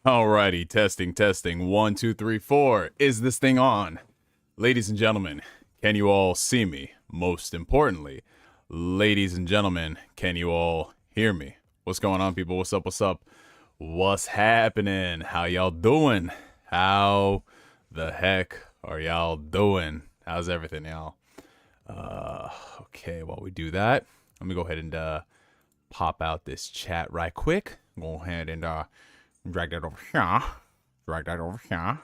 Alrighty, testing. 1, 2, 3, 4. Is this thing on? Ladies and gentlemen, can you all see me? Most importantly, ladies and gentlemen, can you all hear me? What's going on, people? What's up? What's happening? How y'all doing? How the heck are y'all doing? How's everything, y'all? Okay, while we do that, let me go ahead and pop out this chat right quick. Go ahead and drag that over here.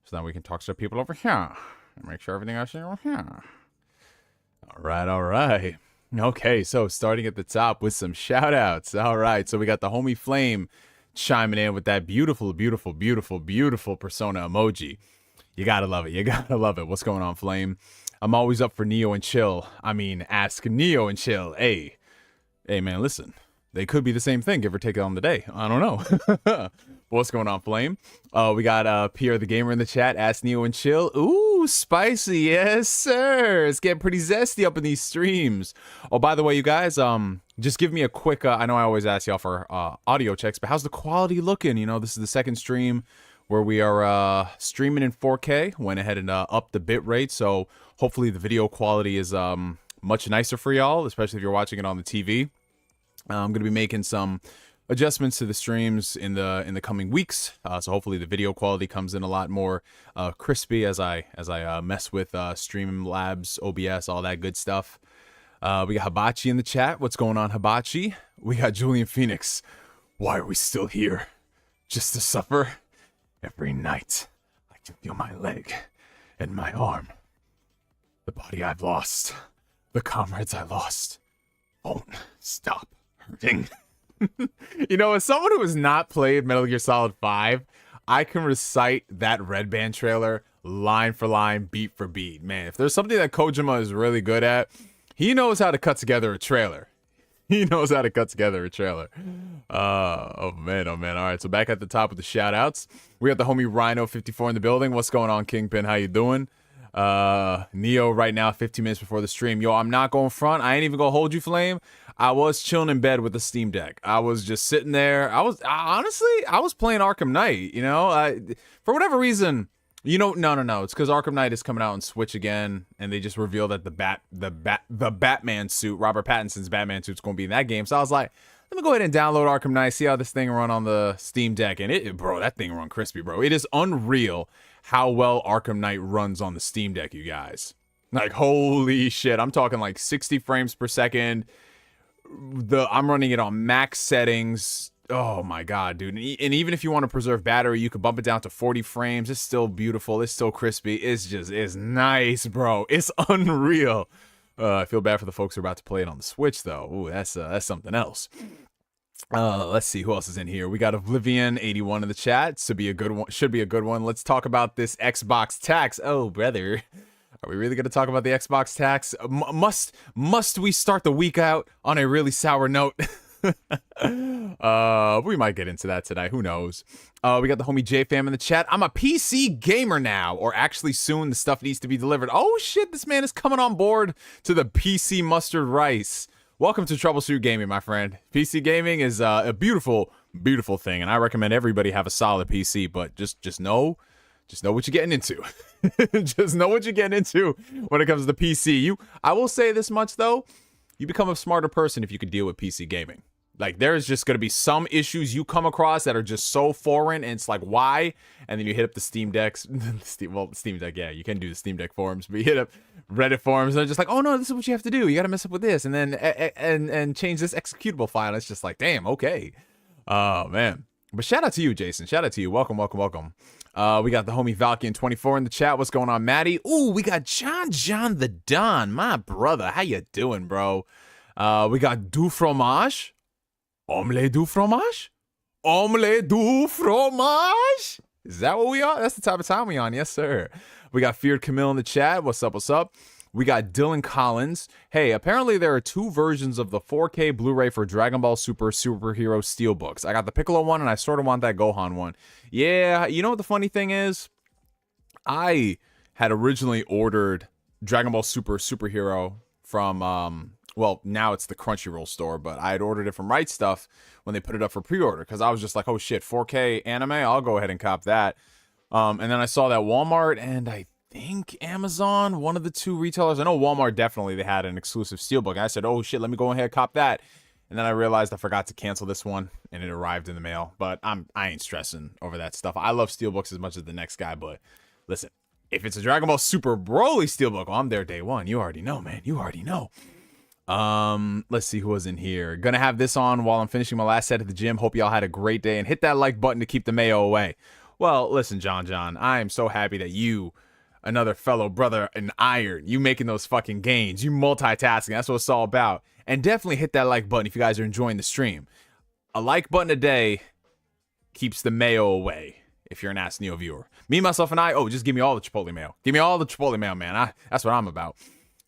So now we can talk to the people over here. And make sure everything else is over here. All right. Okay, so starting at the top with some shout outs. All right, so we got the homie Flame chiming in with that beautiful persona emoji. You gotta love it. What's going on, Flame? I'm always up for Neo and Chill. I mean, ask Neo and Chill. Hey man, listen. They could be the same thing, give or take on the day. I don't know. What's going on, Flame? We got PierretheGamer in the chat. Ask Neo and Chill. Ooh, spicy. Yes, sir. It's getting pretty zesty up in these streams. Oh, by the way, you guys, just give me a quick, I know I always ask y'all for audio checks, but how's the quality looking? You know, this is the second stream where we are streaming in 4K. Went ahead and upped the bit rate, so hopefully the video quality is much nicer for y'all, especially if you're watching it on the TV. I'm going to be making some adjustments to the streams in the coming weeks, so hopefully the video quality comes in a lot more crispy as I mess with Streamlabs, OBS, all that good stuff. We got Hibachi in the chat. What's going on, Hibachi? We got Julian Phoenix. Why are we still here? Just to suffer? Every night I can feel my leg and my arm. The body I've lost, the comrades I lost, won't stop hurting. You know, as someone who has not played Metal Gear Solid 5, I can recite that Red Band trailer line for line, beat for beat. Man, if there's something that Kojima is really good at, he knows how to cut together a trailer. Oh man. All right, so back at the top with the shout outs. We got the homie Rhino54 in the building. What's going on, Kingpin? How you doing? Neo right now, 15 minutes before the stream. Yo, I'm not going front. I ain't even gonna hold you, Flame. I was chilling in bed with the Steam Deck. I was just sitting there. Honestly, I was playing Arkham Knight, you know? For whatever reason, you know, no. It's because Arkham Knight is coming out on Switch again, and they just revealed that the Batman suit, Robert Pattinson's Batman suit's gonna be in that game. So I was like, let me go ahead and download Arkham Knight, see how this thing run on the Steam Deck. And bro, that thing run crispy, bro. It is unreal how well Arkham Knight runs on the Steam Deck, you guys. Like, holy shit. I'm talking like 60 frames per second. I'm running it on max settings. Oh my god, dude. And even if you want to preserve battery, you can bump it down to 40 frames. It's still beautiful. It's still crispy. It's nice, bro. It's unreal. I feel bad for the folks who are about to play it on the Switch, though. Ooh, that's something else. Let's see who else is in here. We got Oblivion81 in the chat. Should be a good one. Let's talk about this Xbox tax. Oh, brother. Are we really going to talk about the Xbox tax? Must we start the week out on a really sour note? We might get into that today. Who knows? We got the homie J-Fam in the chat. I'm a PC gamer now, or actually soon the stuff needs to be delivered. Oh shit, this man is coming on board to the PC mustard rice. Welcome to Troubleshoot Gaming, my friend. PC gaming is a beautiful thing, and I recommend everybody have a solid PC, but just know what you're getting into. Just know what you're getting into when it comes to the PC. I will say this much though, you become a smarter person if you can deal with PC gaming. Like, there's just going to be some issues you come across that are just so foreign, and it's like, why? And then you hit up the Steam Decks. The Steam Deck, yeah, you can do the Steam Deck forums, but you hit up Reddit forums, and they're just like, oh no, this is what you have to do. You got to mess up with this, and then and change this executable file. And it's just like, damn, okay. Oh, man. But shout out to you, Jason. Shout out to you. Welcome. We got the homie Valkian24 in the chat. What's going on, Maddie? Ooh, we got John the Don, my brother. How you doing, bro? We got Du Fromage. Omelette du fromage? Omelette du fromage? Is that what we are? That's the type of time we on. Yes, sir. We got Feared Camille in the chat. What's up? We got Dylan Collins. Hey, apparently there are 2 versions of the 4K Blu-ray for Dragon Ball Super Superhero Steelbooks. I got the Piccolo one, and I sort of want that Gohan one. Yeah, you know what the funny thing is? I had originally ordered Dragon Ball Super Superhero from well, now it's the Crunchyroll store, but I had ordered it from Right Stuff when they put it up for pre-order because I was just like, oh shit, 4K anime, I'll go ahead and cop that. And then I saw that Walmart and I think Amazon, one of the two retailers, I know Walmart definitely, they had an exclusive Steelbook. I said, oh shit, let me go ahead and cop that. And then I realized I forgot to cancel this one and it arrived in the mail, but I ain't stressing over that stuff. I love Steelbooks as much as the next guy, but listen, if it's a Dragon Ball Super Broly Steelbook, I'm there day one. You already know, man. You already know. Let's see who was in here. Gonna have this on while I'm finishing my last set at the gym. Hope y'all had a great day and hit that like button to keep the mayo away. Well, listen, John, I am so happy that you, another fellow brother in iron, you making those fucking gains, you multitasking. That's what it's all about. And definitely hit that like button if you guys are enjoying the stream. A like button a day keeps the mayo away. If you're an Ask Neo viewer, me, myself, and I, just give me all the Chipotle mayo. Give me all the Chipotle mayo, man. That's what I'm about.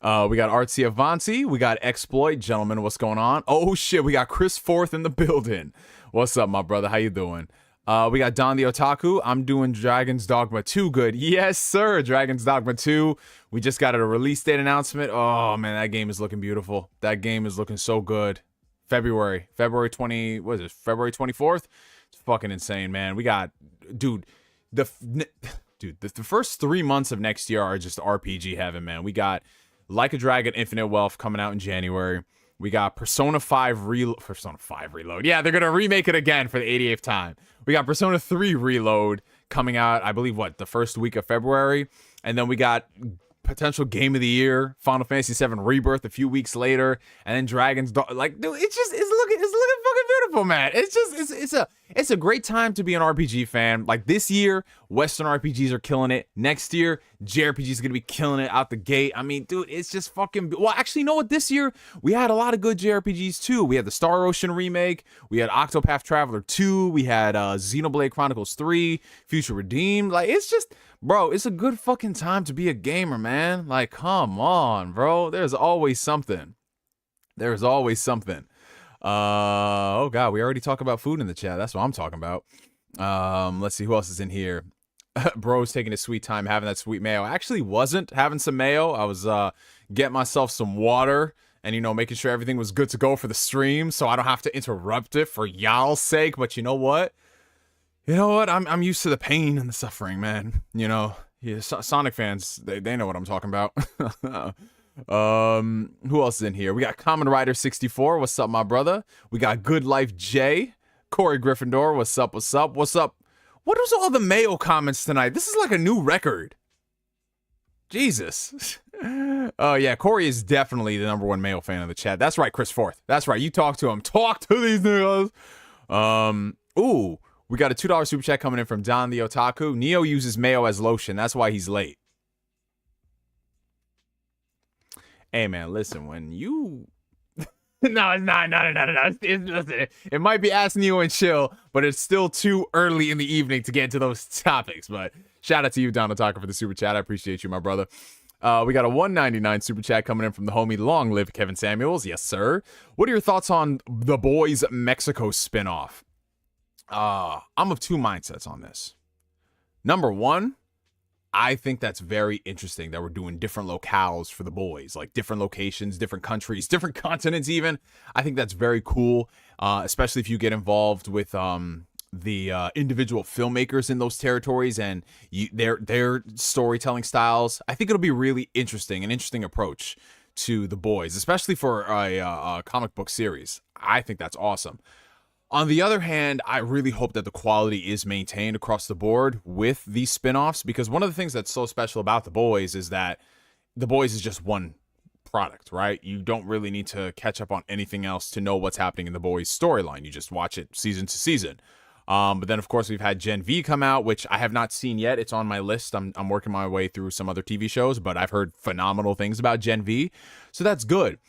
We got Artsy Avanti. We got Exploit. Gentlemen, what's going on? Oh, shit. We got Chris Forth in the building. What's up, my brother? How you doing? We got Don the Otaku. I'm doing Dragon's Dogma 2 good. Yes, sir. Dragon's Dogma 2. We just got a release date announcement. Oh, man, that game is looking beautiful. That game is looking so good. February 20, what is it? February 24th? It's fucking insane, man. We got, dude, the first 3 months of next year are just RPG heaven, man. We got Like a Dragon Infinite Wealth coming out in January. We got Persona 5 Reload. Yeah, they're going to remake it again for the 88th time. We got Persona 3 Reload coming out, I believe, the first week of February. And then we got potential game of the year, Final Fantasy VII Rebirth a few weeks later. And then Dragon's like, dude, it's looking fucking beautiful, man. It's a great time to be an RPG fan. Like this year, Western RPGs are killing it. Next year, JRPG is gonna be killing it out the gate. I mean, dude, it's just fucking. Well, actually, you know what? This year we had a lot of good JRPGs too. We had the Star Ocean remake. We had Octopath Traveler 2. We had Xenoblade Chronicles 3, Future Redeemed. Like, it's just, bro, it's a good fucking time to be a gamer, man. Like, come on, bro. There's always something. There's always something. Oh god, we already talked about food in the chat. That's what I'm talking about. Let's see who else is in here. Bro's taking his sweet time having that sweet mayo. I actually wasn't having some mayo. I was getting myself some water and, you know, making sure everything was good to go for the stream so I don't have to interrupt it for y'all's sake. But you know what? I'm used to the pain and the suffering, man. You know, yeah, Sonic fans, they know what I'm talking about. Who else is in here? We got Kamen Rider 64. What's up, my brother? We got Good Life J. Kory Gryffindor. What's up? What's up? What's up? What was all the mayo comments tonight? This is like a new record. Jesus. Oh yeah, Kory is definitely the #1 mayo fan of the chat. That's right, Chris Forth. That's right. You talk to him. Talk to these niggas. Ooh, we got a $2 super chat coming in from Don the Otaku. Neo uses mayo as lotion. That's why he's late. Hey man, listen, when you no, it's not. Listen, it might be Ask Neo and chill, but it's still too early in the evening to get into those topics. But shout out to you, Don Otaku, for the super chat. I appreciate you, my brother. We got a $1.99 super chat coming in from the homie Long Live Kevin Samuels. Yes, sir. What are your thoughts on The Boys Mexico spinoff? I'm of two mindsets on this. Number one, I think that's very interesting that we're doing different locales for The Boys, like different locations, different countries, different continents even. I think that's very cool, especially if you get involved with the individual filmmakers in those territories and their storytelling styles. I think it'll be really interesting, an interesting approach to The Boys, especially for a comic book series. I think that's awesome. On the other hand, I really hope that the quality is maintained across the board with these spin-offs, because one of the things that's so special about The Boys is that The Boys is just one product, right? You don't really need to catch up on anything else to know what's happening in The Boys storyline. You just watch it season to season. But then, of course, we've had Gen V come out, which I have not seen yet. It's on my list. I'm working my way through some other TV shows, but I've heard phenomenal things about Gen V, so that's good.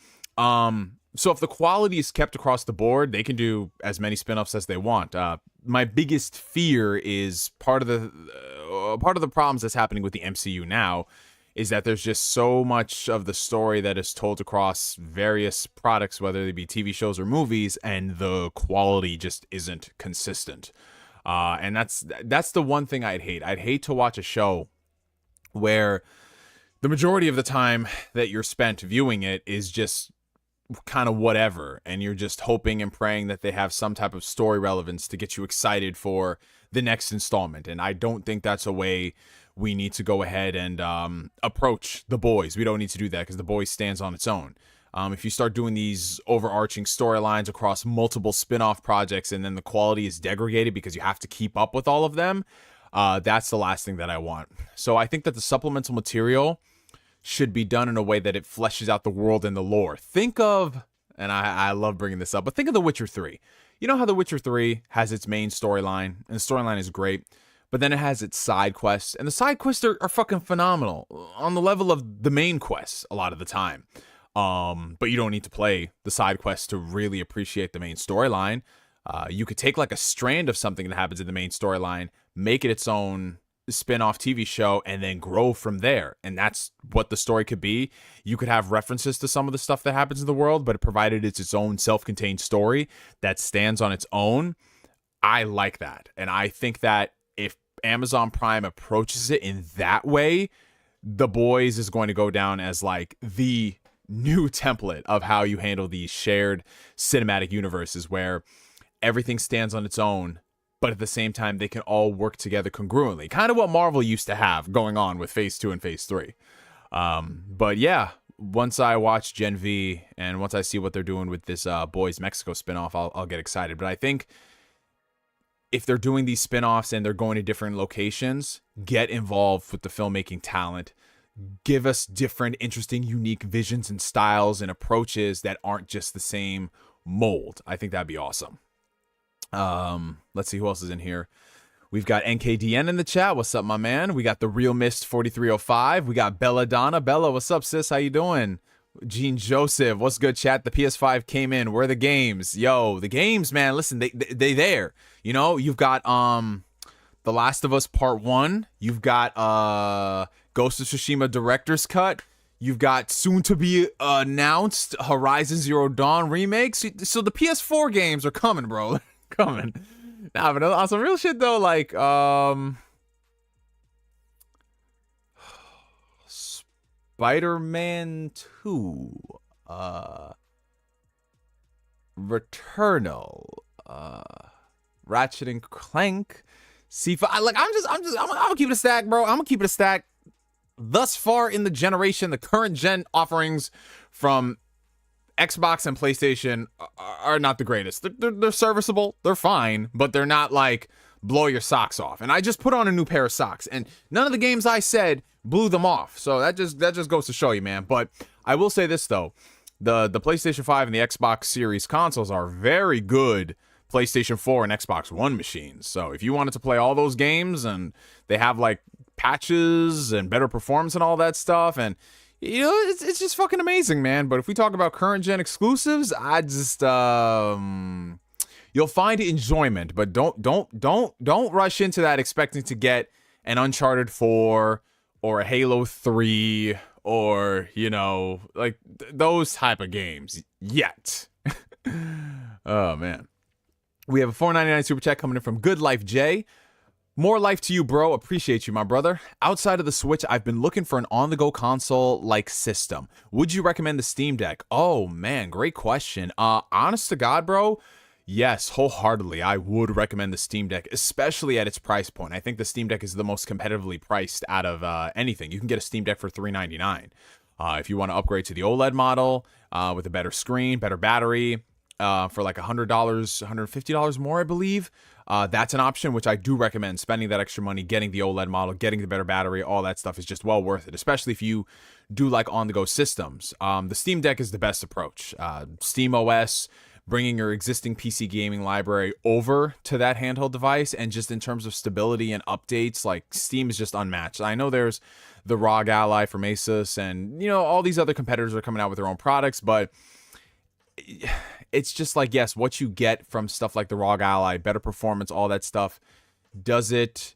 So if the quality is kept across the board, they can do as many spin-offs as they want. My biggest fear is part of the problems that's happening with the MCU now is that there's just so much of the story that is told across various products, whether they be TV shows or movies, and the quality just isn't consistent. And that's the one thing I'd hate. I'd hate to watch a show where the majority of the time that you're spent viewing it is just kind of whatever, and you're just hoping and praying that they have some type of story relevance to get you excited for the next installment. And I don't think that's a way we need to go ahead and approach The Boys. We don't need to do that because The Boys stands on its own. If you start doing these overarching storylines across multiple spin-off projects and then the quality is degraded because you have to keep up with all of them, that's the last thing that I want. So I think that the supplemental material should be done in a way that it fleshes out the world and the lore. Think of, and I love bringing this up, but think of The Witcher 3. You know how The Witcher 3 has its main storyline, and the storyline is great, but then it has its side quests, and the side quests are fucking phenomenal on the level of the main quests a lot of the time. But you don't need to play the side quests to really appreciate the main storyline. You could take like a strand of something that happens in the main storyline, make it its own spin-off TV show, and then grow from there. And that's what the story could be. You could have references to some of the stuff that happens in the world, but provided it's its own self-contained story that stands on its own, I like that. And I think that if Amazon Prime approaches it in that way, The Boys is going to go down as like the new template of how you handle these shared cinematic universes where everything stands on its own, but at the same time, they can all work together congruently. Kind of what Marvel used to have going on with Phase 2 and Phase 3. But yeah, once I watch Gen V and once I see what they're doing with this Boys Mexico spinoff, I'll get excited. But I think if they're doing these spinoffs and they're going to different locations, get involved with the filmmaking talent. Give us different, interesting, unique visions and styles and approaches that aren't just the same mold. I think that'd be awesome. Let's see who else is in here. We've got NKDN in the chat. What's up, my man? We got the Real Mist 4305. We got Bella Donna. Bella, what's up, sis? How you doing? Gene Joseph, what's good, chat? The PS5 came in. Where are the games? Yo, the games, man. Listen, they there. You know, you've got The Last of Us Part 1. You've got Ghost of Tsushima Director's Cut. You've got soon to be announced Horizon Zero Dawn remakes. So the PS4 games are coming, bro. Coming. Nah, but on some real shit though, like Spider-Man 2, Returnal, Ratchet and Clank, C5. I'm gonna keep it a stack, bro. I'm gonna keep it a stack. Thus far in the generation, the current gen offerings from Xbox and PlayStation are not the greatest. They're serviceable. They're fine, but they're not like blow your socks off. And I just put on a new pair of socks, and none of the games I said blew them off. So that just goes to show you, man. But I will say this though, the PlayStation 5 and the Xbox Series consoles are very good PlayStation 4 and Xbox One machines. So if you wanted to play all those games and they have like patches and better performance and all that stuff, and you know, it's just fucking amazing, man. But if we talk about current gen exclusives, I just you'll find enjoyment, but don't rush into that expecting to get an Uncharted 4 or a Halo 3 or, you know, like those type of games yet. Oh man. We have a $4.99 super chat coming in from Good Life J. More life to you, bro. Appreciate you, my brother. Outside of the Switch, I've been looking for an on-the-go console-like system. Would you recommend the Steam Deck? Oh, man, great question. Honest to God, bro, yes, wholeheartedly, I would recommend the Steam Deck, especially at its price point. I think the Steam Deck is the most competitively priced out of anything. You can get a Steam Deck for $399. If you want to upgrade to the OLED model with a better screen, better battery, for like $100, $150 more, I believe. That's an option, which I do recommend. Spending that extra money, getting the OLED model, getting the better battery, all that stuff is just well worth it, especially if you do like on-the-go systems. The Steam Deck is the best approach. Steam OS, bringing your existing PC gaming library over to that handheld device, and just in terms of stability and updates, like Steam is just unmatched. I know there's the ROG Ally from Asus, and you know all these other competitors are coming out with their own products, but it's just like, yes, what you get from stuff like the ROG Ally, better performance, all that stuff, does the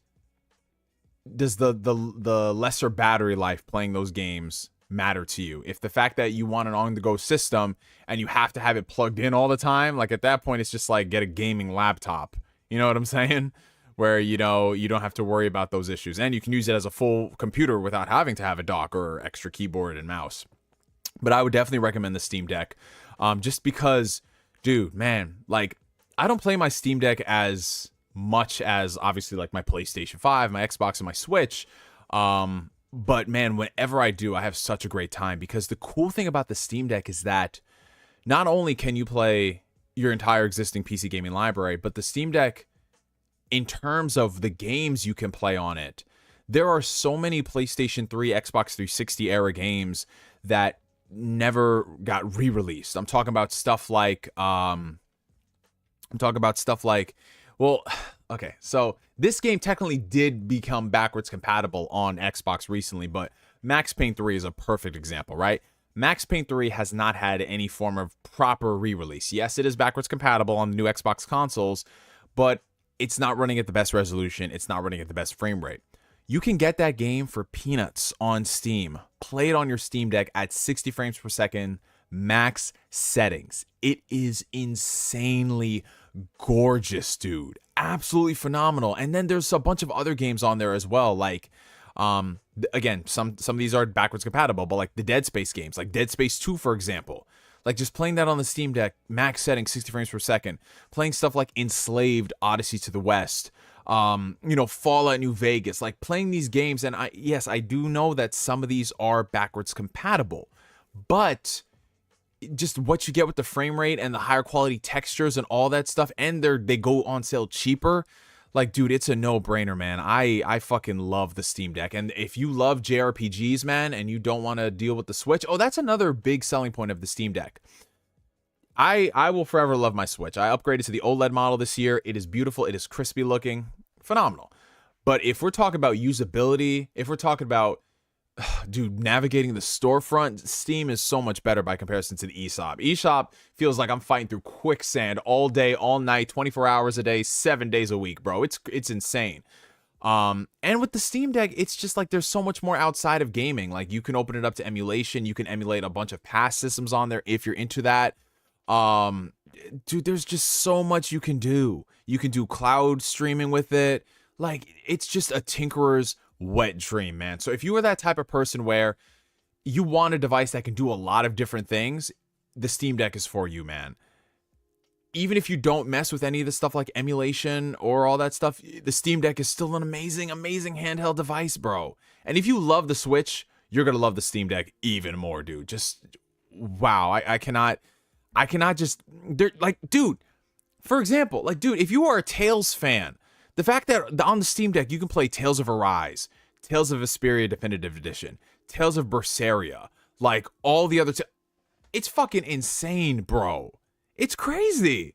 lesser battery life playing those games matter to you? If the fact that you want an on-the-go system and you have to have it plugged in all the time, like at that point, it's just like get a gaming laptop. You know what I'm saying? Where, you know, you don't have to worry about those issues. And you can use it as a full computer without having to have a dock or extra keyboard and mouse. But I would definitely recommend the Steam Deck. Just because, dude, man, like, I don't play my Steam Deck as much as obviously like my PlayStation 5, my Xbox, and my Switch. But man, whenever I do, I have such a great time, because the cool thing about the Steam Deck is that not only can you play your entire existing PC gaming library, but the Steam Deck, in terms of the games you can play on it, there are so many PlayStation 3, Xbox 360 era games that never got re-released. I'm talking about stuff like, well, okay, so this game technically did become backwards compatible on Xbox recently, but Max Payne 3 is a perfect example, right? Max Payne 3 has not had any form of proper re-release. Yes, it is backwards compatible on the new Xbox consoles, but it's not running at the best resolution. It's not running at the best frame rate. You can get that game for peanuts on Steam. Play it on your Steam Deck at 60 frames per second, max settings. It is insanely gorgeous, dude. Absolutely phenomenal. And then there's a bunch of other games on there as well, like again, some of these are backwards compatible, but like the Dead Space games, like Dead Space 2, for example. Like, just playing that on the Steam Deck, max setting, 60 frames per second. Playing stuff like Enslaved, Odyssey to the West, Fallout New Vegas. Like, playing these games, and yes, I do know that some of these are backwards compatible, but just what you get with the frame rate and the higher quality textures and all that stuff, and they go on sale cheaper. Like, dude, it's a no-brainer, man. I fucking love the Steam Deck. And if you love JRPGs, man, and you don't want to deal with the Switch, oh, that's another big selling point of the Steam Deck. I will forever love my Switch. I upgraded to the OLED model this year. It is beautiful. It is crispy looking. Phenomenal. But if we're talking about usability, if we're talking about, dude, navigating the storefront, Steam is so much better by comparison to the eShop. eShop feels like I'm fighting through quicksand all day, all night, 24 hours a day, 7 days a week, bro. It's insane. And with the Steam Deck, it's just like there's so much more outside of gaming. Like, you can open it up to emulation. You can emulate a bunch of past systems on there if you're into that. Dude, there's just so much you can do. You can do cloud streaming with it. Like, it's just a tinkerer's wet dream, man. So if you are that type of person where you want a device that can do a lot of different things, the Steam Deck is for you, man. Even if you don't mess with any of the stuff like emulation or all that stuff, the Steam Deck is still an amazing handheld device, bro. And if you love the Switch, you're gonna love the Steam Deck even more, dude. Just wow. I cannot just, like, dude, for example, like, dude, if you are a Tales fan, the fact that on the Steam Deck you can play Tales of Arise, Tales of Vesperia Definitive Edition, Tales of Berseria, like all the other, it's fucking insane, bro. It's crazy.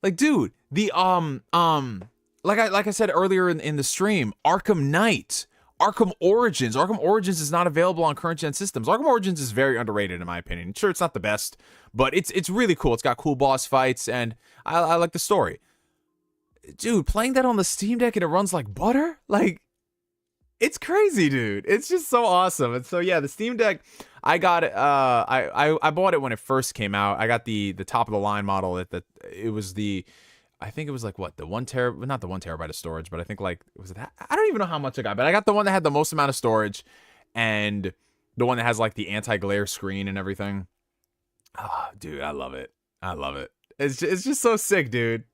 Like, dude, the like I said earlier in the stream, Arkham Knight, Arkham Origins. Arkham Origins is not available on current gen systems. Arkham Origins is very underrated in my opinion. Sure, it's not the best, but it's really cool. It's got cool boss fights, and I like the story. Dude, playing that on the Steam Deck and it runs like butter? Like, it's crazy, dude. It's just so awesome. And so, yeah, the Steam Deck, I got it. I bought it when it first came out. I got the top of the line model. It was I think it was like what, not the 1 terabyte of storage, but I think like, was it that? I don't even know how much I got, but I got the one that had the most amount of storage and the one that has like the anti-glare screen and everything. Oh, dude, I love it. I love it. It's just so sick, dude.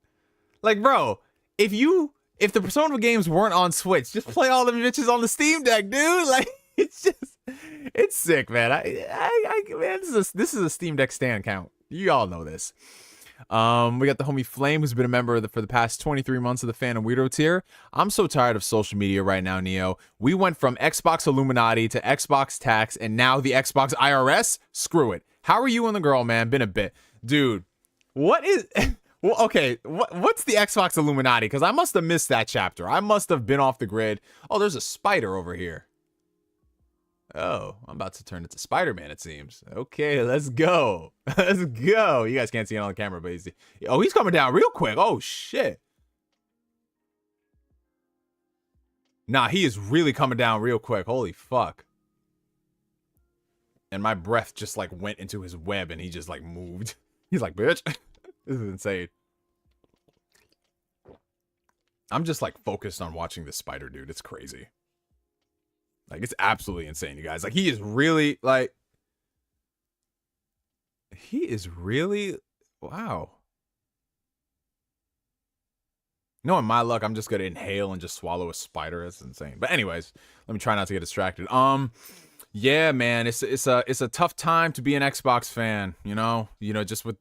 Like, bro, if the Persona games weren't on Switch, just play all them bitches on the Steam Deck, dude. Like, it's sick, man. Man, this is a Steam Deck stand count. You all know this. We got the homie Flame, who's been a member for the past 23 months of the Fan and Weirdo tier. I'm so tired of social media right now, Neo. We went from Xbox Illuminati to Xbox tax, and now the Xbox IRS. Screw it. How are you and the girl, man? Been a bit, dude. What is? Well, okay, what's the Xbox Illuminati? Because I must have missed that chapter. I must have been off the grid. Oh, there's a spider over here. Oh, I'm about to turn into Spider-Man, it seems. Okay, let's go. Let's go. You guys can't see it on the camera, but he's coming down real quick. Oh, shit. Nah, he is really coming down real quick. Holy fuck. And my breath just, like, went into his web, and he just, like, moved. He's like, bitch. This is insane. I'm just like focused on watching this spider, dude. It's crazy. Like, it's absolutely insane, you guys. Like, he is really like, He is really... Wow. Knowing my luck, I'm just going to inhale and just swallow a spider. That's insane. But anyways, let me try not to get distracted. Yeah, man, it's a tough time to be an Xbox fan, you know, just with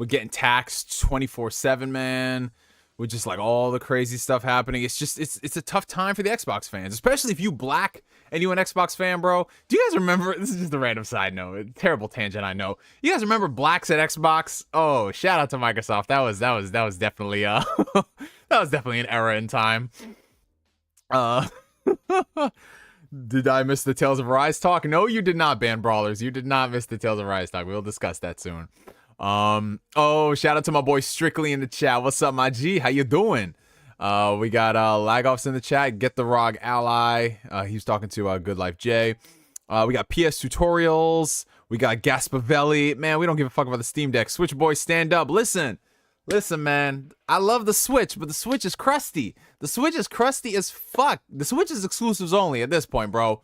getting taxed 24/7, man, with just like all the crazy stuff happening. It's a tough time for the Xbox fans, especially if you black and you an Xbox fan, bro. Do you guys remember? This is just a random side note, terrible tangent, I know. You guys remember blacks at Xbox? Oh, shout out to Microsoft. That was definitely that was definitely an era in time. Did I miss the Tales of Arise talk? No, you did not, Band Brawlers. You did not miss the Tales of Arise talk. We'll discuss that soon. Oh, shout out to my boy Strictly in the chat. What's up, my G? How you doing? We got Lagoffs in the chat. Get the Rog Ally. He's talking to Good Life J. We got PS Tutorials. We got Gaspavelli. Man, we don't give a fuck about the Steam Deck. Switch boy, stand up. Listen, man. I love the Switch, but the Switch is crusty. The Switch is crusty as fuck. The Switch is exclusives only at this point, bro.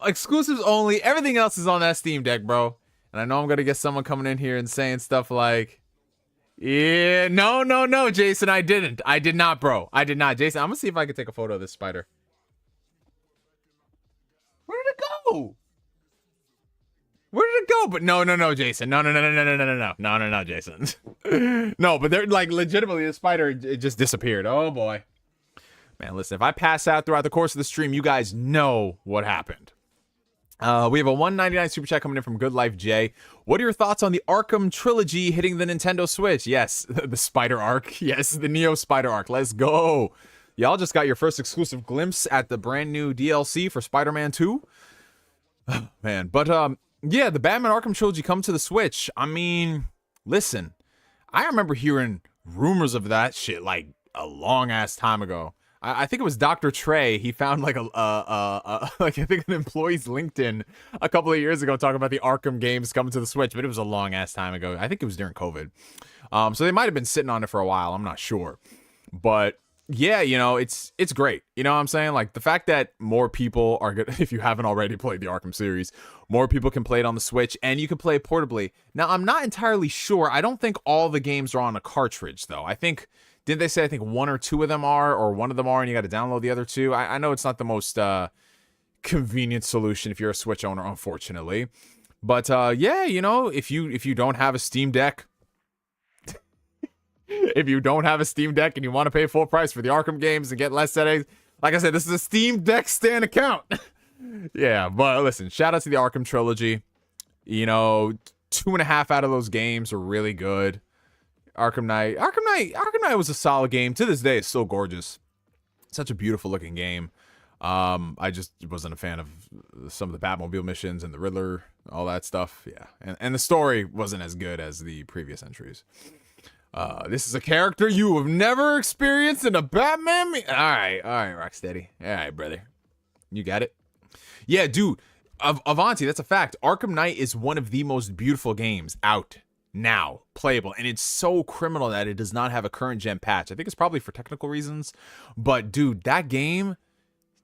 Exclusives only. Everything else is on that Steam Deck, bro. And I know I'm going to get someone coming in here and saying stuff like, yeah, no, Jason, I didn't. I did not, bro. I did not. Jason, I'm going to see if I can take a photo of this spider. Where did it go? Where did it go? But no, Jason. No, Jason. No, but they're like legitimately the spider, it just disappeared. Oh boy. Man, listen, if I pass out throughout the course of the stream, you guys know what happened. We have a $1.99 super chat coming in from Good Life J. What are your thoughts on the Arkham trilogy hitting the Nintendo Switch? Yes, the Spider Arc. Yes, the Neo Spider Arc. Let's go. Y'all just got your first exclusive glimpse at the brand new DLC for Spider-Man 2. Man, but yeah, the Batman Arkham trilogy come to the Switch. I mean, listen, I remember hearing rumors of that shit like a long ass time ago. I think it was Dr. Trey. He found like like I think an employee's LinkedIn a couple of years ago talking about the Arkham games coming to the Switch, but it was a long ass time ago. I think it was during COVID. So they might have been sitting on it for a while. I'm not sure, but yeah, you know, it's great. You know what I'm saying? Like the fact that more people are good, if you haven't already played the Arkham series, more people can play it on the Switch and you can play it portably. Now, I'm not entirely sure. I don't think all the games are on a cartridge though. Didn't they say, I think one or two of them are, or one of them are, and you got to download the other two? I know it's not the most convenient solution if you're a Switch owner, unfortunately. But yeah, you know, if you don't have a Steam Deck, if you don't have a Steam Deck and you want to pay full price for the Arkham games and get less settings, like I said, this is a Steam Deck stand account. Yeah, but listen, shout out to the Arkham trilogy. You know, 2.5 out of those games are really good. Arkham Knight was a solid game. To this day, it's still gorgeous. Such a beautiful looking game. I just wasn't a fan of some of the Batmobile missions and the Riddler, all that stuff. Yeah, and the story wasn't as good as the previous entries. This is a character you have never experienced in a Batman. All right, Rocksteady. All right, brother, you got it. Yeah, dude. Avanti, that's a fact. Arkham Knight is one of the most beautiful games out now, playable, and it's so criminal that it does not have a current gen patch. I think it's probably for technical reasons, but dude, that game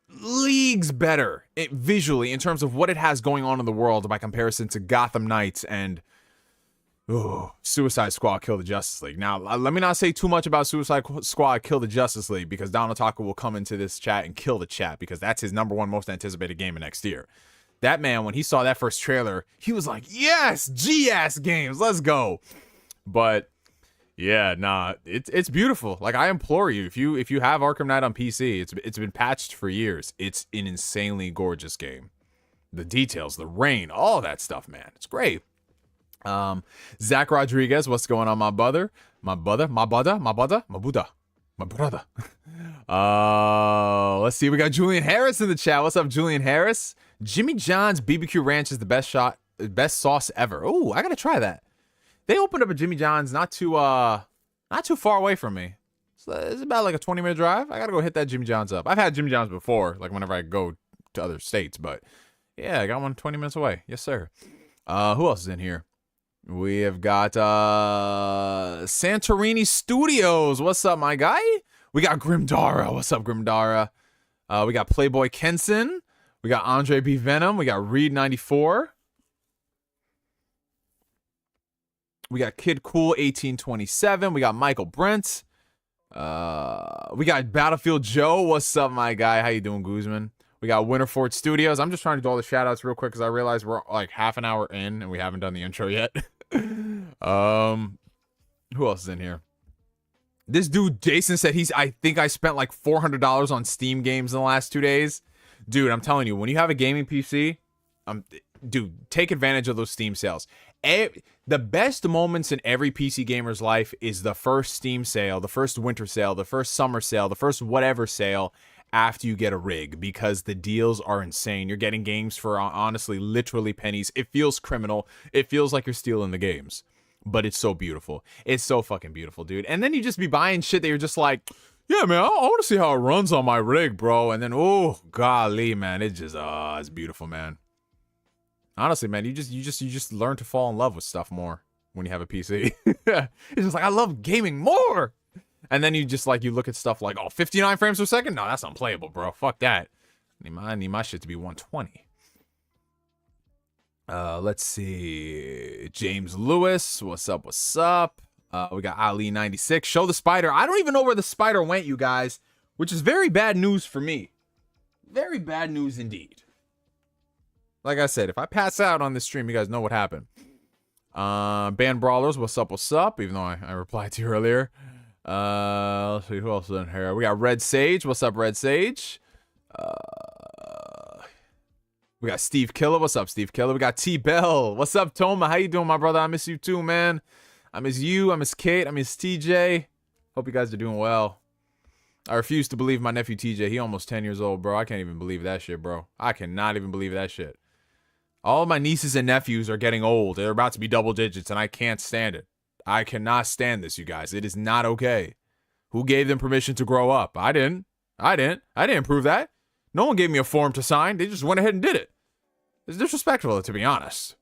leagues better visually in terms of what it has going on in the world by comparison to Gotham Knights and Suicide Squad Kill the Justice League. Now, let me not say too much about Suicide Squad Kill the Justice League, because Don Otaku will come into this chat and kill the chat, because that's his #1 most anticipated game of next year. That man, when he saw that first trailer, he was like, yes, G-ass games, let's go. But yeah, nah, it's beautiful. Like, I implore you, if you have Arkham Knight on PC, it's been patched for years. It's an insanely gorgeous game. The details, the rain, all that stuff, man, it's great. Zack Rodriguez, what's going on, my brother? Let's see, we got Julian Harris in the chat. What's up, Julian Harris? Jimmy John's BBQ Ranch is the best sauce ever. Oh, I gotta try that. They opened up a Jimmy John's not too far away from me. So it's about like a 20-minute drive. I gotta go hit that Jimmy John's up. I've had Jimmy John's before, like whenever I go to other states, but yeah, I got one 20 minutes away. Yes, sir. Who else is in here? We have got Santorini Studios. What's up, my guy? We got Grimdara. What's up, Grimdara? We got Playboy Kenson. We got Andre B. Venom. We got Reed94. We got Kid Cool 1827. We got Michael Brent. We got Battlefield Joe. What's up, my guy? How you doing, Guzman? We got Winterfort Studios. I'm just trying to do all the shout outs real quick because I realize we're like half an hour in and we haven't done the intro yet. Who else is in here? This dude Jason said I think I spent like $400 on Steam games in the last 2 days. Dude, I'm telling you, when you have a gaming PC, dude, take advantage of those Steam sales. The best moments in every PC gamer's life is the first Steam sale, the first winter sale, the first summer sale, the first whatever sale after you get a rig, because the deals are insane. You're getting games for honestly literally pennies. It feels criminal. It feels like you're stealing the games, but it's so beautiful. It's so fucking beautiful, dude. And then you just be buying shit that you're just like, yeah, man, I want to see how it runs on my rig, bro. And then, oh golly, man, it just it's beautiful, man. Honestly, man, you just learn to fall in love with stuff more when you have a PC. It's just like, I love gaming more. And then you just like, you look at stuff like, oh, 59 frames per second? No, that's unplayable, bro. Fuck that. I need my shit to be 120. Let's see. James Lewis, what's up, what's up? We got Ali96. Show the spider. I don't even know where the spider went, you guys, which is very bad news for me. Very bad news indeed. Like I said, if I pass out on this stream, you guys know what happened. Band Brawlers, what's up, what's up? Even though I replied to you earlier. Let's see who else is in here. We got Red Sage. What's up, Red Sage? We got Steve Killer. What's up, Steve Killer? We got T Bell. What's up, Toma? How you doing, my brother? I miss you too, man. I miss you. I miss Kate. I miss TJ. Hope you guys are doing well. I refuse to believe my nephew TJ. He almost 10 years old, bro. I can't even believe that shit, bro. I cannot even believe that shit. All of my nieces and nephews are getting old. They're about to be double digits, and I can't stand it. I cannot stand this, you guys. It is not okay. Who gave them permission to grow up? I didn't. I didn't prove that. No one gave me a form to sign. They just went ahead and did it. It's disrespectful, to be honest.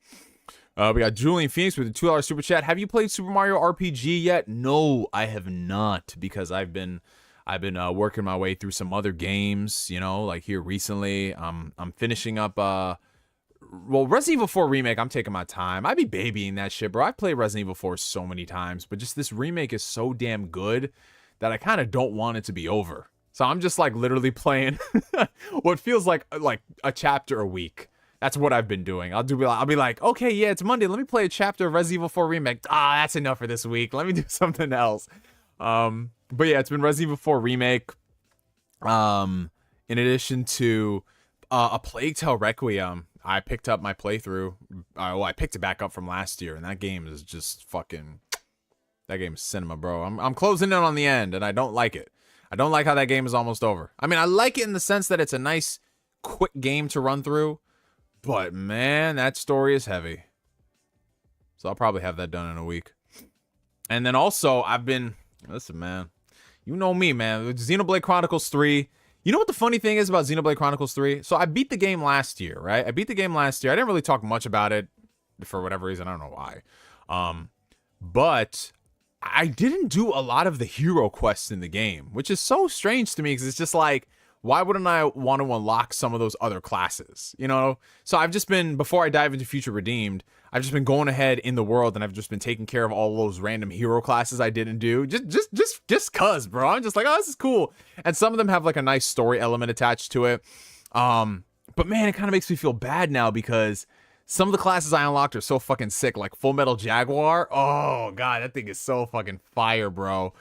We got Julian Phoenix with a $2 super chat. Have you played Super Mario RPG yet? No, I have not, because I've been working my way through some other games, you know, like here recently. I'm finishing up well, Resident Evil 4 Remake, I'm taking my time. I be babying that shit, bro. I've played Resident Evil 4 so many times, but just this remake is so damn good that I kind of don't want it to be over. So I'm just like literally playing what feels like a chapter a week. That's what I've been doing. I'll be like, okay, yeah, it's Monday. Let me play a chapter of Resident Evil 4 Remake. That's enough for this week. Let me do something else. But yeah, it's been Resident Evil 4 Remake. In addition to A Plague Tale Requiem, I picked up my playthrough. I picked it back up from last year, and that game is just fucking... That game is cinema, bro. I'm closing in on the end, and I don't like it. I don't like how that game is almost over. I mean, I like it in the sense that it's a nice, quick game to run through, but man, that story is heavy. So I'll probably have that done in a week. And then also, listen, man. You know me, man. Xenoblade Chronicles 3... You know what the funny thing is about Xenoblade Chronicles 3? So I beat the game last year, right? I didn't really talk much about it for whatever reason. I don't know why. But I didn't do a lot of the hero quests in the game, which is so strange to me because it's just like, why wouldn't I want to unlock some of those other classes? You know? So I've just been, before I dive into Future Redeemed, I've just been going ahead in the world and I've just been taking care of all those random hero classes I didn't do. Just cuz, bro. I'm just like, oh, this is cool. And some of them have like a nice story element attached to it. But man, it kind of makes me feel bad now because some of the classes I unlocked are so fucking sick. Like Full Metal Jaguar. Oh god, that thing is so fucking fire, bro.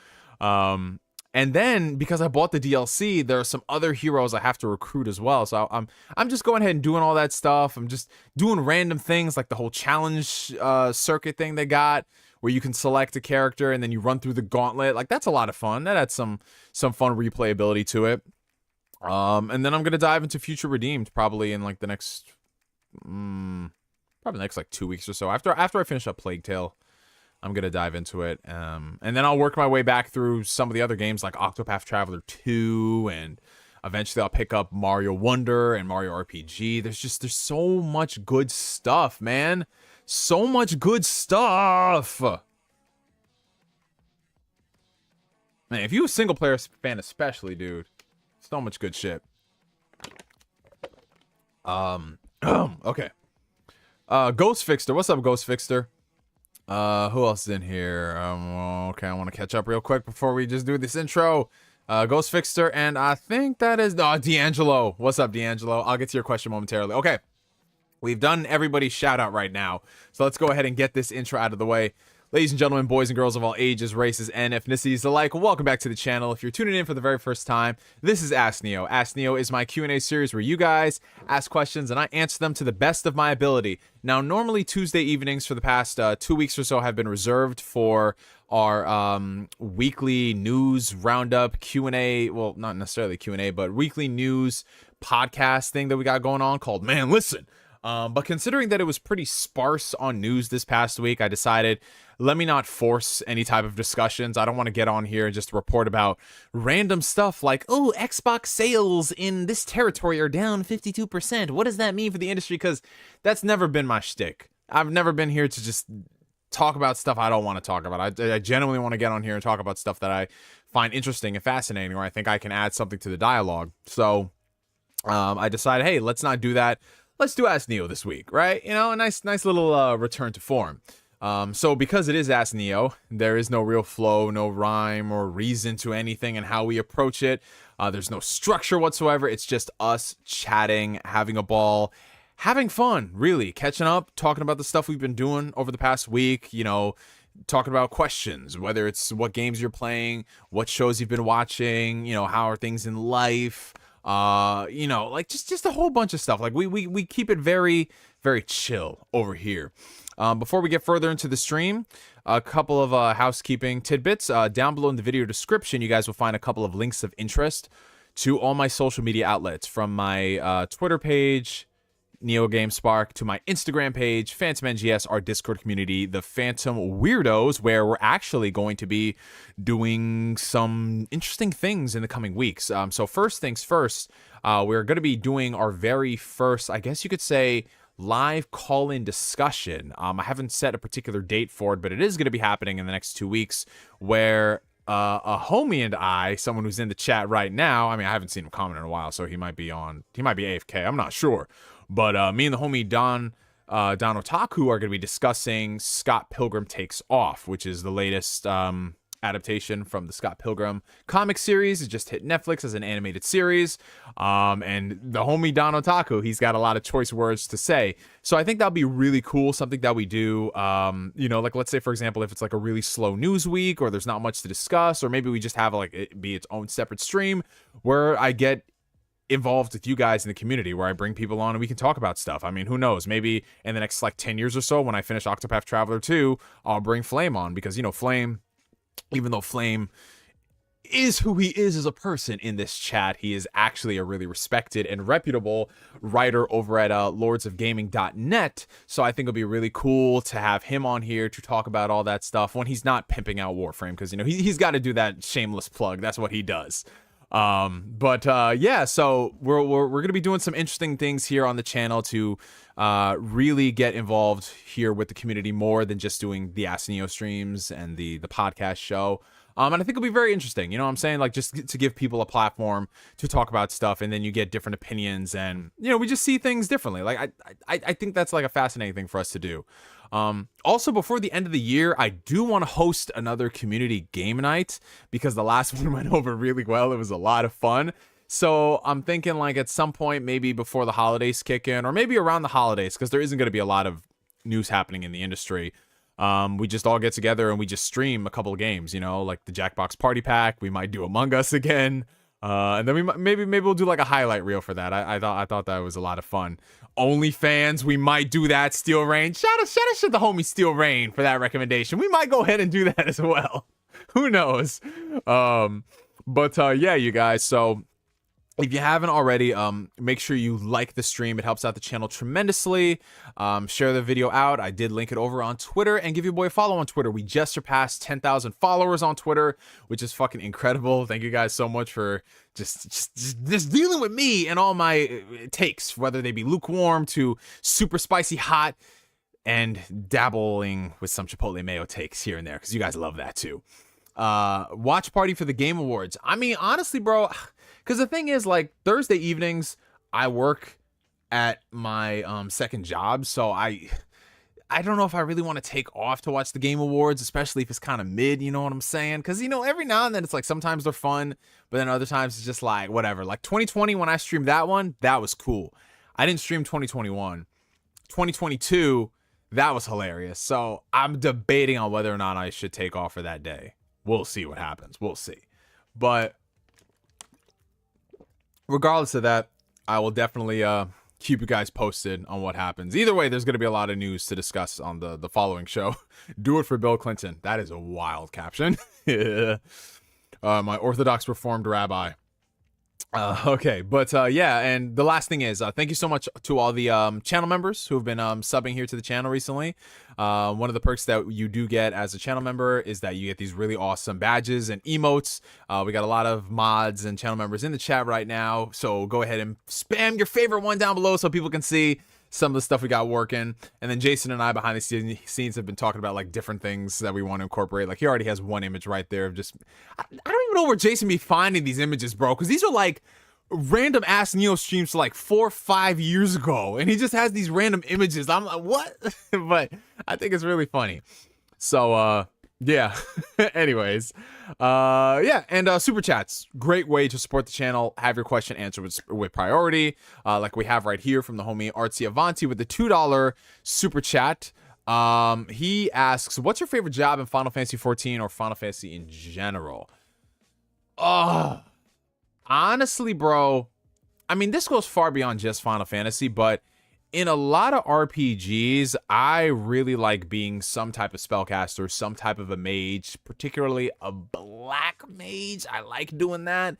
And then because I bought the DLC, there are some other heroes I have to recruit as well. So I'm just going ahead and doing all that stuff. I'm just doing random things like the whole challenge circuit thing they got, where you can select a character and then you run through the gauntlet. Like that's a lot of fun. That adds some fun replayability to it. And then I'm gonna dive into Future Redeemed probably in like the next, like 2 weeks or so. After I finish up Plague Tale, I'm going to dive into it. And then I'll work my way back through some of the other games like Octopath Traveler 2. And eventually I'll pick up Mario Wonder and Mario RPG. There's so much good stuff, man. So much good stuff. Man, if you're a single player fan especially, dude, so much good shit. Okay. Ghost Fixter. What's up, Ghost Fixter? Who else is in here? Okay, I want to catch up real quick before we just do this intro. Ghost Fixer, and I think that is D'Angelo. What's up, D'Angelo? I'll get to your question momentarily. Okay, we've done everybody's shout out right now, so let's go ahead and get this intro out of the way. Ladies and gentlemen, boys and girls of all ages, races, and ethnicities alike, welcome back to the channel. If you're tuning in for the very first time, this is Ask Neo. Ask Neo is my Q&A series where you guys ask questions and I answer them to the best of my ability. Now, normally Tuesday evenings for the past 2 weeks or so have been reserved for our weekly news roundup Q&A. Well, not necessarily Q&A, but weekly news podcast thing that we got going on called Man Listen. But considering that it was pretty sparse on news this past week, I decided, let me not force any type of discussions. I don't want to get on here and just report about random stuff like, oh, Xbox sales in this territory are down 52%. What does that mean for the industry? Because that's never been my shtick. I've never been here to just talk about stuff I don't want to talk about. I genuinely want to get on here and talk about stuff that I find interesting and fascinating, or I think I can add something to the dialogue. So I decided, hey, let's not do that. Let's do Ask Neo this week, right? You know, a nice little return to form. So because it is Ask Neo, there is no real flow, no rhyme or reason to anything and how we approach it. There's no structure whatsoever. It's just us chatting, having a ball, having fun, really, catching up, talking about the stuff we've been doing over the past week, you know, talking about questions, whether it's what games you're playing, what shows you've been watching, you know, how are things in life, you know, like just a whole bunch of stuff. Like we keep it very, very chill over here. Before we get further into the stream, a couple of housekeeping tidbits. Down below in the video description, you guys will find a couple of links of interest to all my social media outlets, from my Twitter page, NeoGameSpark, to my Instagram page, Phantom NGS, our Discord community, the Phantom Weirdos, where we're actually going to be doing some interesting things in the coming weeks. So first things first, we're going to be doing our very first, I guess you could say, live call-in discussion. I haven't set a particular date for it, but it is going to be happening in the next 2 weeks, where a homie and I, someone who's in the chat right now, I mean, I haven't seen him comment in a while, so he might be AFK, I'm not sure. But me and the homie Don Otaku are going to be discussing Scott Pilgrim Takes Off, which is the latest adaptation from the Scott Pilgrim comic series. It just hit Netflix as an animated series. And the homie Don Otaku, he's got a lot of choice words to say. So I think that'll be really cool, something that we do. You know, like let's say, for example, if it's like a really slow news week or there's not much to discuss, or maybe we just have like it be its own separate stream where I get involved with you guys in the community, where I bring people on and we can talk about stuff. I mean, who knows, maybe in the next like 10 years or so, when I finish Octopath Traveler 2, I'll bring Flame on, because, you know, Flame, even though Flame is who he is as a person in this chat, he is actually a really respected and reputable writer over at lordsofgaming.net. So I think it'll be really cool to have him on here to talk about all that stuff when he's not pimping out Warframe, because, you know, he's got to do that shameless plug. That's what he does. Yeah, so we're gonna be doing some interesting things here on the channel to really get involved here with the community more than just doing the Ask Neo streams and the podcast show. And I think it'll be very interesting, you know what I'm saying? Like, just to give people a platform to talk about stuff, and then you get different opinions, and, you know, we just see things differently. Like, I think that's like a fascinating thing for us to do. Also, before the end of the year, I do want to host another community game night, because the last one went over really well. It was a lot of fun. So I'm thinking, like, at some point, maybe before the holidays kick in, or maybe around the holidays, because there isn't going to be a lot of news happening in the industry. We just all get together and we just stream a couple of games, you know, like the Jackbox Party Pack. We might do Among Us again. And then maybe we'll do like a highlight reel for that. I thought that was a lot of fun. OnlyFans, we might do that. Steel Rain, shout out to the homie Steel Rain for that recommendation. We might go ahead and do that as well. Who knows? Yeah, you guys. So if you haven't already, make sure you like the stream. It helps out the channel tremendously. Share the video out. I did link it over on Twitter, and give your boy a follow on Twitter. We just surpassed 10,000 followers on Twitter, which is fucking incredible. Thank you guys so much for just dealing with me and all my takes, whether they be lukewarm to super spicy hot, and dabbling with some Chipotle mayo takes here and there, because you guys love that too. Watch party for the Game Awards. I mean, honestly, bro, because the thing is, like, Thursday evenings, I work at my second job, so I I don't know if I really want to take off to watch the Game Awards, especially if it's kind of mid, you know what I'm saying? Because, you know, every now and then it's like sometimes they're fun, but then other times it's just like whatever. Like 2020 when I streamed that one, that was cool. I didn't stream 2021. 2022, that was hilarious. So I'm debating on whether or not I should take off for that day. We'll see what happens. We'll see. But regardless of that, I will definitely keep you guys posted on what happens. Either way, there's going to be a lot of news to discuss on the following show. Do it for Bill Clinton. That is a wild caption. Yeah. My Orthodox Reformed rabbi. Okay, but yeah, and the last thing is, thank you so much to all the channel members who have been subbing here to the channel recently. One of the perks that you do get as a channel member is that you get these really awesome badges and emotes. We got a lot of mods and channel members in the chat right now, so go ahead and spam your favorite one down below so people can see some of the stuff we got working. And then Jason and I behind the scenes have been talking about like different things that we want to incorporate. Like he already has one image right there of just, I don't even know where Jason be finding these images, bro, because these are like random ass Neo streams like 4 or 5 years ago, and he just has these random images. I'm like, what? But I think it's really funny. So yeah. Anyways, yeah, and super chats, great way to support the channel. Have your question answered with priority, like we have right here from the homie Artsy Avanti with the $2 super chat. He asks, what's your favorite job in Final Fantasy 14 or Final Fantasy in general? Honestly, bro, I mean, this goes far beyond just Final Fantasy, but in a lot of RPGs, I really like being some type of spellcaster, some type of a mage, particularly a black mage. I like doing that.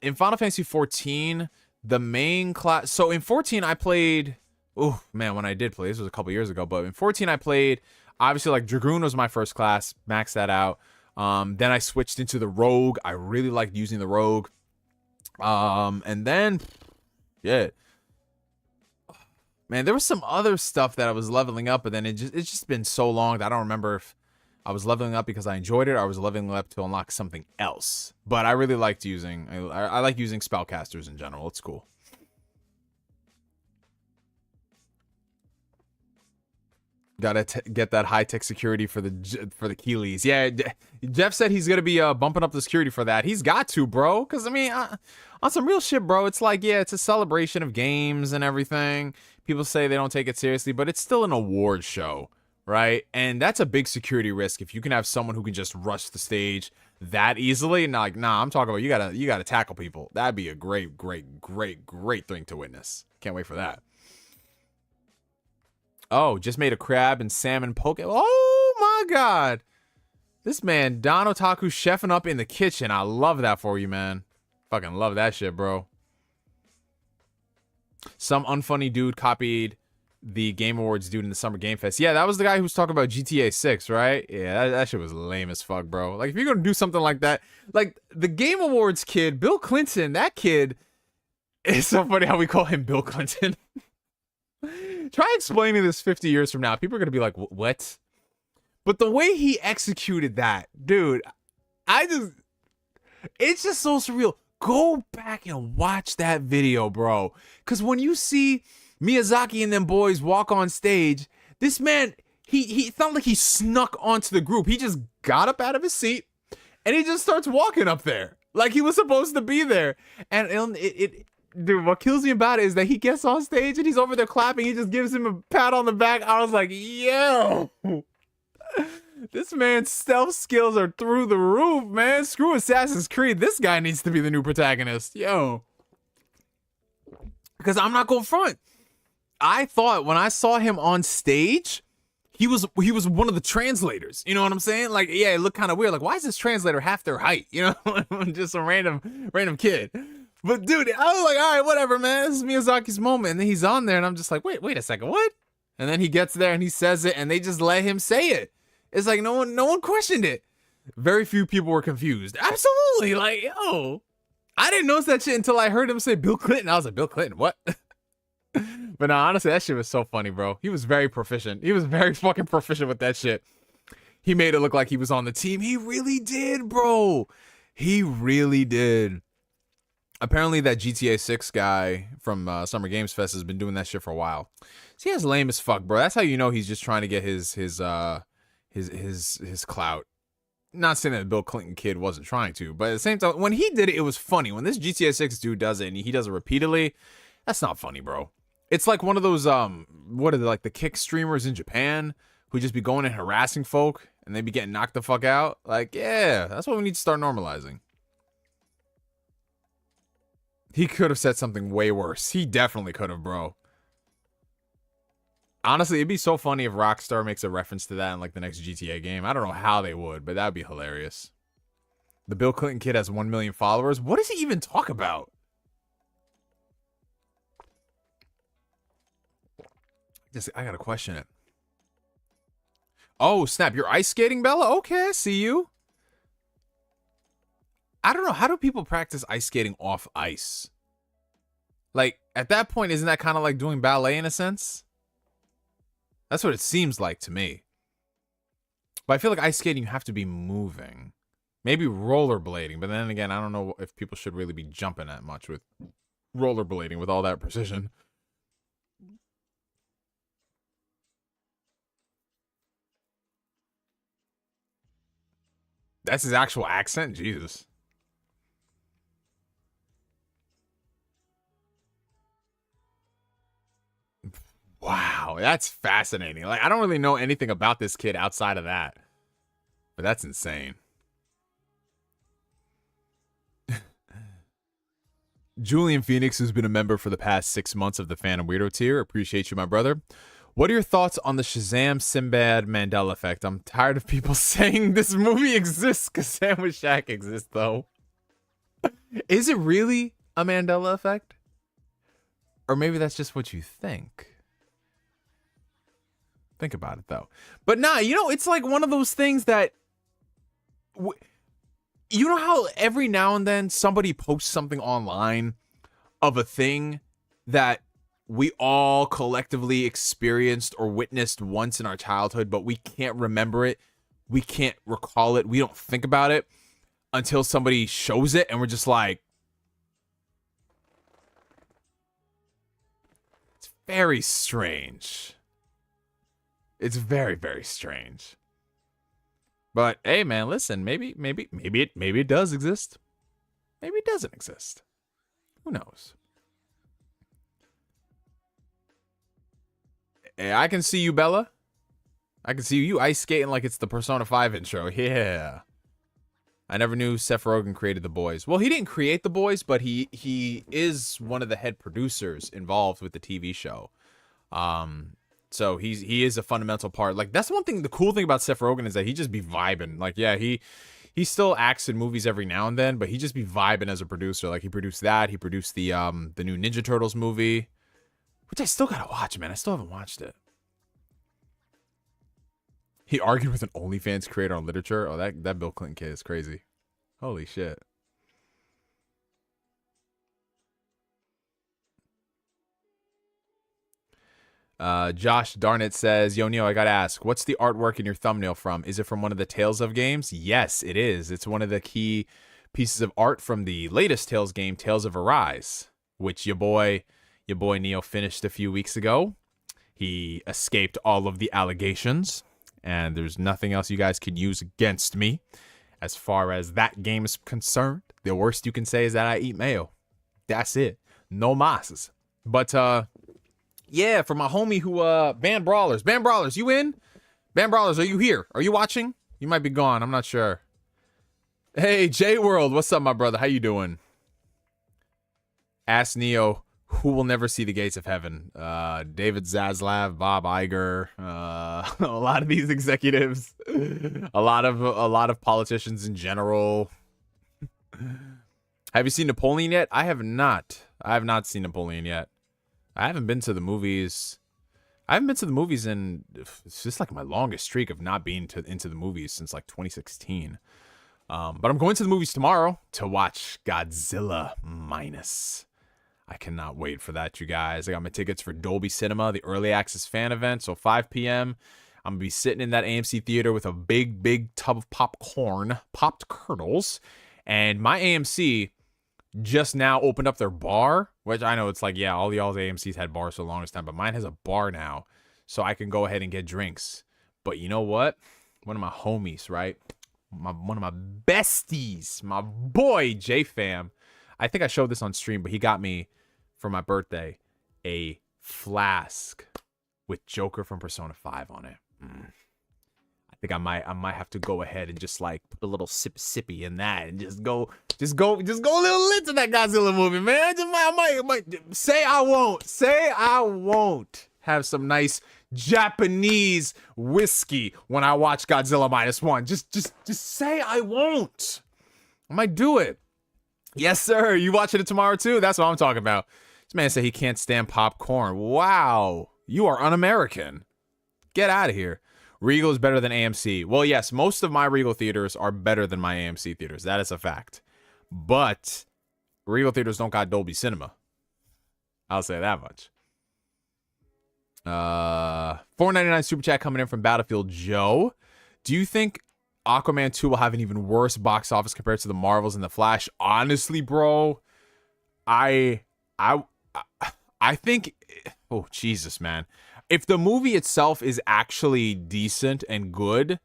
In Final Fantasy 14, the main class... So in 14, I played... Oh, man, when I did play, this was a couple years ago, but in 14, I played... Obviously, like, Dragoon was my first class, maxed that out. Then I switched into the Rogue. I really liked using the Rogue. And then... Yeah... Man, there was some other stuff that I was leveling up, but then it's just been so long that I don't remember if I was leveling up because I enjoyed it or I was leveling up to unlock something else. But I really liked using, I like using spellcasters in general. It's cool. Gotta get that high-tech security for the Keeleys. Yeah, Jeff said he's gonna be bumping up the security for that. He's got to, bro. Because, I mean, on some real shit, bro, it's like, yeah, it's a celebration of games and everything. People say they don't take it seriously, but it's still an award show, right? And that's a big security risk if you can have someone who can just rush the stage that easily. And like, nah, I'm talking about you gotta tackle people. That'd be a great thing to witness. Can't wait for that. Oh, just made a crab and salmon poke. Oh my god. This man, Don Otaku, chefing up in the kitchen. I love that for you, man. Fucking love that shit, bro. Some unfunny dude copied the Game Awards dude in the Summer Game Fest. Yeah, that was the guy who was talking about GTA 6, right? Yeah, that shit was lame as fuck, bro. Like, if you're gonna do something like that, like, the Game Awards kid, Bill Clinton, that kid, it's so funny how we call him Bill Clinton. Try explaining this 50 years from now. People are gonna be like, what? But the way he executed that, dude, it's just so surreal. Go back and watch that video, bro. Because when you see Miyazaki and them boys walk on stage, this man, he felt like he snuck onto the group. He just got up out of his seat and he just starts walking up there like he was supposed to be there. And dude, what kills me about it is that he gets on stage and he's over there clapping. He just gives him a pat on the back. I was like, yo. This man's stealth skills are through the roof, man. Screw Assassin's Creed. This guy needs to be the new protagonist. Yo. Because I'm not going front. I thought when I saw him on stage, he was one of the translators. You know what I'm saying? Like, yeah, it looked kind of weird. Like, why is this translator half their height? You know, just a random kid. But dude, I was like, all right, whatever, man. This is Miyazaki's moment. And then he's on there and I'm just like, wait a second, what? And then he gets there and he says it and they just let him say it. It's like no one questioned it. Very few people were confused. Absolutely. Like, yo, I didn't notice that shit until I heard him say Bill Clinton. I was like, Bill Clinton, what? But no, honestly, that shit was so funny, bro. He was very proficient. He was very fucking proficient with that shit. He made it look like he was on the team. He really did, bro. He really did. Apparently that GTA 6 guy from Summer Games Fest has been doing that shit for a while. See, that's lame as fuck, bro. That's how you know he's just trying to get his clout. Not saying that the Bill Clinton kid wasn't trying to, but at the same time, when he did it, it was funny. When this GTA 6 dude does it and he does it repeatedly, that's not funny, bro. It's like one of those what are they, like the kick streamers in Japan who just be going and harassing folk and they be getting knocked the fuck out. Like, yeah, that's what we need to start normalizing. He could have said something way worse. He definitely could have, bro. Honestly, it'd be so funny if Rockstar makes a reference to that in like the next GTA game. I don't know how they would, but that'd be hilarious. The Bill Clinton kid has 1 million followers. What does he even talk about? I gotta question it. Oh, snap. You're ice skating, Bella? Okay, I see you. I don't know. How do people practice ice skating off ice? Like, at that point, isn't that kind of like doing ballet in a sense? That's what it seems like to me. But I feel like ice skating, you have to be moving. Maybe rollerblading. But then again, I don't know if people should really be jumping that much with rollerblading with all that precision. That's his actual accent? Jesus. Wow, that's fascinating. Like, I don't really know anything about this kid outside of that. But that's insane. Julian Phoenix, who's been a member for the past 6 months of the Fan and Weirdo tier. Appreciate you, my brother. What are your thoughts on the Shazam Sinbad Mandela effect? I'm tired of people saying this movie exists because Sandwich Shack exists, though. Is it really a Mandela effect? Or maybe that's just what you think. Think about it, though. But nah, you know, it's like one of those things that... You know how every now and then somebody posts something online of a thing that we all collectively experienced or witnessed once in our childhood, but we can't remember it. We can't recall it. We don't think about it until somebody shows it and we're just like... It's very strange. It's very, very strange. But hey, man, listen, maybe it does exist. Maybe it doesn't exist. Who knows? Hey, I can see you, Bella. I can see you ice skating like it's the Persona 5 intro. Yeah. I never knew Seth Rogen created The Boys. Well, he didn't create The Boys, but he is one of the head producers involved with the TV show. So he is a fundamental part. Like, that's one thing. The cool thing about Seth Rogen is that he just be vibing. Like, yeah, he still acts in movies every now and then, but he just be vibing as a producer. Like, he produced that. He produced the new Ninja Turtles movie, which I still gotta watch, man. I still haven't watched it. He argued with an OnlyFans creator on literature. Oh, that Bill Clinton kid is crazy. Holy shit. Josh Darnett says, Yo, Neo, I gotta ask, what's the artwork in your thumbnail from? Is it from one of the Tales of games? Yes, it is. It's one of the key pieces of art from the latest Tales game, Tales of Arise, which your boy Neo finished a few weeks ago. He escaped all of the allegations, and there's nothing else you guys can use against me as far as that game is concerned. The worst you can say is that I eat mayo. That's it. No mas. But, yeah, for my homie who, Band Brawlers. Band Brawlers, you in? Band Brawlers, are you here? Are you watching? You might be gone. I'm not sure. Hey, J-World, what's up, my brother? How you doing? Ask Neo, who will never see the gates of heaven? David Zaslav, Bob Iger, a lot of these executives, a lot of politicians in general. Have you seen Napoleon yet? I have not. I have not seen Napoleon yet. I haven't been to the movies. I haven't been to the movies in, it's just like my longest streak of not being into the movies since like 2016. But I'm going to the movies tomorrow to watch Godzilla Minus. I cannot wait for that, you guys. I got my tickets for Dolby Cinema, the early access fan event. So 5 p.m. I'm going to be sitting in that AMC theater with a big tub of popcorn, popped kernels. And my AMC just now opened up their bar which I know it's like, yeah, all y'all's AMCs had bars for the longest time, but mine has a bar now, so I can go ahead and get drinks. But you know what? One of my homies, right? One of my besties, my boy, J-Fam. I think I showed this on stream, but he got me, for my birthday, a flask with Joker from Persona 5 on it. I think I might have to go ahead and just like put a little sippy in that and just go a little lit to that Godzilla movie, man. I might say I won't have some nice Japanese whiskey when I watch Godzilla Minus One. Just say I won't. I might do it. Yes, sir. You watching it tomorrow too? That's what I'm talking about. This man said he can't stand popcorn. Wow. You are un-American. Get out of here. Regal is better than AMC. Well, yes, most of my Regal theaters are better than my AMC theaters. That is a fact. But Regal theaters don't got Dolby Cinema. I'll say that much. $4.99 super chat coming in from Battlefield Joe. Do you think Aquaman 2 will have an even worse box office compared to the Marvels and the Flash? Honestly, bro, I think, oh Jesus, man. If the movie itself is actually decent and good,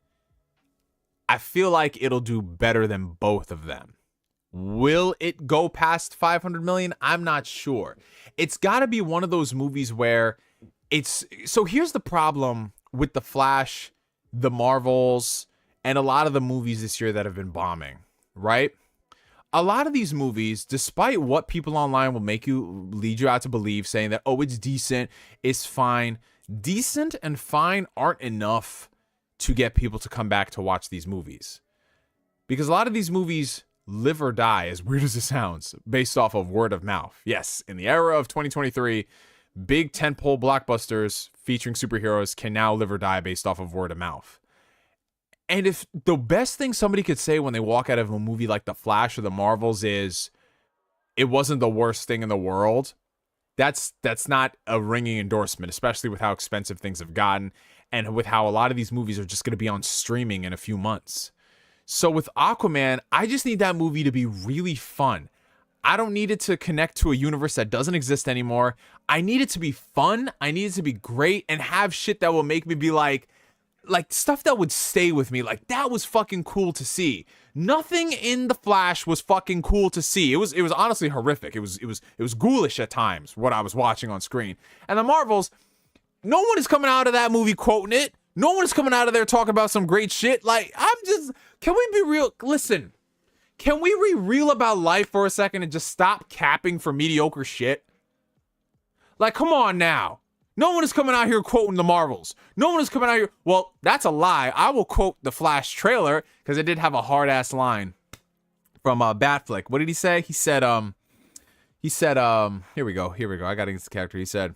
I feel like it'll do better than both of them. Will it go past 500 million? I'm not sure. It's got to be one of those movies where it's... So here's the problem with the Flash, the Marvels, and a lot of the movies this year that have been bombing, right? A lot of these movies, despite what people online will lead you out to believe, saying that, oh, it's decent, it's fine. Decent and fine aren't enough to get people to come back to watch these movies. Because a lot of these movies live or die, as weird as it sounds, based off of word of mouth. Yes, in the era of 2023, big tentpole blockbusters featuring superheroes can now live or die based off of word of mouth. And if the best thing somebody could say when they walk out of a movie like The Flash or The Marvels is, it wasn't the worst thing in the world, that's not a ringing endorsement, especially with how expensive things have gotten and with how a lot of these movies are just going to be on streaming in a few months. So with Aquaman, I just need that movie to be really fun. I don't need it to connect to a universe that doesn't exist anymore. I need it to be fun. I need it to be great and have shit that will make me be like stuff that would stay with me. Like, that was fucking cool to see. Nothing in The Flash was fucking cool to see. It was honestly horrific. It was ghoulish at times, what I was watching on screen. And the Marvels, no one is coming out of that movie quoting it. No one is coming out of there talking about some great shit. Like, can we be real? Listen, can we be real about life for a second and just stop capping for mediocre shit? Like, come on now. No one is coming out here quoting the Marvels. No one is coming out here. Well, that's a lie. I will quote the Flash trailer because it did have a hard ass line from Batflick. What did he say? He said, here we go. I got against the character. He said,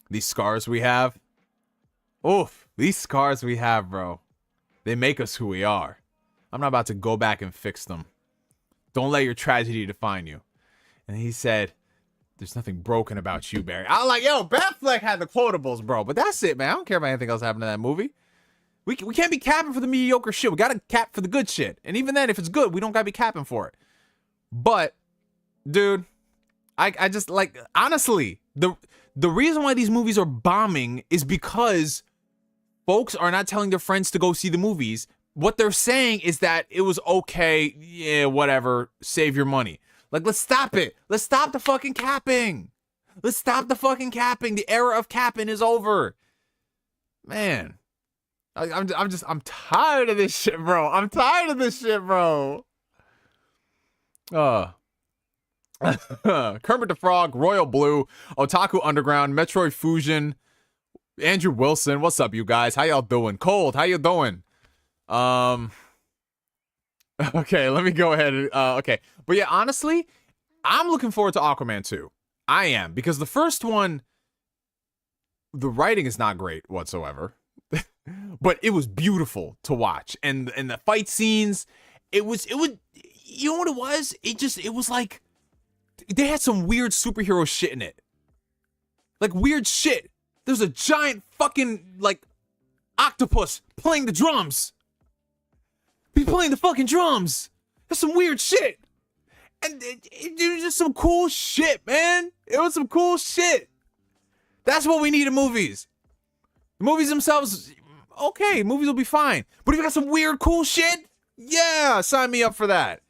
these scars we have. Oof, these scars we have, bro. They make us who we are. I'm not about to go back and fix them. Don't let your tragedy define you. And he said, there's nothing broken about you, Barry. I was like, yo, Batfleck had the quotables, bro. But that's it, man. I don't care about anything else happening in that movie. We can't be capping for the mediocre shit. We got to cap for the good shit. And even then, if it's good, we don't got to be capping for it. But, dude, I just, like, honestly, the reason why these movies are bombing is because folks are not telling their friends to go see the movies. What they're saying is that it was okay, yeah, whatever, save your money. Like, let's stop it. Let's stop the fucking capping. Let's stop the fucking capping. The era of capping is over. Man. I'm tired of this shit, bro. I'm tired of this shit, bro. Kermit the Frog, Royal Blue, Otaku Underground, Metroid Fusion, Andrew Wilson. What's up, you guys? How y'all doing? Cold, how you doing? Okay, let me go ahead and, okay. But yeah, honestly, I'm looking forward to Aquaman 2. I am, because the first one, the writing is not great whatsoever, but it was beautiful to watch. And the fight scenes, it was, you know what it was? It was like, they had some weird superhero shit in it. Like, weird shit. There's a giant fucking, like, octopus playing the drums. He's playing the fucking drums. That's some weird shit. And it was just some cool shit, man. It was some cool shit. That's what we need in movies. The movies themselves, okay, movies will be fine. But if you got some weird, cool shit, yeah, sign me up for that.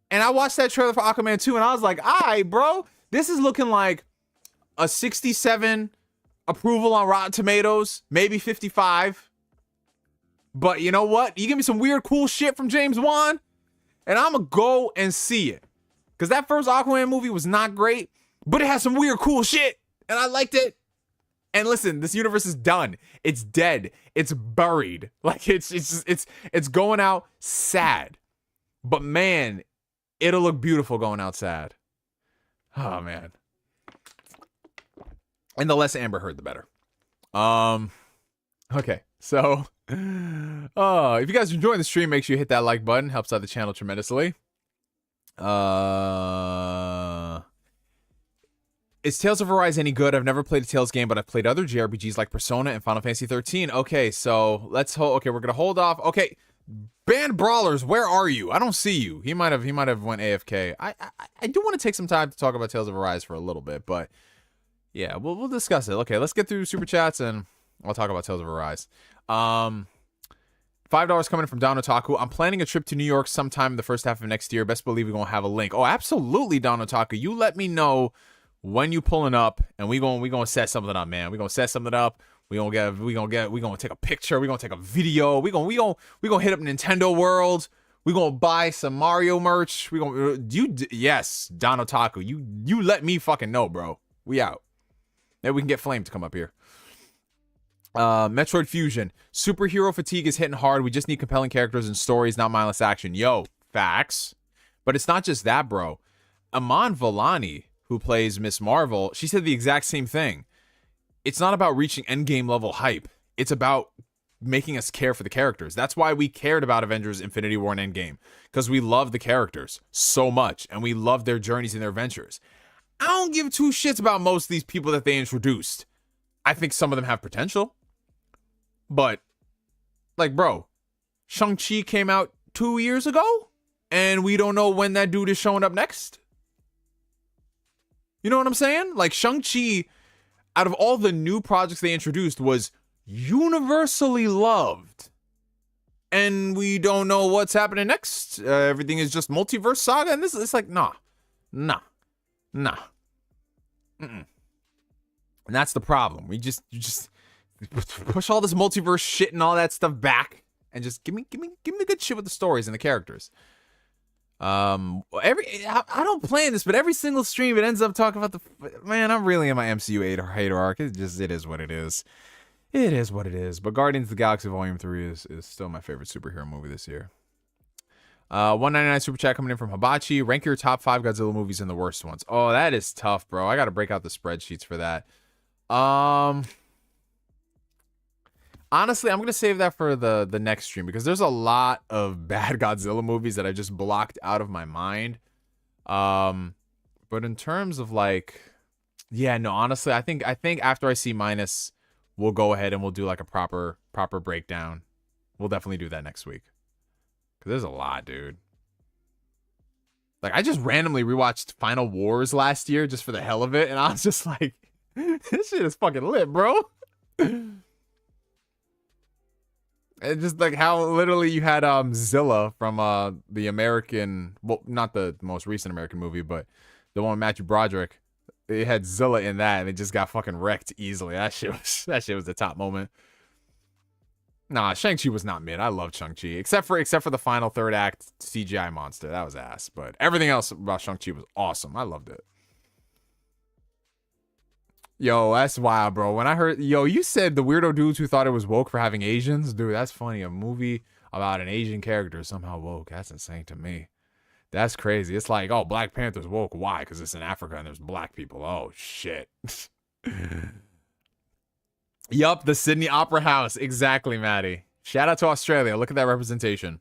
And I watched that trailer for Aquaman 2, and I was like, all right, bro, this is looking like a 67 approval on Rotten Tomatoes, maybe 55. But you know what? You give me some weird, cool shit from James Wan, and I'm going to go and see it. Because that first Aquaman movie was not great, but it has some weird, cool shit, and I liked it. And listen, this universe is done. It's dead. It's buried. Like it's going out sad. But man, it'll look beautiful going out sad. Oh man. And the less Amber Heard, the better. Okay. So, if you guys are enjoying the stream, make sure you hit that like button. Helps out the channel tremendously. Is Tales of Arise any good? I've never played a Tales game, but I've played other JRPGs like Persona and Final Fantasy 13. Okay, so let's hold. Okay, we're gonna hold off. Okay, Band Brawlers, where are you? I don't see you. He might have went AFK. I do want to take some time to talk about Tales of Arise for a little bit, but yeah, we'll discuss it. Okay, let's get through super chats and I'll talk about Tales of Arise. $5 coming in from Don Otaku. I'm planning a trip to New York sometime in the first half of next year. Best believe we're gonna have a link. Oh, absolutely, Don Otaku. You let me know when you pulling up, and we gonna set something up, man. We gonna set something up. We gonna take a picture. We gonna take a video. We gonna hit up Nintendo World. We gonna buy some Mario merch. Yes, Don Otaku. You let me fucking know, bro. We out. Maybe we can get Flame to come up here. Metroid Fusion. Superhero fatigue is hitting hard. We just need compelling characters and stories, not mindless action. Yo, facts. But it's not just that, bro. Aman Vellani, who plays Miss Marvel, she said the exact same thing. It's not about reaching endgame level hype. It's about making us care for the characters. That's why we cared about Avengers Infinity War and Endgame. Because we love the characters so much. And we love their journeys and their adventures. I don't give two shits about most of these people that they introduced. I think some of them have potential. But, like, bro, Shang-Chi came out 2 years ago? And we don't know when that dude is showing up next? You know what I'm saying? Like, Shang-Chi, out of all the new projects they introduced, was universally loved. And we don't know what's happening next. Everything is just multiverse saga. And it's like, nah. Mm-mm. And that's the problem. You just push all this multiverse shit and all that stuff back. And just give me the good shit with the stories and the characters. I don't plan this, but every single stream it ends up talking about man, I'm really in my MCU hater arc. It is what it is. It is what it is. But Guardians of the Galaxy Volume 3 is still my favorite superhero movie this year. 199 super chat coming in from Hibachi. Rank your top 5 Godzilla movies and the worst ones. Oh, that is tough, bro. I gotta break out the spreadsheets for that. Honestly, I'm going to save that for the next stream because there's a lot of bad Godzilla movies that I just blocked out of my mind. But in terms of like, yeah, no, honestly, I think after I see Minus, we'll go ahead and we'll do like a proper breakdown. We'll definitely do that next week. Because there's a lot, dude. Like, I just randomly rewatched Final Wars last year just for the hell of it. And I was just like, this shit is fucking lit, bro. And just like how literally you had Zilla from the American, well, not the most recent American movie, but the one with Matthew Broderick. It had Zilla in that, and it just got fucking wrecked easily. That shit was the top moment. Nah, Shang-Chi was not mid. I love Shang-Chi, except for the final third act CGI monster. That was ass. But everything else about Shang-Chi was awesome. I loved it. Yo, that's wild, bro. When I heard, you said the weirdo dudes who thought it was woke for having Asians. Dude, that's funny. A movie about an Asian character somehow woke. That's insane to me. That's crazy. It's like, oh, Black Panther's woke. Why? Because it's in Africa and there's black people. Oh, shit. Yup, the Sydney Opera House. Exactly, Maddie. Shout out to Australia. Look at that representation.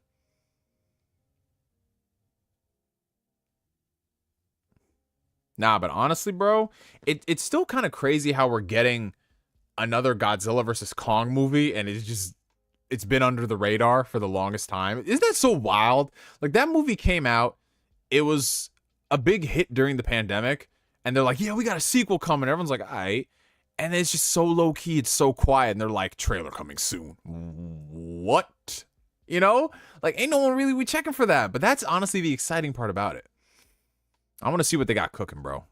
Nah, but honestly, bro, it's still kind of crazy how we're getting another Godzilla versus Kong movie, and it's been under the radar for the longest time. Isn't that so wild? Like, that movie came out, it was a big hit during the pandemic, and they're like, yeah, we got a sequel coming. Everyone's like, all right. And it's just so low key, it's so quiet, and they're like, trailer coming soon. What? You know? Like, ain't no one really checking for that. But that's honestly the exciting part about it. I want to see what they got cooking, bro.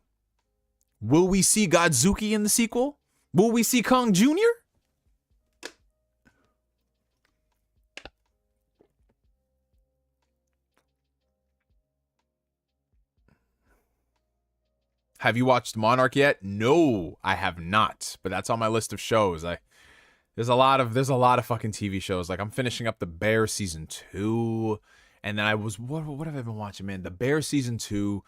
Will we see Godzuki in the sequel? Will we see Kong Jr.? Have you watched Monarch yet? No, I have not. But that's on my list of shows. There's a lot of fucking TV shows. Like, I'm finishing up The Bear season 2, and then I was what have I been watching, man? The Bear season 2,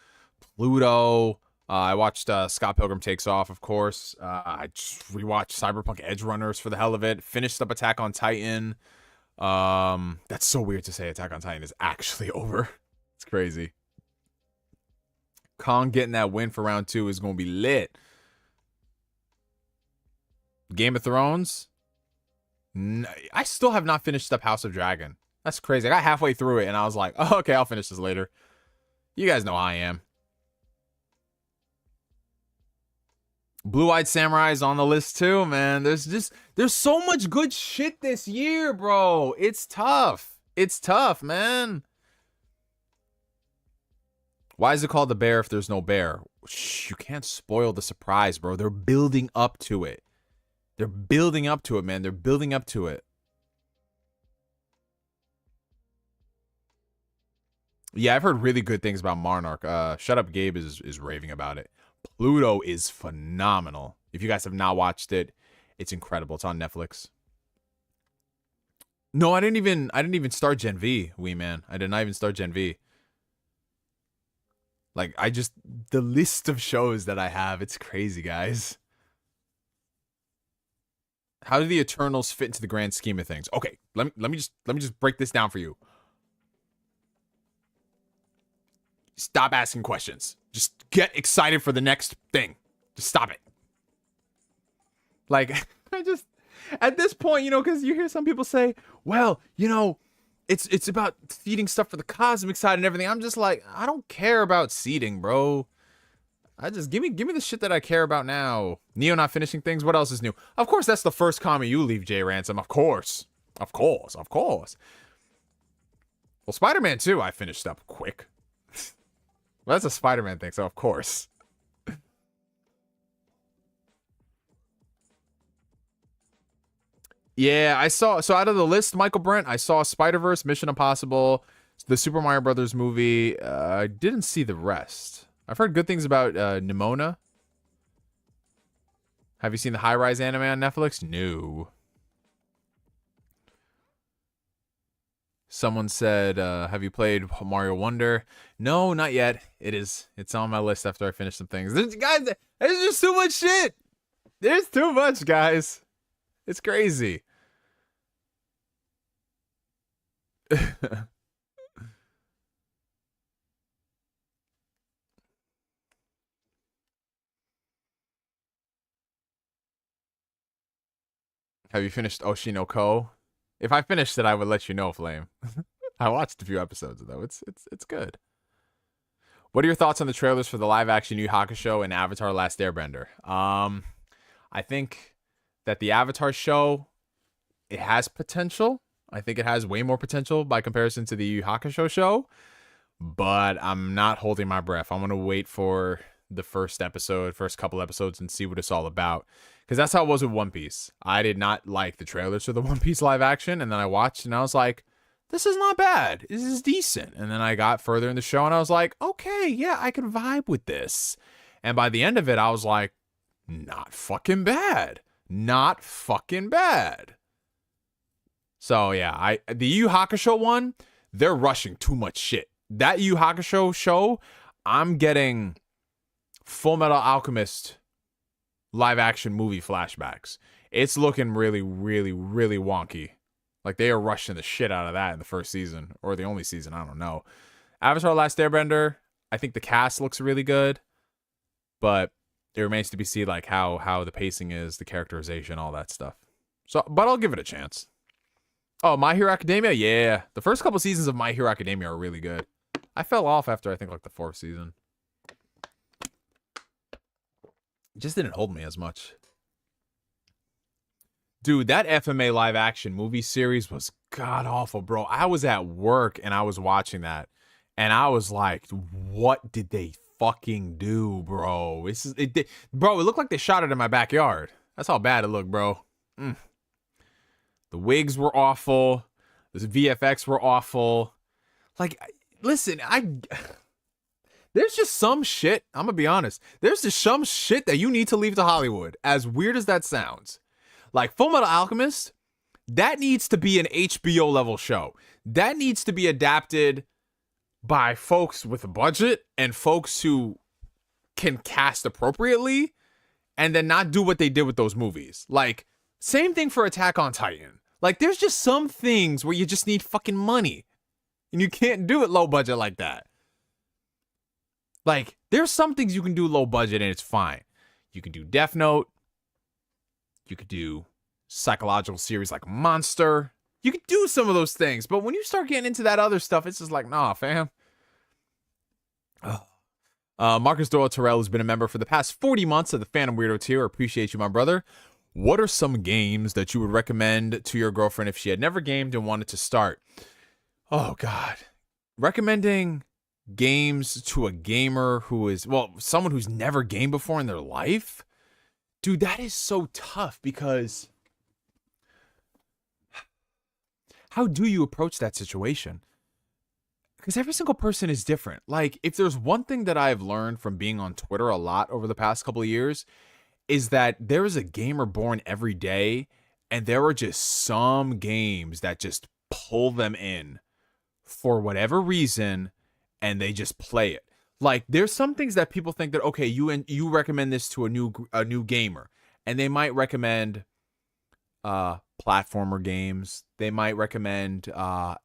Pluto. I watched Scott Pilgrim Takes Off, of course. I just rewatched Cyberpunk Edge Runners for the hell of it. Finished up Attack on Titan. That's so weird to say Attack on Titan is actually over. It's crazy. Kong getting that win for round 2 is going to be lit. Game of Thrones. I still have not finished up House of Dragon. That's crazy. I got halfway through it and I was like, oh, okay, I'll finish this later. You guys know how I am. Blue-Eyed Samurai is on the list too, man. There's so much good shit this year, bro. It's tough. It's tough, man. Why is it called The Bear if there's no bear? Shh, you can't spoil the surprise, bro. They're building up to it. They're building up to it, man. They're building up to it. Yeah, I've heard really good things about Monarch. Shut Up Gabe is raving about it. Pluto is phenomenal. If you guys have not watched it, it's incredible. It's on Netflix. No, I didn't even start Gen V, wee man. I did not even start Gen V. Like, the list of shows that I have, it's crazy, guys. How do the Eternals fit into the grand scheme of things? Okay, let me just break this down for you. Stop asking questions. Just get excited for the next thing. Just stop it. Like, at this point, you know, because you hear some people say, well, you know, it's about feeding stuff for the cosmic side and everything. I'm just like, I don't care about seeding, bro. I just give me the shit that I care about now. Neo not finishing things. What else is new? Of course, that's the first comment you leave, Jay Ransom. Of course. Well, Spider-Man 2, I finished up quick. Well, that's a Spider-Man thing, so of course. Yeah, I saw, so out of the list, Michael Brent, I saw Spider-Verse, Mission Impossible, the Super Mario Brothers movie. I didn't see the rest. I've heard good things about Nimona. Have you seen the High Rise anime on Netflix? No. Someone said, have you played Mario Wonder? No, not yet. It's on my list after I finish some things. Guys, there's just too much shit. There's too much, guys. It's crazy. Have you finished Oshinoko? If I finished it, I would let you know, Flame. I watched a few episodes though. It's good. What are your thoughts on the trailers for the live-action Yu Hakusho and Avatar: Last Airbender? I think that the Avatar show, it has potential. I think it has way more potential by comparison to the Yu Hakusho show. But I'm not holding my breath. I'm gonna wait for the first couple episodes, and see what it's all about. Because that's how it was with One Piece. I did not like the trailers for the One Piece live action, and then I watched, and I was like, this is not bad. This is decent. And then I got further in the show, and I was like, okay, yeah, I can vibe with this. And by the end of it, I was like, not fucking bad. Not fucking bad. So, yeah, the Yu Hakusho one, they're rushing too much shit. That Yu Hakusho show, I'm getting Full Metal Alchemist live action movie flashbacks. It's looking really, really, really wonky. Like, they are rushing the shit out of that in the first season, or the only season, I don't know. Avatar: Last Airbender, I think the cast looks really good, but it remains to be seen, like, how the pacing is, the characterization, all that stuff. So, but I'll give it a chance. Oh, My Hero Academia? Yeah. The first couple seasons of My Hero Academia are really good. I fell off after, I think, like, the 4th season. just didn't hold me as much. Dude, that FMA live action movie series was god awful, bro. I was at work and I was watching that, and I was like, what did they fucking do, bro? Bro, it looked like they shot it in my backyard. That's how bad it looked, bro. The wigs were awful. The VFX were awful. Like, listen, there's just some shit, I'm gonna be honest. There's just some shit that you need to leave to Hollywood, as weird as that sounds. Like Full Metal Alchemist, that needs to be an HBO level show. That needs to be adapted by folks with a budget and folks who can cast appropriately and then not do what they did with those movies. Like, same thing for Attack on Titan. Like, there's just some things where you just need fucking money. And you can't do it low budget like that. Like, there's some things you can do low budget and it's fine. You can do Death Note. You could do psychological series like Monster. You could do some of those things. But when you start getting into that other stuff, it's just like, nah, fam. Marcus Doyle Terrell has been a member for the past 40 months of the Phantom Weirdo tier. Appreciate you, my brother. What are some games that you would recommend to your girlfriend if she had never gamed and wanted to start? Oh, God. Recommending games to a gamer who is, well, someone who's never gamed before in their life? Dude, that is so tough because how do you approach that situation? Because every single person is different. Like, if there's one thing that I've learned from being on Twitter a lot over the past couple of years, is that there is a gamer born every day, and there are just some games that just pull them in for whatever reason, and they just play it. Like, there's some things that people think that, okay, you recommend this to a new gamer, and they might recommend platformer games. They might recommend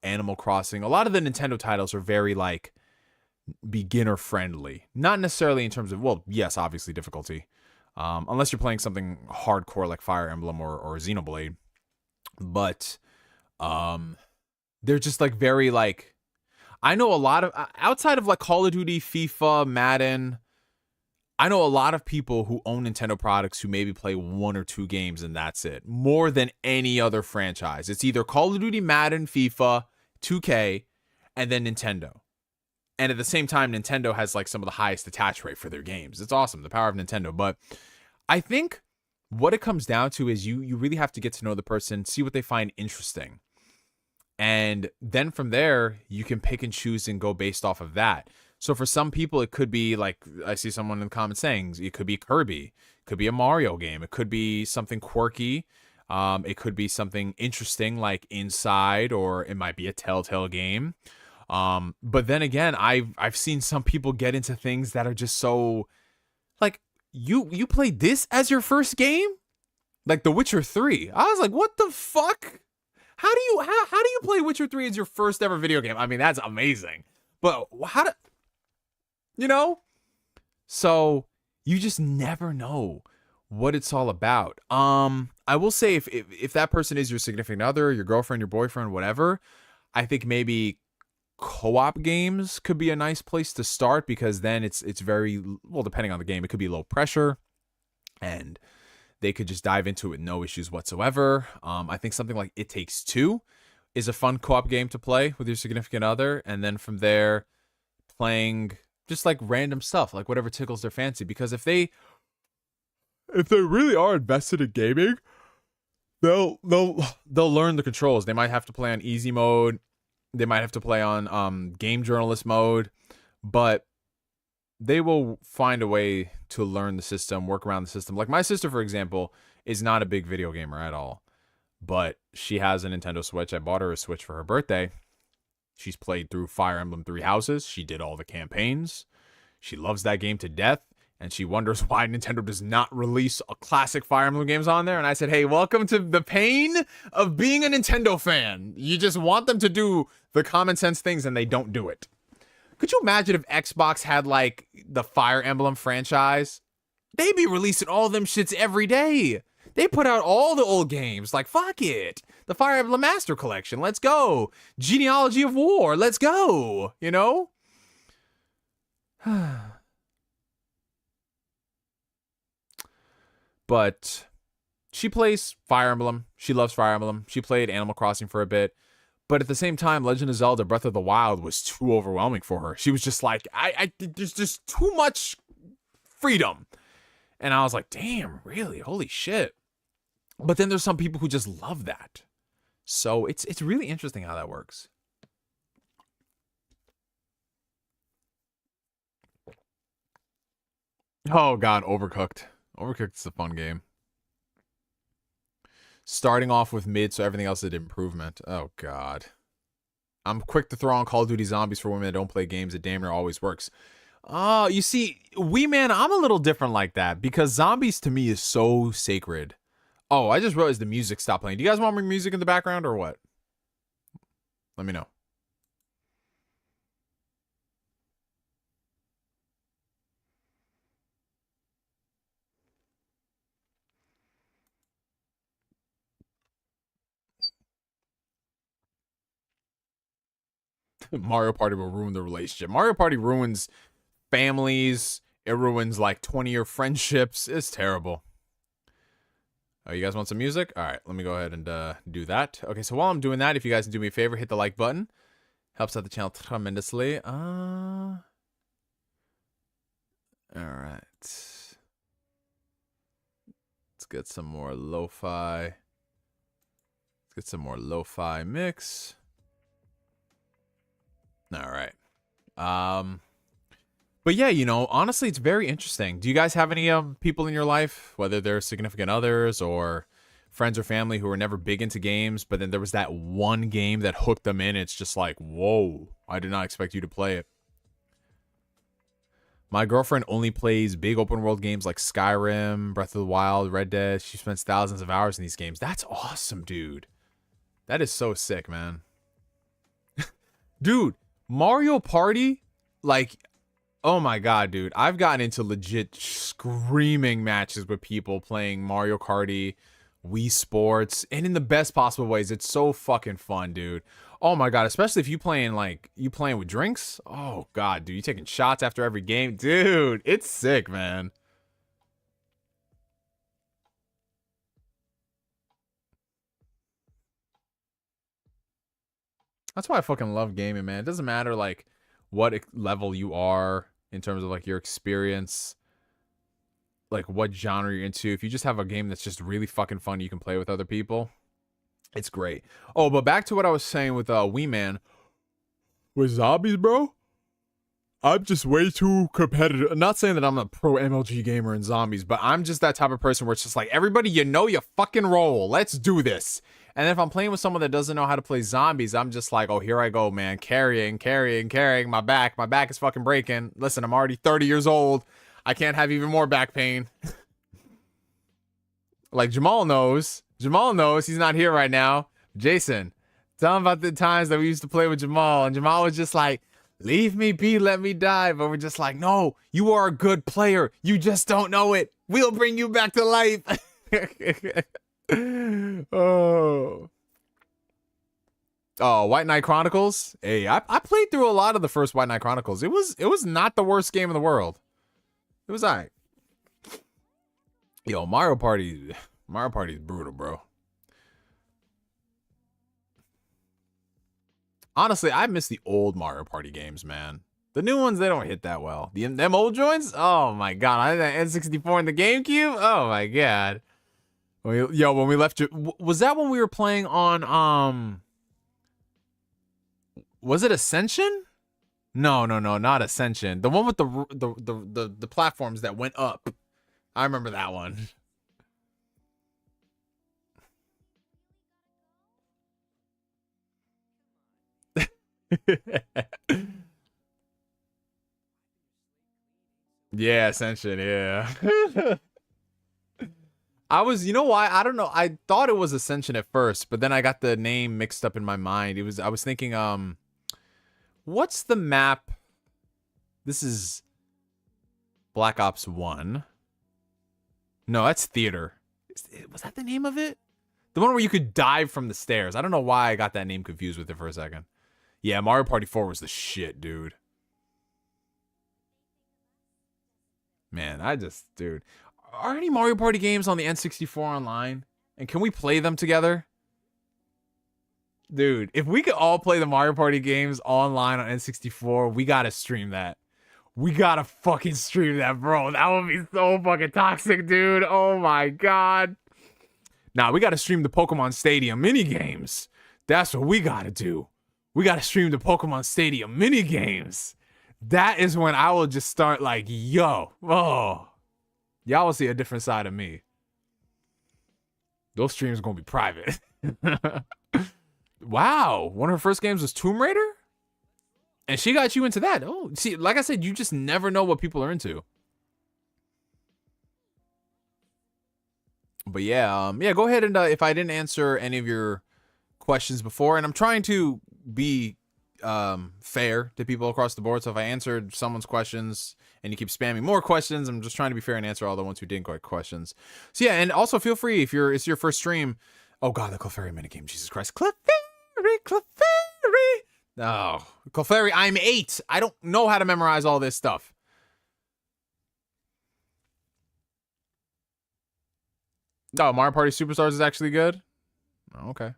Animal Crossing. A lot of the Nintendo titles are very, like, beginner friendly. Not necessarily in terms of, well, yes, obviously difficulty. Unless you're playing something hardcore like Fire Emblem or Xenoblade. But they're just, like, very, like, I know a lot of, outside of like Call of Duty, FIFA, Madden, I know a lot of people who own Nintendo products who maybe play 1 or 2 games and that's it. More than any other franchise. It's either Call of Duty, Madden, FIFA, 2K, and then Nintendo. And at the same time, Nintendo has like some of the highest attach rate for their games. It's awesome, the power of Nintendo. But I think what it comes down to is you really have to get to know the person, see what they find interesting. And then from there, you can pick and choose and go based off of that. So for some people, it could be like, I see someone in the comments saying, it could be Kirby, it could be a Mario game, it could be something quirky, it could be something interesting like Inside, or it might be a Telltale game. But then again, I've seen some people get into things that are just so, like, you played this as your first game? Like The Witcher 3. I was like, what the fuck? How do you play Witcher 3 as your first ever video game? I mean, that's amazing. But you know? So you just never know what it's all about. I will say if that person is your significant other, your girlfriend, your boyfriend, whatever, I think maybe co-op games could be a nice place to start, because then it's very, well, depending on the game, it could be low pressure and they could just dive into it with no issues whatsoever. I think something like It Takes Two is a fun co-op game to play with your significant other. And then from there, playing just like random stuff, like whatever tickles their fancy. Because if they really are invested in gaming, they'll learn the controls. They might have to play on easy mode. They might have to play on game journalist mode. But they will find a way to learn the system, work around the system. Like my sister, for example, is not a big video gamer at all, but she has a Nintendo Switch. I bought her a Switch for her birthday. She's played through Fire Emblem Three Houses. She did all the campaigns. She loves that game to death, and she wonders why Nintendo does not release a classic Fire Emblem games on there. And I said, hey, welcome to the pain of being a Nintendo fan. You just want them to do the common sense things, and they don't do it. Could you imagine if Xbox had, like, the Fire Emblem franchise? They'd be releasing all them shits every day. They put out all the old games. Like, fuck it. The Fire Emblem Master Collection. Let's go. Genealogy of War. Let's go. You know? But she plays Fire Emblem. She loves Fire Emblem. She played Animal Crossing for a bit. But at the same time, Legend of Zelda Breath of the Wild was too overwhelming for her. She was just like, there's just too much freedom. And I was like, damn, really? Holy shit. But then there's some people who just love that. So it's really interesting how that works. Oh, God, Overcooked. Overcooked is a fun game. Starting off with mid, so everything else is improvement. Oh, God. I'm quick to throw on Call of Duty Zombies for women that don't play games. It damn near always works. Oh, you see, man, I'm a little different like that because zombies to me is so sacred. Oh, I just realized the music stopped playing. Do you guys want more music in the background or what? Let me know. Mario Party will ruin the relationship. Mario Party ruins families. It ruins like 20-year friendships. It's terrible. Oh, you guys want some music? All right, let me go ahead and do that. Okay, so while I'm doing that, if you guys can do me a favor, hit the like button. Helps out the channel tremendously. All right. Let's get some more lo-fi. Let's get some more lo-fi mix. All right. But yeah, you know, honestly, it's very interesting. Do you guys have any people in your life, whether they're significant others or friends or family who were never big into games, but then there was that one game that hooked them in? It's just like, whoa, I did not expect you to play it. My girlfriend only plays big open world games like Skyrim, Breath of the Wild, Red Dead. She spends thousands of hours in these games. That's awesome, dude. That is so sick, man. Dude, Mario Party, like, oh my God, dude. I've gotten into legit screaming matches with people playing Mario Karty, Wii Sports, and in the best possible ways. It's so fucking fun, dude. Oh my God, especially if you playing with drinks. Oh God, dude, you taking shots after every game. Dude, it's sick, man. That's why I fucking love gaming, man. It doesn't matter like what level you are in terms of like your experience, like what genre you're into. If you just have a game that's just really fucking fun, you can play with other people. It's great. Oh, but back to what I was saying with Wee Man. With zombies, bro, I'm just way too competitive. I'm not saying that I'm a pro MLG gamer in zombies, but I'm just that type of person where it's just like, everybody, you know your fucking role. Let's do this. And if I'm playing with someone that doesn't know how to play zombies, I'm just like, oh, here I go, man. Carrying. My back is fucking breaking. Listen, I'm already 30 years old. I can't have even more back pain. Like Jamal knows. He's not here right now. Jason, tell him about the times that we used to play with Jamal. And Jamal was just like, leave me be, let me die. But we're just like, no, you are a good player. You just don't know it. We'll bring you back to life. Oh, White Knight Chronicles. Hey, I played through a lot of the first White Knight Chronicles. It was not the worst game in the world. It was alright. Yo, Mario Party is brutal, bro. Honestly, I miss the old Mario Party games, man. The new ones, they don't hit that well. Them old joints? Oh my God. I had that N64 in the GameCube? Oh my God. Yo, when we left, was that when we were playing on, was it Ascension? No, not Ascension. The one with the platforms that went up. I remember that one. Yeah, Ascension, yeah. You know why? I don't know. I thought it was Ascension at first, but then I got the name mixed up in my mind. I was thinking, what's the map? This is Black Ops 1. No, that's Theater. Was that the name of it? The one where you could dive from the stairs. I don't know why I got that name confused with it for a second. Yeah, Mario Party 4 was the shit, dude. Man, dude. are any Mario Party games on the N64 online? And can we play them together? Dude, if we could all play the Mario Party games online on N64, we gotta stream that. We gotta fucking stream that, bro. That would be so fucking toxic, dude. Oh my god. Nah, we gotta stream the Pokemon Stadium minigames. That's what we gotta do. We gotta stream the Pokemon Stadium minigames. That is when I will just start like, yo, oh. Y'all will see a different side of me. Those streams are gonna be private. Wow, one of her first games was Tomb Raider? And she got you into that. Oh, see, like I said, you just never know what people are into. But yeah, go ahead and if I didn't answer any of your questions before, and I'm trying to be fair to people across the board. So if I answered someone's questions and you keep spamming more questions, I'm just trying to be fair and answer all the ones who didn't get questions. So yeah, and also feel free if it's your first stream. Oh god, the Clefairy minigame, Jesus Christ. Clefairy. Oh, Clefairy, I'm 8. I don't know how to memorize all this stuff. Oh, Mario Party Superstars is actually good? Oh, okay.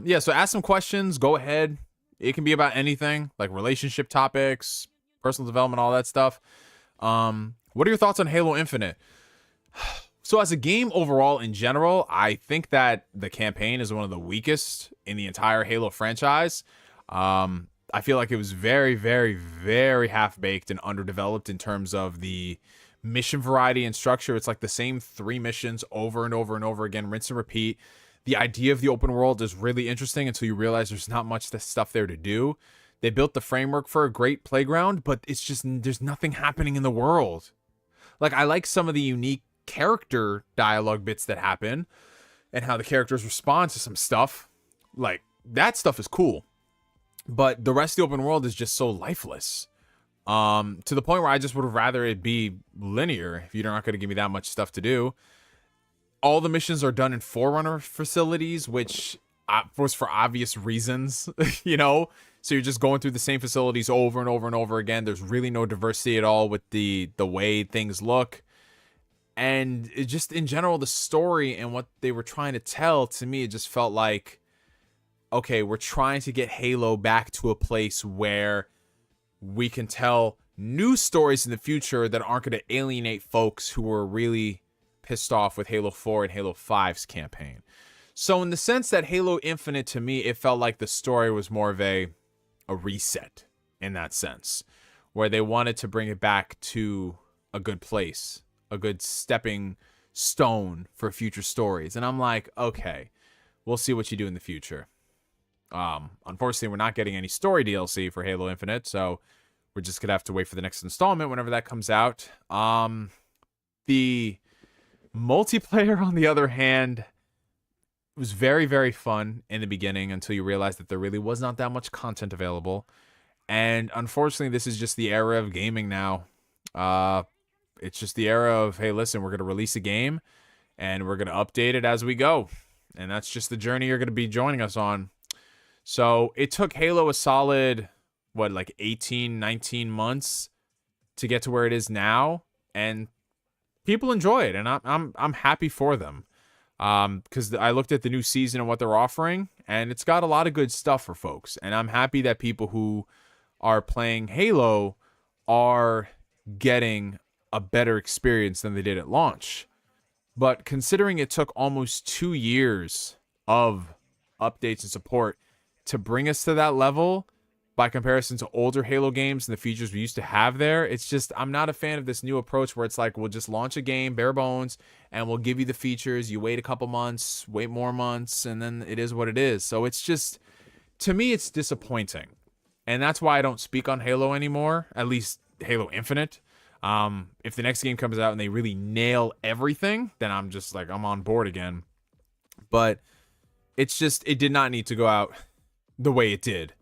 Yeah, so ask some questions. Go ahead. It can be about anything, like relationship topics, personal development, all that stuff. What are your thoughts on Halo Infinite? So as a game overall in general, I think that the campaign is one of the weakest in the entire Halo franchise. I feel like it was very, very, very half-baked and underdeveloped in terms of the mission variety and structure. It's like the same 3 missions over and over and over again, rinse and repeat. The idea of the open world is really interesting until you realize there's not much stuff there to do. They built the framework for a great playground, but it's just, there's nothing happening in the world. Like, I like some of the unique character dialogue bits that happen and how the characters respond to some stuff. Like, that stuff is cool. But the rest of the open world is just so lifeless. To the point where I just would have rather it be linear if you're not going to give me that much stuff to do. All the missions are done in Forerunner facilities, which was for obvious reasons, you know? So you're just going through the same facilities over and over and over again. There's really no diversity at all with the way things look. And it just, in general, the story and what they were trying to tell, to me, it just felt like, okay, we're trying to get Halo back to a place where we can tell new stories in the future that aren't going to alienate folks who were really pissed off with Halo 4 and Halo 5's campaign. So in the sense that Halo Infinite, to me, it felt like the story was more of a reset in that sense, where they wanted to bring it back to a good place, a good stepping stone for future stories. And I'm like, okay, we'll see what you do in the future. Unfortunately, we're not getting any story DLC for Halo Infinite, so we're just gonna have to wait for the next installment whenever that comes out. The multiplayer, on the other hand, was very, very fun in the beginning until you realize that there really was not that much content available. And unfortunately, this is just the era of gaming now. It's just the era of, hey, listen, we're going to release a game and we're going to update it as we go. And that's just the journey you're going to be joining us on. So it took Halo a solid, what, like 18, 19 months to get to where it is now. And people enjoy it. And I'm happy for them. Because I looked at the new season and what they're offering, and it's got a lot of good stuff for folks. And I'm happy that people who are playing Halo are getting a better experience than they did at launch. But considering it took almost 2 years of updates and support to bring us to that level, by comparison to older Halo games and the features we used to have there, it's just, I'm not a fan of this new approach where it's like, we'll just launch a game, bare bones, and we'll give you the features. You wait a couple months, wait more months, and then it is what it is. So it's just, to me, it's disappointing. And that's why I don't speak on Halo anymore, at least Halo Infinite. If the next game comes out and they really nail everything, then I'm just like, I'm on board again. But it's just, it did not need to go out the way it did.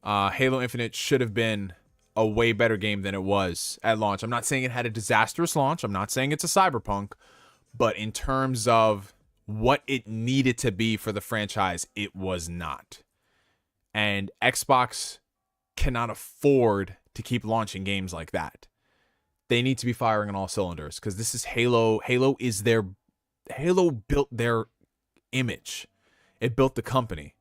Halo Infinite should have been a way better game than it was at launch. I'm not saying it had a disastrous launch. I'm not saying it's a Cyberpunk. But in terms of what it needed to be for the franchise, it was not. And Xbox cannot afford to keep launching games like that. they need to be firing on all cylinders, because this is Halo. Halo built their image. It built the company.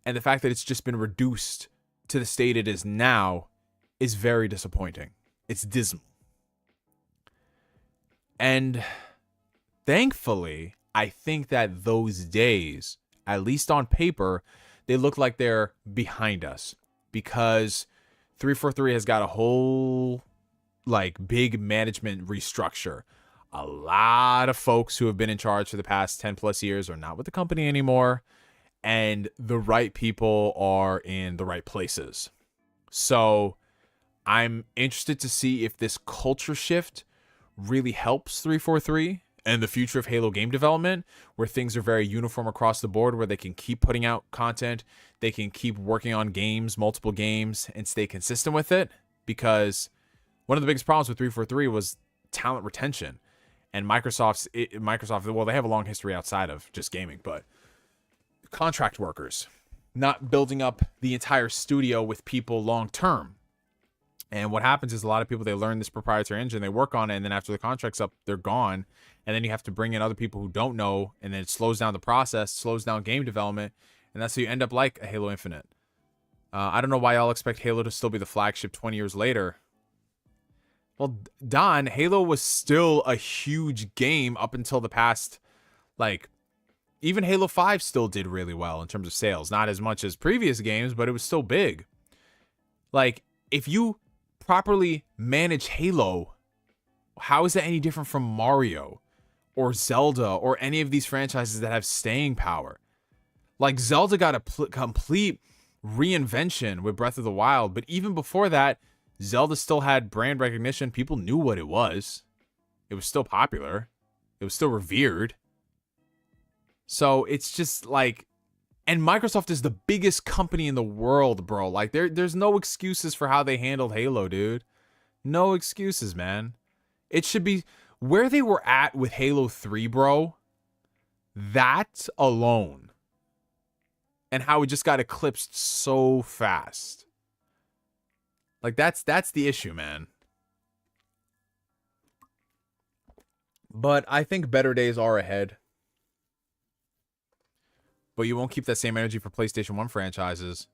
And the fact that it's just been reduced to the state it is now is very disappointing. It's dismal. And thankfully, I think that those days, at least on paper, they look like they're behind us, because 343 has got a whole big management restructure. A lot of folks who have been in charge for the past 10 plus years are not with the company anymore, and the right people are in the right places. So I'm interested to see if this culture shift really helps 343 and the future of Halo game development, where things are very uniform across the board, where they can keep putting out content, they can keep working on games, multiple games, and stay consistent with it. Because one of the biggest problems with 343 was talent retention. And Microsoft, well, they have a long history outside of just gaming, but contract workers, not building up the entire studio with people long term. And what happens is a lot of people, they learn this proprietary engine, they work on it, and then after the contract's up, they're gone. And then you have to bring in other people who don't know, and then it slows down the process, slows down game development, and that's how you end up like a Halo Infinite. I don't know why y'all expect Halo to still be the flagship 20 years later. Well, Don, Halo was still a huge game up until the past, even Halo 5 still did really well in terms of sales. Not as much as previous games, but it was still big. If you properly manage Halo, how is that any different from Mario or Zelda or any of these franchises that have staying power? Zelda got a complete reinvention with Breath of the Wild, but even before that, Zelda still had brand recognition. People knew what it was. It was still popular. It was still revered. So it's just and Microsoft is the biggest company in the world, bro. There's no excuses for how they handled Halo, dude. No excuses, man. It should be where they were at with Halo 3, bro. That alone. And how it just got eclipsed so fast. That's the issue, man. But I think better days are ahead. But you won't keep that same energy for PlayStation 1 franchises.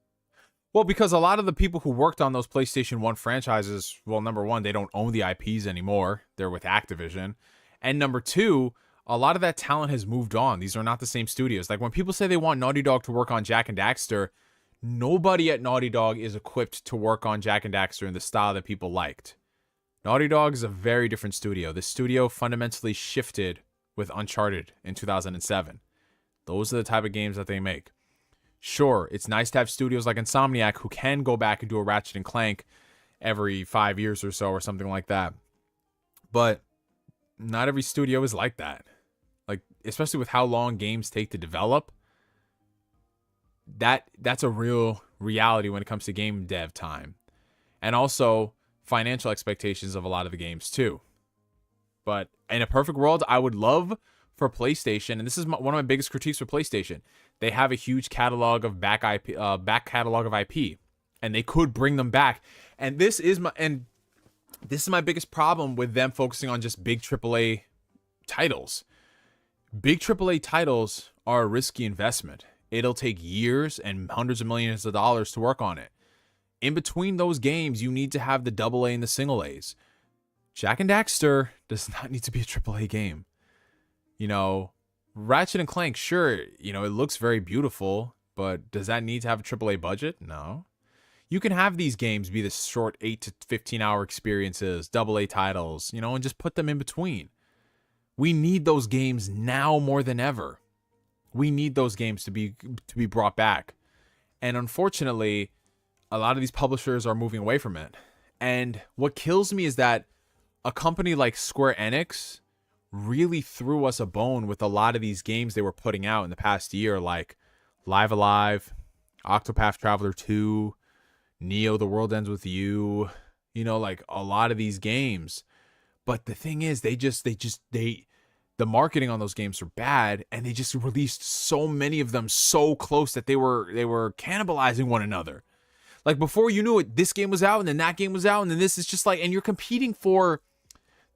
Well, because a lot of the people who worked on those PlayStation 1 franchises, well, number one, they don't own the IPs anymore. They're with Activision. And number two, a lot of that talent has moved on. These are not the same studios. When people say they want Naughty Dog to work on Jak and Daxter, nobody at Naughty Dog is equipped to work on Jak and Daxter in the style that people liked. Naughty Dog is a very different studio. The studio fundamentally shifted with Uncharted in 2007. Those are the type of games that they make. Sure, it's nice to have studios like Insomniac who can go back and do a Ratchet and Clank every 5 years or so or something like that. But not every studio is like that. Especially with how long games take to develop. That's a real reality when it comes to game dev time. And also financial expectations of a lot of the games too. But in a perfect world, I would love for PlayStation, and this is one of my biggest critiques for PlayStation, they have a huge catalog of back catalog of IP, and they could bring them back. And this is my biggest problem with them focusing on just big AAA titles. Big AAA titles are a risky investment. It'll take years and hundreds of millions of dollars to work on it. In between those games, you need to have the AA and the single A's. Jak and Daxter does not need to be a AAA game. Ratchet and Clank, sure, it looks very beautiful, but does that need to have a AAA budget? No. You can have these games be the short 8 to 15 hour experiences, AA titles, and just put them in between. We need those games now more than ever. We need those games to be brought back. And unfortunately, a lot of these publishers are moving away from it. And what kills me is that a company like Square Enix really threw us a bone with a lot of these games they were putting out in the past year, like Live Alive, Octopath Traveler 2, Neo The World Ends With You, a lot of these games. But the thing is, the marketing on those games are bad, and they just released so many of them so close that they were cannibalizing one another. Before you knew it, this game was out, and then that game was out, and then this is just and you're competing for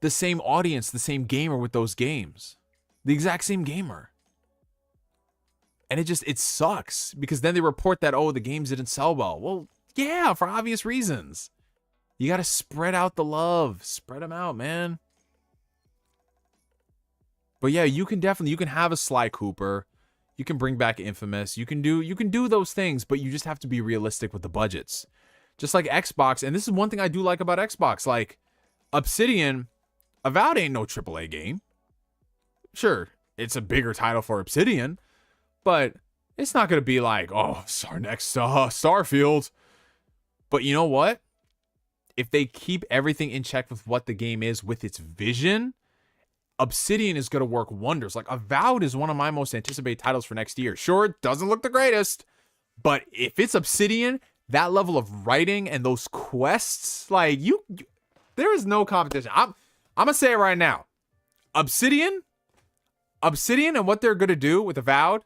the same audience, the same gamer with those games. The exact same gamer. And it sucks because then they report that, oh, the games didn't sell well. Well, yeah, for obvious reasons. You got to spread out the love. Spread them out, man. But yeah, you can have a Sly Cooper. You can bring back Infamous. You can do those things, but you just have to be realistic with the budgets. Just like Xbox, and this is one thing I do like about Xbox, like Obsidian, Avowed ain't no AAA game. Sure, it's a bigger title for Obsidian, but it's not going to be like, oh, it's our next Starfield. But you know what? If they keep everything in check with what the game is, with its vision, Obsidian is going to work wonders. Like, Avowed is one of my most anticipated titles for next year. Sure, it doesn't look the greatest, but if it's Obsidian, that level of writing and those quests, like, there is no competition. I'm going to say it right now. Obsidian and what they're going to do with Avowed,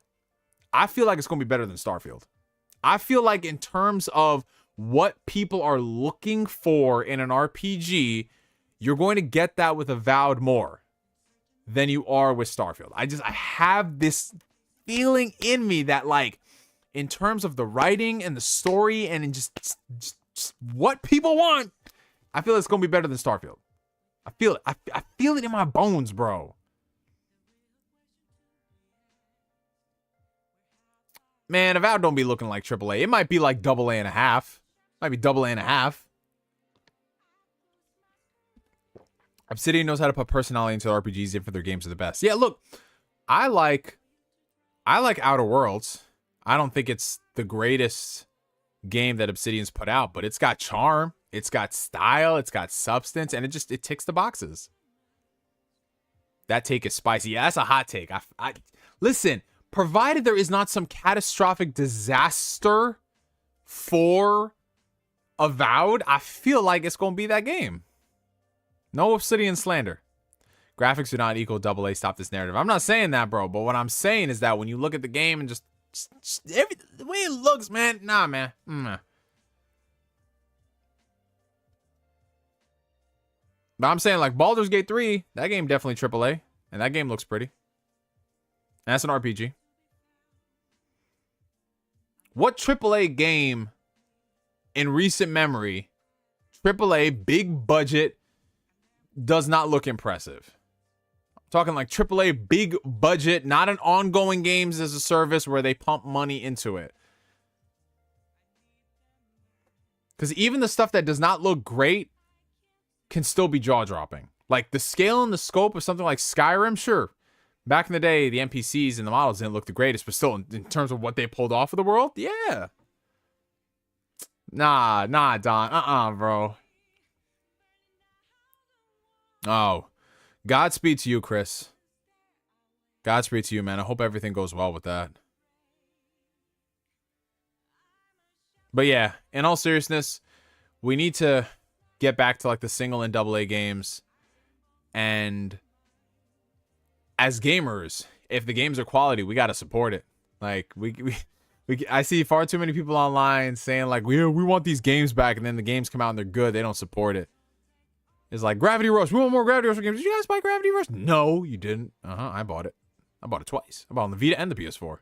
I feel like it's going to be better than Starfield. I feel like in terms of what people are looking for in an RPG, you're going to get that with Avowed more than you are with Starfield. I have this feeling in me that, like, in terms of the writing and the story and in just what people want, I feel it's going to be better than Starfield. I feel it. I feel it in my bones, bro. Man, Avowed don't be looking like AAA. It might be like AA and a half. Might be AA and a half. Obsidian knows how to put personality into RPGs if their games are the best. Yeah, look, I like Outer Worlds. I don't think it's the greatest game that Obsidian's put out, but it's got charm, it's got style, it's got substance, and it ticks the boxes. That take is spicy. Yeah, that's a hot take. I listen, provided there is not some catastrophic disaster for Avowed, I feel like it's going to be that game. No Obsidian slander. Graphics do not equal AA. Stop this narrative. I'm not saying that, bro. But what I'm saying is that when you look at the game and just the way it looks, man. Nah, man. But I'm saying, like, Baldur's Gate 3, that game definitely AAA. And that game looks pretty. And that's an RPG. What AAA game in recent memory, AAA, big budget, does not look impressive? I'm talking like AAA, big budget, not an ongoing games as a service where they pump money into it. Because even the stuff that does not look great can still be jaw-dropping. Like the scale and the scope of something like Skyrim, sure. Back in the day, the NPCs and the models didn't look the greatest, but still, in terms of what they pulled off of the world, yeah. Nah, Don. Bro. Oh. Godspeed to you, Chris. Godspeed to you, man. I hope everything goes well with that. But yeah, in all seriousness, we need to get back to like the single and AA games. And as gamers, if the games are quality, we got to support it. Like I see far too many people online saying like, we want these games back, and then the games come out and they're good. They don't support it. It's like Gravity Rush. We want more Gravity Rush games. Did you guys buy Gravity Rush? No, you didn't. I bought it. I bought it twice. I bought it on the Vita and the PS4.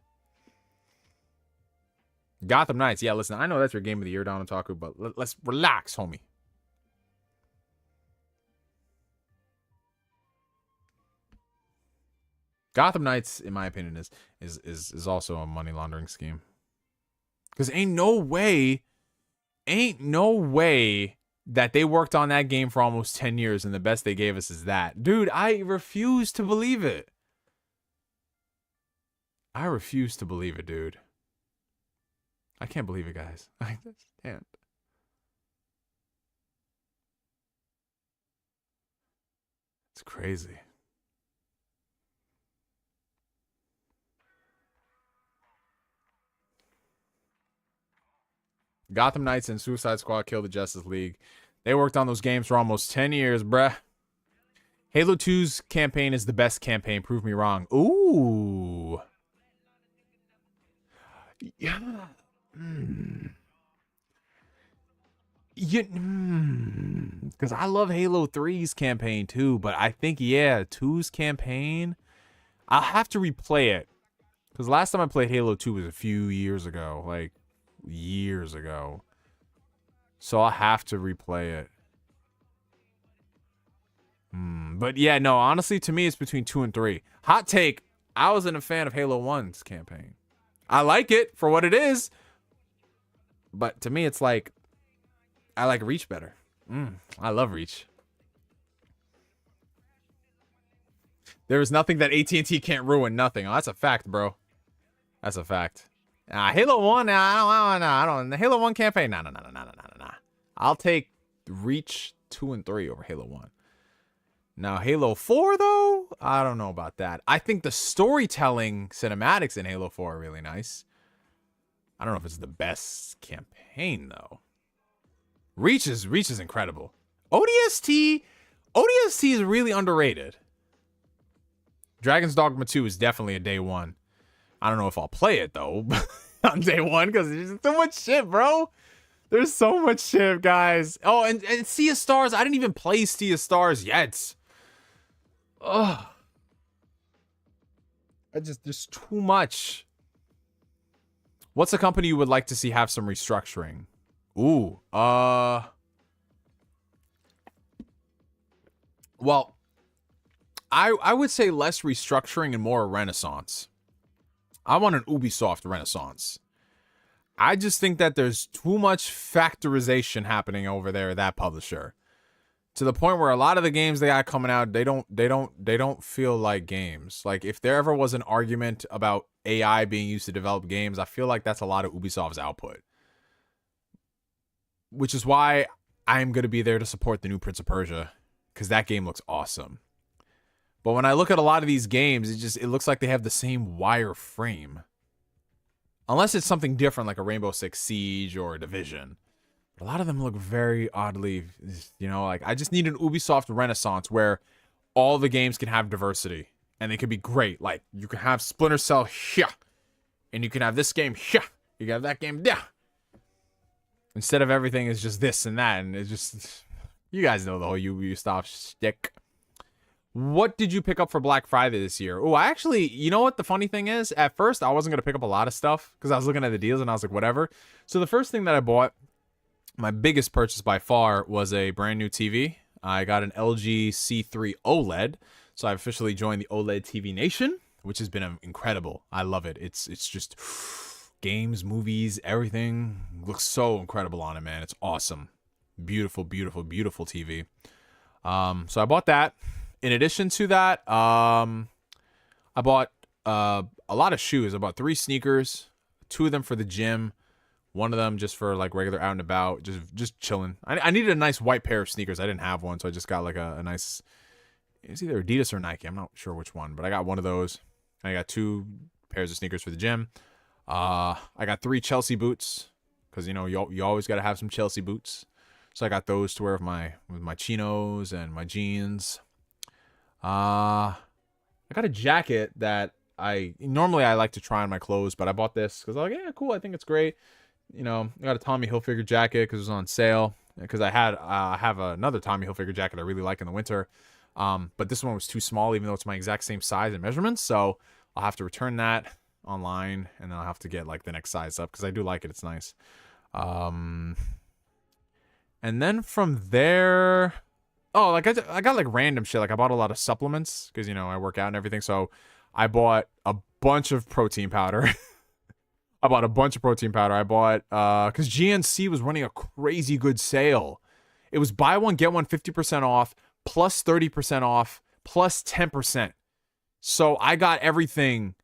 Gotham Knights. Yeah, listen, I know that's your game of the year, Don Otaku, but let's relax, homie. Gotham Knights, in my opinion, is also a money laundering scheme. Because ain't no way that they worked on that game for almost 10 years and the best they gave us is that. Dude, I refuse to believe it. I refuse to believe it, dude. I can't believe it, guys. I just can't. It's crazy. Gotham Knights and Suicide Squad killed the Justice League. They worked on those games for almost 10 years, bruh. Halo 2's campaign is the best campaign. Prove me wrong. Ooh. Yeah. Because I love Halo 3's campaign too, but I think, yeah, 2's campaign, I'll have to replay it. Because last time I played Halo 2 was a few years ago, like years ago. So I'll have to replay it. But yeah, no, honestly, to me, it's between 2 and 3. Hot take, I wasn't a fan of Halo 1's campaign. I like it for what it is. But to me, it's like, I like Reach better. I love Reach. There is nothing that AT&T can't ruin. Nothing. Oh, that's a fact, bro. That's a fact. Halo 1, I don't. The Halo 1 campaign, nah. I'll take Reach 2 and 3 over Halo 1. Now, Halo 4, though, I don't know about that. I think the storytelling cinematics in Halo 4 are really nice. I don't know if it's the best campaign, though. Reach is incredible. ODST is really underrated. Dragon's Dogma 2 is definitely a day one. I don't know if I'll play it, though, on day one, because there's just so much shit, bro. There's so much shit, guys. Oh, and Sea of Stars. I didn't even play Sea of Stars yet. Ugh. There's too much. What's a company you would like to see have some restructuring? Ooh, well, I would say less restructuring and more renaissance. I want an Ubisoft renaissance. I just think that there's too much factorization happening over there at that publisher, to the point where a lot of the games they got coming out, they don't feel like games. Like, if there ever was an argument about AI being used to develop games, I feel like that's a lot of Ubisoft's output. Which is why I'm going to be there to support the new Prince of Persia, because that game looks awesome. But when I look at a lot of these games, it looks like they have the same wire frame. Unless it's something different, like a Rainbow Six Siege or a Division. A lot of them look very oddly, you know, like, I just need an Ubisoft renaissance where all the games can have diversity. And they can be great. Like, you can have Splinter Cell here. And you can have this game here. You can have that game there. Instead of everything is just this and that. And it's just, you guys know the whole Ubisoft shtick. What did you pick up for Black Friday this year? Oh, I actually, you know what the funny thing is? At first, I wasn't going to pick up a lot of stuff because I was looking at the deals and I was like, whatever. So the first thing that I bought, my biggest purchase by far, was a brand new TV. I got an LG C3 OLED. So I officially joined the OLED TV Nation, which has been incredible. I love it. It's just games, movies, everything looks so incredible on it, man. It's awesome. Beautiful, beautiful, beautiful TV. So I bought that. In addition to that, I bought a lot of shoes. I bought 3 sneakers, 2 of them for the gym, 1 of them just for like regular out and about, just chilling. I needed a nice white pair of sneakers. I didn't have one, so I just got like a nice, it's either Adidas or Nike. I'm not sure which one, but I got one of those. I got 2 pairs of sneakers for the gym. I got 3 Chelsea boots, because, you know, you always got to have some Chelsea boots. So I got those to wear with my chinos and my jeans. I got a jacket that normally I like to try on my clothes, but I bought this because I was like, yeah, cool, I think it's great. You know, I got a Tommy Hilfiger jacket because it was on sale. Because I have another Tommy Hilfiger jacket I really like in the winter. But this one was too small, even though it's my exact same size and measurements. So I'll have to return that online, and then I'll have to get like the next size up because I do like it. It's nice. And then from there, oh, like I got like random shit. Like I bought a lot of supplements because, you know, I work out and everything. So I bought a bunch of protein powder. I bought because GNC was running a crazy good sale. It was buy one, get one 50% off, plus 30% off, plus 10%. So I got everything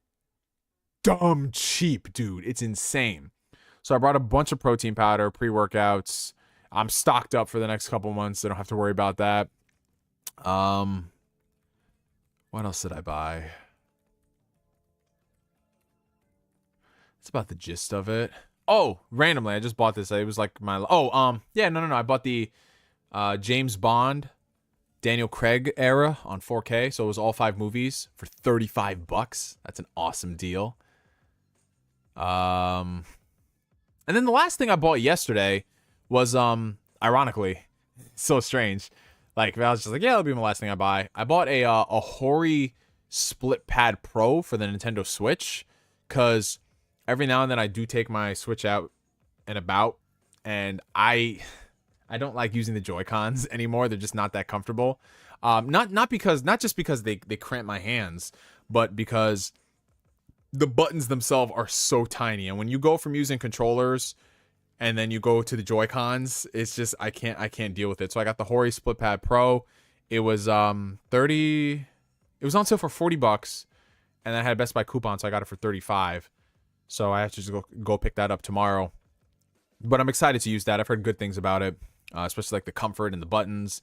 dumb cheap, dude. It's insane. So I brought a bunch of protein powder, pre-workouts. I'm stocked up for the next couple months. I don't have to worry about that. What else did I buy? That's about the gist of it. Oh, randomly, I just bought this. It was like my... yeah, no. I bought the James Bond, Daniel Craig era on 4K. So it was all 5 movies for $35. That's an awesome deal. And then the last thing I bought yesterday was, ironically, so strange. Like, I was just like, yeah, that'll be my last thing I buy. I bought a Hori Split Pad Pro for the Nintendo Switch, because every now and then I do take my Switch out and about, and I don't like using the Joy-Cons anymore. They're just not that comfortable. Not just because they cramp my hands, but because the buttons themselves are so tiny. And when you go from using controllers and then you go to the Joy-Cons, it's just I can't deal with it. So I got the Hori Split Pad Pro. It was it was on sale for $40, and I had a Best Buy coupon, so I got it for $35. So I have to just go pick that up tomorrow. But I'm excited to use that. I've heard good things about it, especially like the comfort and the buttons.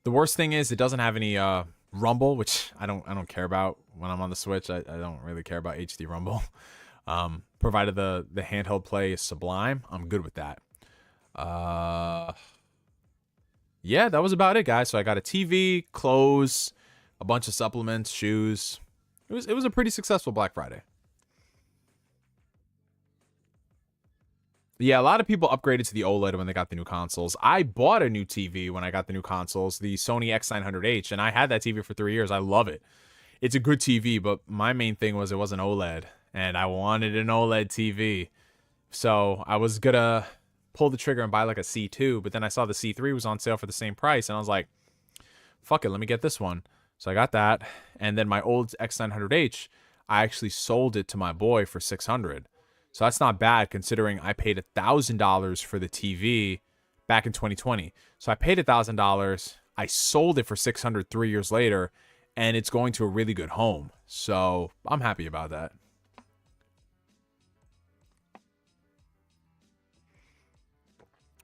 The worst thing is it doesn't have any rumble, which I don't care about when I'm on the Switch. I don't really care about HD rumble. Provided the handheld play is sublime, I'm good with that. Yeah, that was about it, guys. So I got a TV, clothes, a bunch of supplements, shoes. It was a pretty successful Black Friday. Yeah, a lot of people upgraded to the OLED when they got the new consoles. I bought a new TV when I got the new consoles, the Sony X900H, and I had that TV for 3 years. I love it. It's a good TV, but my main thing was it wasn't OLED, and I wanted an OLED TV. So I was gonna pull the trigger and buy like a C2, but then I saw the C3 was on sale for the same price, and I was like, fuck it, let me get this one. So I got that, and then my old X900H, I actually sold it to my boy for $600. So that's not bad considering I paid $1,000 for the TV back in 2020. So I paid $1,000. I sold it for $600 3 years later, and it's going to a really good home. So I'm happy about that.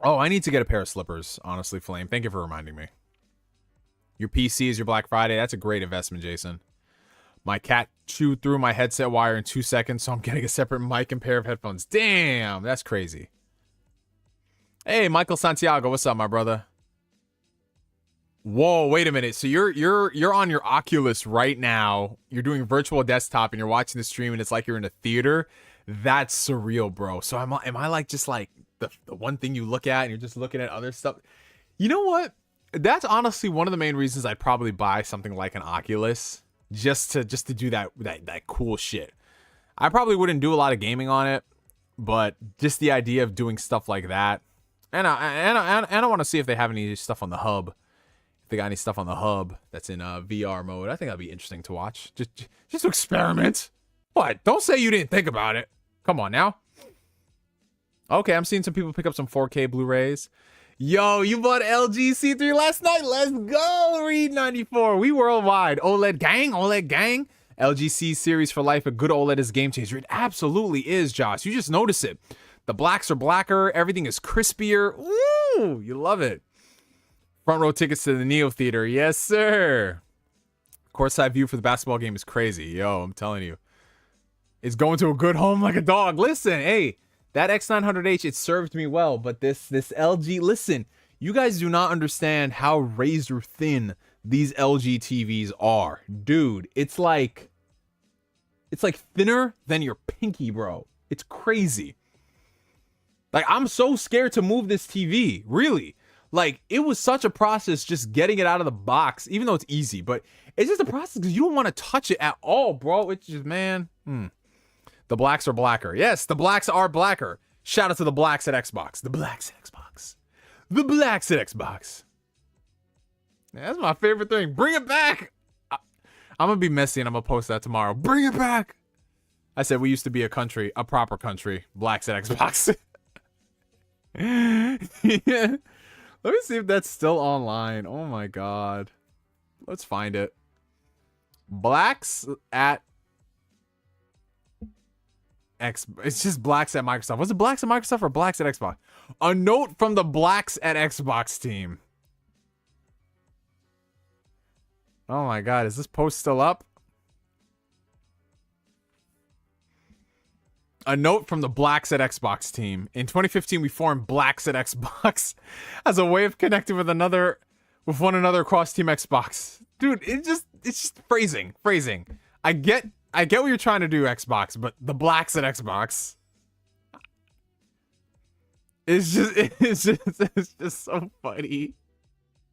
Oh, I need to get a pair of slippers, honestly, Flame. Thank you for reminding me. Your PC is your Black Friday. That's a great investment, Jason. My cat chewed through my headset wire in 2 seconds, so I'm getting a separate mic and pair of headphones. Damn, that's crazy. Hey, Michael Santiago, what's up, my brother? Whoa, wait a minute. So you're on your Oculus right now. You're doing virtual desktop and you're watching the stream and it's like you're in a theater. That's surreal, bro. So am I like just like the one thing you look at and you're just looking at other stuff? You know what? That's honestly one of the main reasons I'd probably buy something like an Oculus. Just to do that cool shit. I probably wouldn't do a lot of gaming on it, but just the idea of doing stuff like that, and I want to see if they have any stuff on the hub. If they got any stuff on the hub that's in VR mode, I think that'd be interesting to watch. Just to experiment. What? Don't say you didn't think about it. Come on now. Okay, I'm seeing some people pick up some 4K Blu-rays. Yo, you bought LG C3 last night. Let's go, Reed94. We worldwide. OLED gang, OLED gang. LG C series for life. A good OLED is a game changer. It absolutely is, Josh. You just notice it. The blacks are blacker. Everything is crispier. Ooh, you love it. Front row tickets to the Neo Theater. Yes, sir. Courtside view for the basketball game is crazy. Yo, I'm telling you. It's going to a good home like a dog. Listen, hey. That X900H, it served me well, but this LG, listen, you guys do not understand how razor thin these LG TVs are. Dude, it's like thinner than your pinky, bro. It's crazy. Like, I'm so scared to move this TV, really. Like, it was such a process just getting it out of the box, even though it's easy, but it's just a process because you don't want to touch it at all, bro. It's just, man, The blacks are blacker. Yes, the blacks are blacker. Shout out to the blacks at Xbox. The blacks at Xbox. The blacks at Xbox. Yeah, that's my favorite thing. Bring it back. I'm going to be messy and I'm going to post that tomorrow. Bring it back. I said we used to be a country, a proper country. Blacks at Xbox. Yeah. Let me see if that's still online. Oh my God. Let's find it. Blacks at it's just blacks at Microsoft. Was it blacks at Microsoft or blacks at Xbox? A note from the blacks at Xbox team. Oh my God, is this post still up? A note from the blacks at Xbox team. In 2015, we formed blacks at Xbox as a way of connecting with one another across Team Xbox. Dude, it's just phrasing. I get what you're trying to do, Xbox, but the blacks at Xbox. It's just so funny.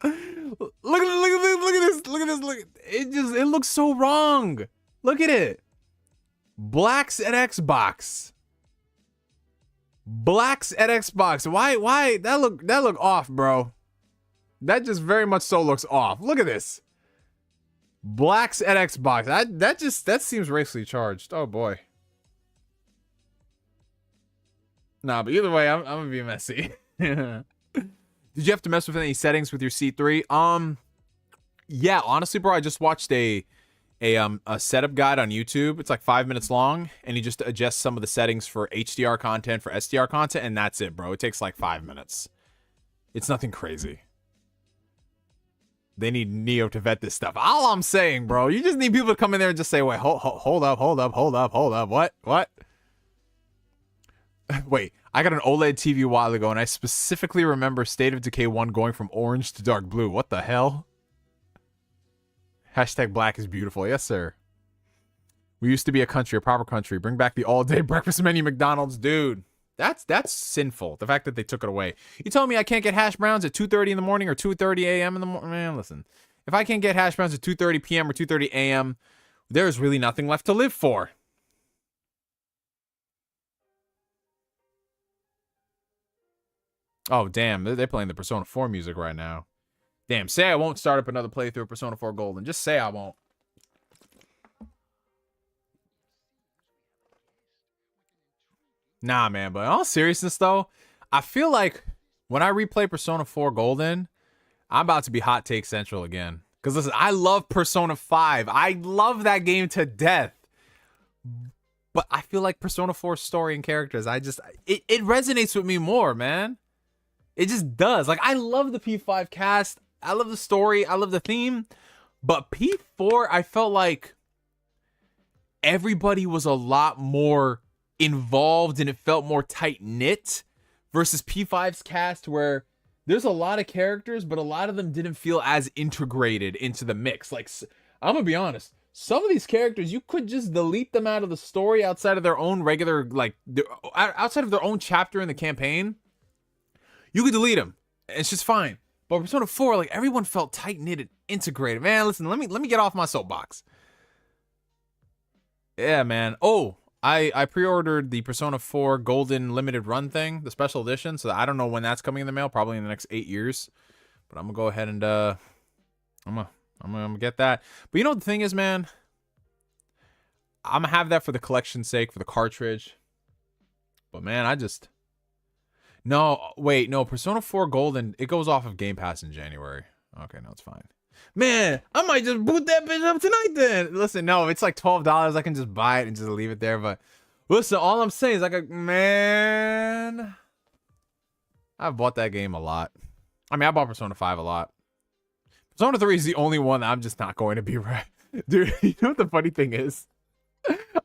Look at this. Look at this. It looks so wrong. Look at it. Blacks at Xbox. Blacks at Xbox. Why? That look off, bro. That just very much so looks off. Look at this. Blacks at Xbox. That seems racially charged. Oh boy. Nah, but either way, I'm gonna be messy. Did you have to mess with any settings with your C3? Yeah, honestly, bro, I just watched a setup guide on YouTube. It's like 5 minutes long, and you just adjust some of the settings for HDR content, for SDR content, and that's it, bro. It takes like 5 minutes. It's nothing crazy. They need Neo to vet this stuff. All I'm saying, bro, you just need people to come in there and just say, wait, hold up. What? Wait, I got an OLED TV a while ago, and I specifically remember State of Decay 1 going from orange to dark blue. What the hell? Hashtag black is beautiful. Yes, sir. We used to be a proper country. Bring back the all-day breakfast menu McDonald's. Dude, that's sinful. The fact that they took it away. You telling me I can't get hash browns at 2:30 in the morning or 2:30 a.m. in the morning? Man, listen. If I can't get hash browns at 2:30 p.m. or 2:30 a.m., there's really nothing left to live for. Oh, damn. They're playing the Persona 4 music right now. Damn, say I won't start up another playthrough of Persona 4 Golden. Just say I won't. Nah, man, but in all seriousness, though, I feel like when I replay Persona 4 Golden, I'm about to be Hot Take Central again. Because listen, I love Persona 5. I love that game to death. But I feel like Persona 4's story and characters, it resonates with me more, man. It just does. Like, I love the P5 cast. I love the story. I love the theme. But P4, I felt like everybody was a lot more involved and it felt more tight-knit versus P5's cast where there's a lot of characters, but a lot of them didn't feel as integrated into the mix. Like, I'm going to be honest. Some of these characters, you could just delete them out of the story outside of their own regular, like, outside of their own chapter in the campaign. You could delete them. It's just fine. But Persona 4, like, everyone felt tight-knit and integrated. Man, listen, let me get off my soapbox. Yeah, man. Oh, I pre-ordered the Persona 4 Golden Limited Run thing, the special edition, so I don't know when that's coming in the mail, probably in the next 8 years. But I'm going to go ahead and, I'm gonna get that. But you know what the thing is, man? I'm going to have that for the collection's sake, for the cartridge. But, man, No, wait, no, Persona 4 Golden, it goes off of Game Pass in January. Okay, no, it's fine. Man, I might just boot that bitch up tonight then. Listen, no, it's like $12. I can just buy it and just leave it there. But listen, all I'm saying is like, man, I've bought that game a lot. I mean, I bought Persona 5 a lot. Persona 3 is the only one that I'm just not going to be right. Dude, you know what the funny thing is?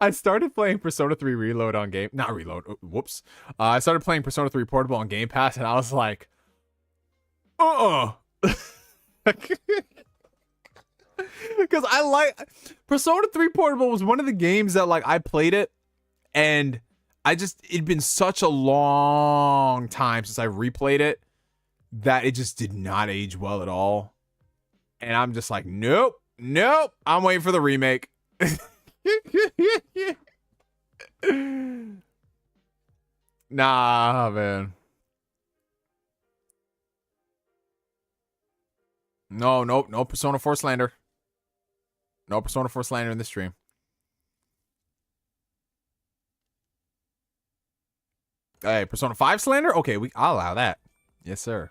I started playing Persona 3 Reload on Game... Not Reload. Whoops. I started playing Persona 3 Portable on Game Pass, and I was like... Because I like... Persona 3 Portable was one of the games that, like, I played it, and it'd been such a long time since I replayed it, that it just did not age well at all. And I'm just like, nope. I'm waiting for the remake. Nah, man. No Persona 4 slander. No Persona 4 slander in this stream. Hey, Persona 5 slander? Okay, I'll allow that. Yes, sir.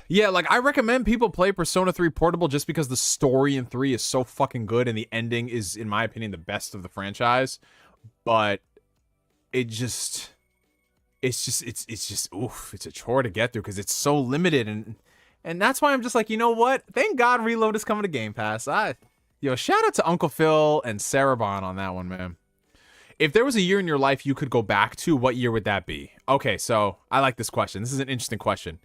Yeah, like, I recommend people play Persona 3 Portable just because the story in 3 is so fucking good and the ending is, in my opinion, the best of the franchise. But it's just, oof, it's a chore to get through because it's so limited. And that's why I'm just like, you know what? Thank God Reload is coming to Game Pass. Shout out to Uncle Phil and Sarabon on that one, man. If there was a year in your life you could go back to, what year would that be? Okay, so I like this question. This is an interesting question.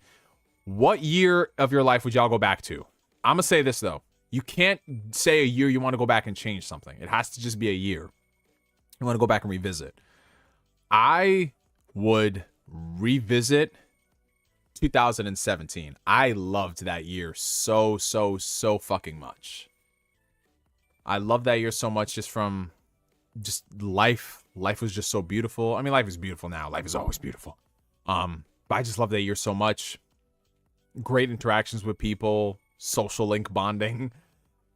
What year of your life would y'all go back to? I'm going to say this, though. You can't say a year you want to go back and change something. It has to just be a year. You want to go back and revisit. I would revisit 2017. I loved that year so fucking much. I love that year so much just from life. Life was just so beautiful. I mean, life is beautiful now. Life is always beautiful. But I just love that year so much. Great interactions with people, social link bonding,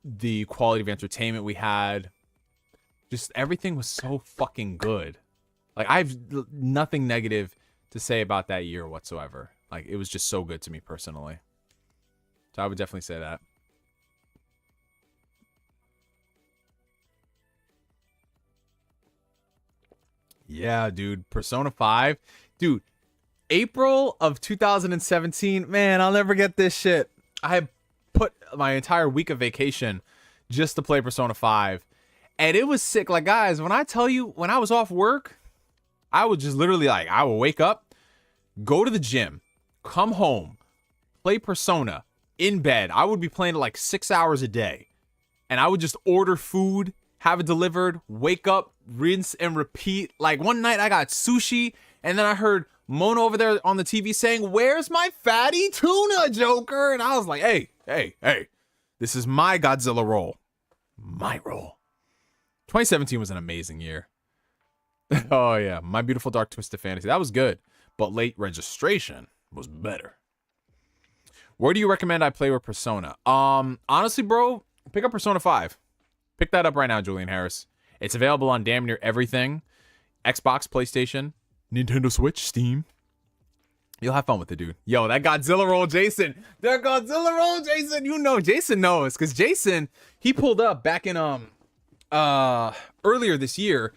the quality of entertainment we had. Just everything was so fucking good. Like, I've nothing negative to say about that year whatsoever. Like, it was just so good to me personally. So I would definitely say that. Yeah, dude. Persona 5. Dude, April of 2017. Man, I'll never get this shit. I had put my entire week of vacation just to play Persona 5. And it was sick. Like, guys, when I tell you, when I was off work, I would just literally, like, I would wake up, go to the gym, come home, play Persona in bed. I would be playing it like 6 hours a day. And I would just order food, have it delivered, wake up, rinse and repeat. Like, one night I got sushi, and then I heard Mona over there on the TV saying, "Where's my fatty tuna, Joker?" And I was like, hey, this is my Godzilla roll. My roll. 2017 was an amazing year. Oh, yeah. My Beautiful Dark Twisted Fantasy. That was good. But Late Registration was better. Where do you recommend I play with Persona? Honestly, bro, pick up Persona 5. Pick that up right now, Julian Harris. It's available on damn near everything. Xbox, PlayStation, Nintendo Switch, Steam. You'll have fun with it, dude. Yo, that Godzilla roll, Jason. That Godzilla roll, Jason. You know, Jason knows. Because Jason, he pulled up back in earlier this year.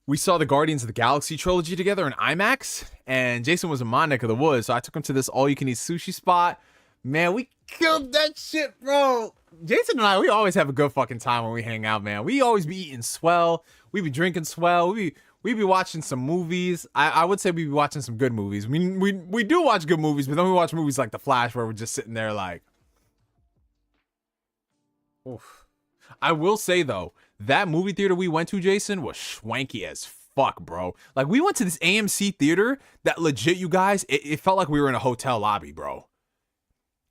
We saw the Guardians of the Galaxy trilogy together in IMAX, and Jason was in my neck of the woods, so I took him to this all-you-can-eat sushi spot. Man, we killed that shit, bro. Jason and I, we always have a good fucking time when we hang out, man. We always be eating swell. We be drinking swell. We be watching some movies. I would say we be watching some good movies. We do watch good movies, but then we watch movies like The Flash where we're just sitting there like... Oof. I will say, though, that movie theater we went to, Jason, was schwanky as fuck, bro. Like, we went to this AMC theater that legit, you guys, it felt like we were in a hotel lobby, bro.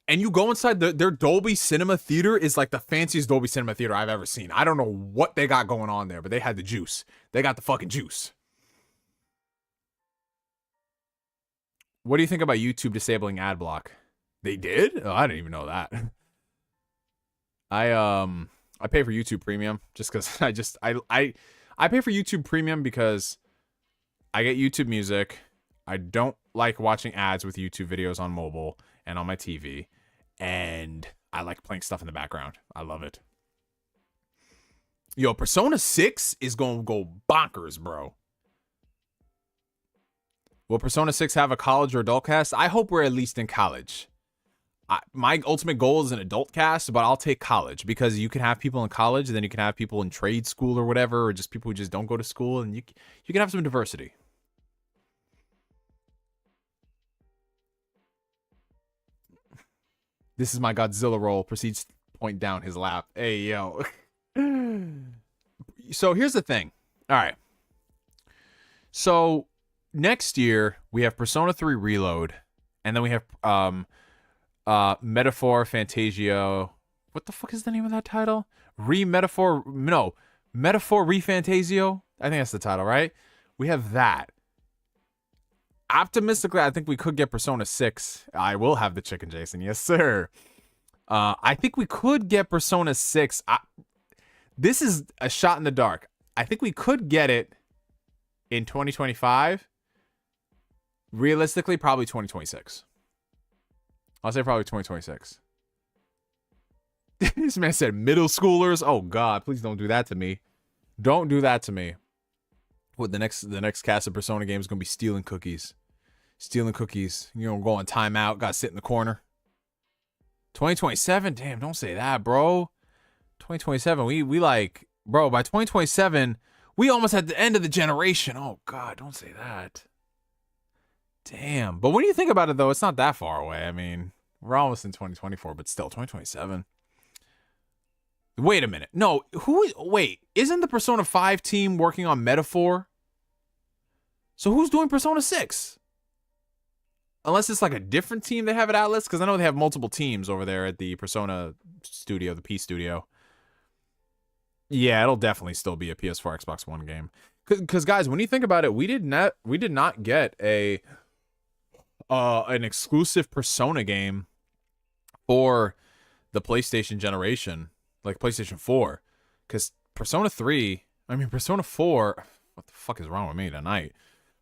And you go inside, their Dolby Cinema theater is like the fanciest Dolby Cinema theater I've ever seen. I don't know what they got going on there, but they had the juice. They got the fucking juice. What do you think about YouTube disabling ad block? They did? Oh, I didn't even know that. I pay for YouTube Premium just because I pay for YouTube Premium because I get YouTube Music. I don't like watching ads with YouTube videos on mobile and on my TV. And I like playing stuff in the background. I love it. Yo, Persona 6 is going to go bonkers, bro. Will Persona 6 have a college or adult cast? I hope we're at least in college. My ultimate goal is an adult cast, but I'll take college because you can have people in college, and then you can have people in trade school or whatever, or just people who just don't go to school, and you can have some diversity. This is my Godzilla roll. Proceeds to point down his lap. Hey, yo. So here's the thing. All right. So next year we have Persona 3 Reload, and then we have Metaphor Fantasio. What the fuck is the name of that title? Metaphor Refantasio. I think that's the title, right? We have that. Optimistically, I think we could get Persona 6. I will have the chicken, Jason. Yes, sir. I think we could get Persona 6. This is a shot in the dark. I think we could get it in 2025. Realistically, probably 2026. I'll say probably 2026. This man said middle schoolers. Oh God, please don't do that to me. Don't do that to me. What, the next cast of Persona game is gonna be stealing cookies. Stealing cookies. You know, go on timeout. Gotta sit in the corner. 2027? Damn, don't say that, bro. 2027. We like, bro, by 2027, we almost at the end of the generation. Oh God, don't say that. Damn. But when you think about it, though, it's not that far away. I mean, we're almost in 2024, but still 2027. Wait a minute. No, wait, isn't the Persona 5 team working on Metaphor? So who's doing Persona 6? Unless it's like a different team they have at Atlas, because I know they have multiple teams over there at the Persona studio, the P studio. Yeah, it'll definitely still be a PS4, Xbox One game. Because guys, when you think about it, we did not get an exclusive Persona game for the PlayStation generation, like PlayStation 4. Because Persona 4, what the fuck is wrong with me tonight?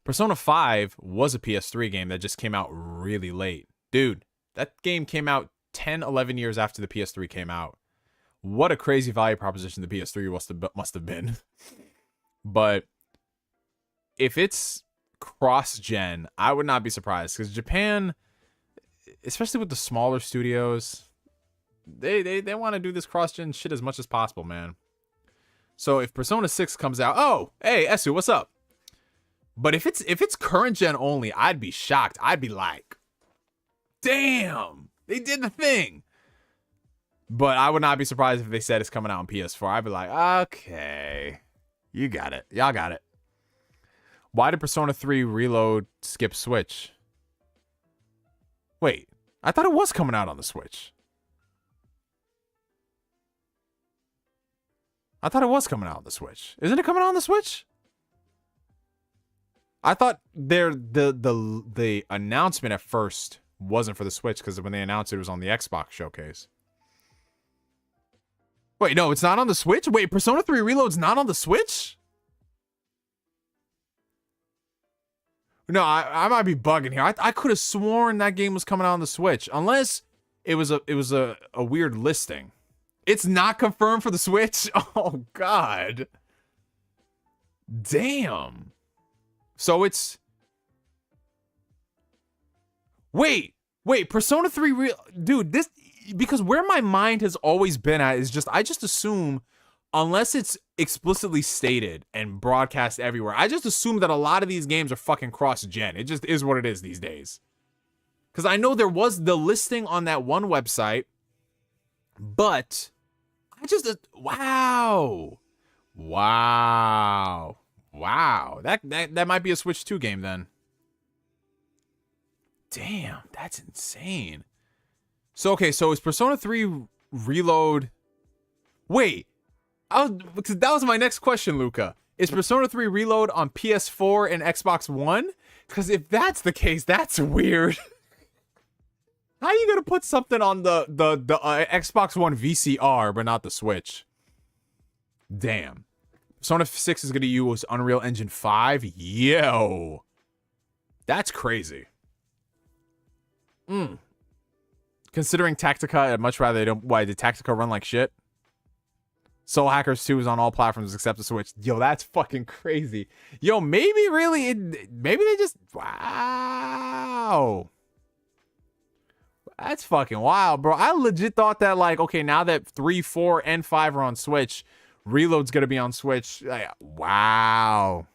Persona 5 was a PS3 game that just came out really late. Dude, that game came out 10, 11 years after the PS3 came out. What a crazy value proposition the PS3 must have been. But if it's cross-gen, I would not be surprised. Because Japan, especially with the smaller studios, they want to do this cross-gen shit as much as possible, man. So if Persona 6 comes out, oh, hey, Esu, what's up? But if it's current gen only, I'd be shocked. I'd be like, damn, they did the thing. But I would not be surprised if they said it's coming out on PS4. I'd be like, okay, you got it. Y'all got it. Why did Persona 3 Reload skip Switch? Wait, I thought it was coming out on the Switch. I thought it was coming out on the Switch. Isn't it coming out on the Switch? I thought the announcement at first wasn't for the Switch, because when they announced it was on the Xbox showcase. Wait, no, it's not on the Switch? Wait, Persona 3 Reload's not on the Switch? No, I might be bugging here. I could have sworn that game was coming out on the Switch, unless it was a weird listing. It's not confirmed for the Switch? Oh, God. Damn. So it's... Wait, Persona 3 Dude, this... Because where my mind has always been at is just... I just assume, unless it's explicitly stated and broadcast everywhere, I just assume that a lot of these games are fucking cross-gen. It just is what it is these days. Because I know there was the listing on that one website, but... I just... Wow. That might be a Switch 2 game then. Damn, that's insane. So, okay, so is Persona 3 Reload... Wait, because that was my next question, Luca. Is Persona 3 Reload on PS4 and Xbox One? Because if that's the case, that's weird. How are you going to put something on the Xbox One VCR, but not the Switch? Damn. Persona 6 is going to use Unreal Engine 5? Yo. That's crazy. Considering Tactica, I'd much rather they don't... Why, did Tactica run like shit? Soul Hackers 2 is on all platforms except the Switch. Yo, that's fucking crazy. Yo, maybe really... maybe they just... Wow. That's fucking wild, bro. I legit thought that, like, okay, now that 3, 4, and 5 are on Switch... Reload's gonna be on Switch. Like, wow.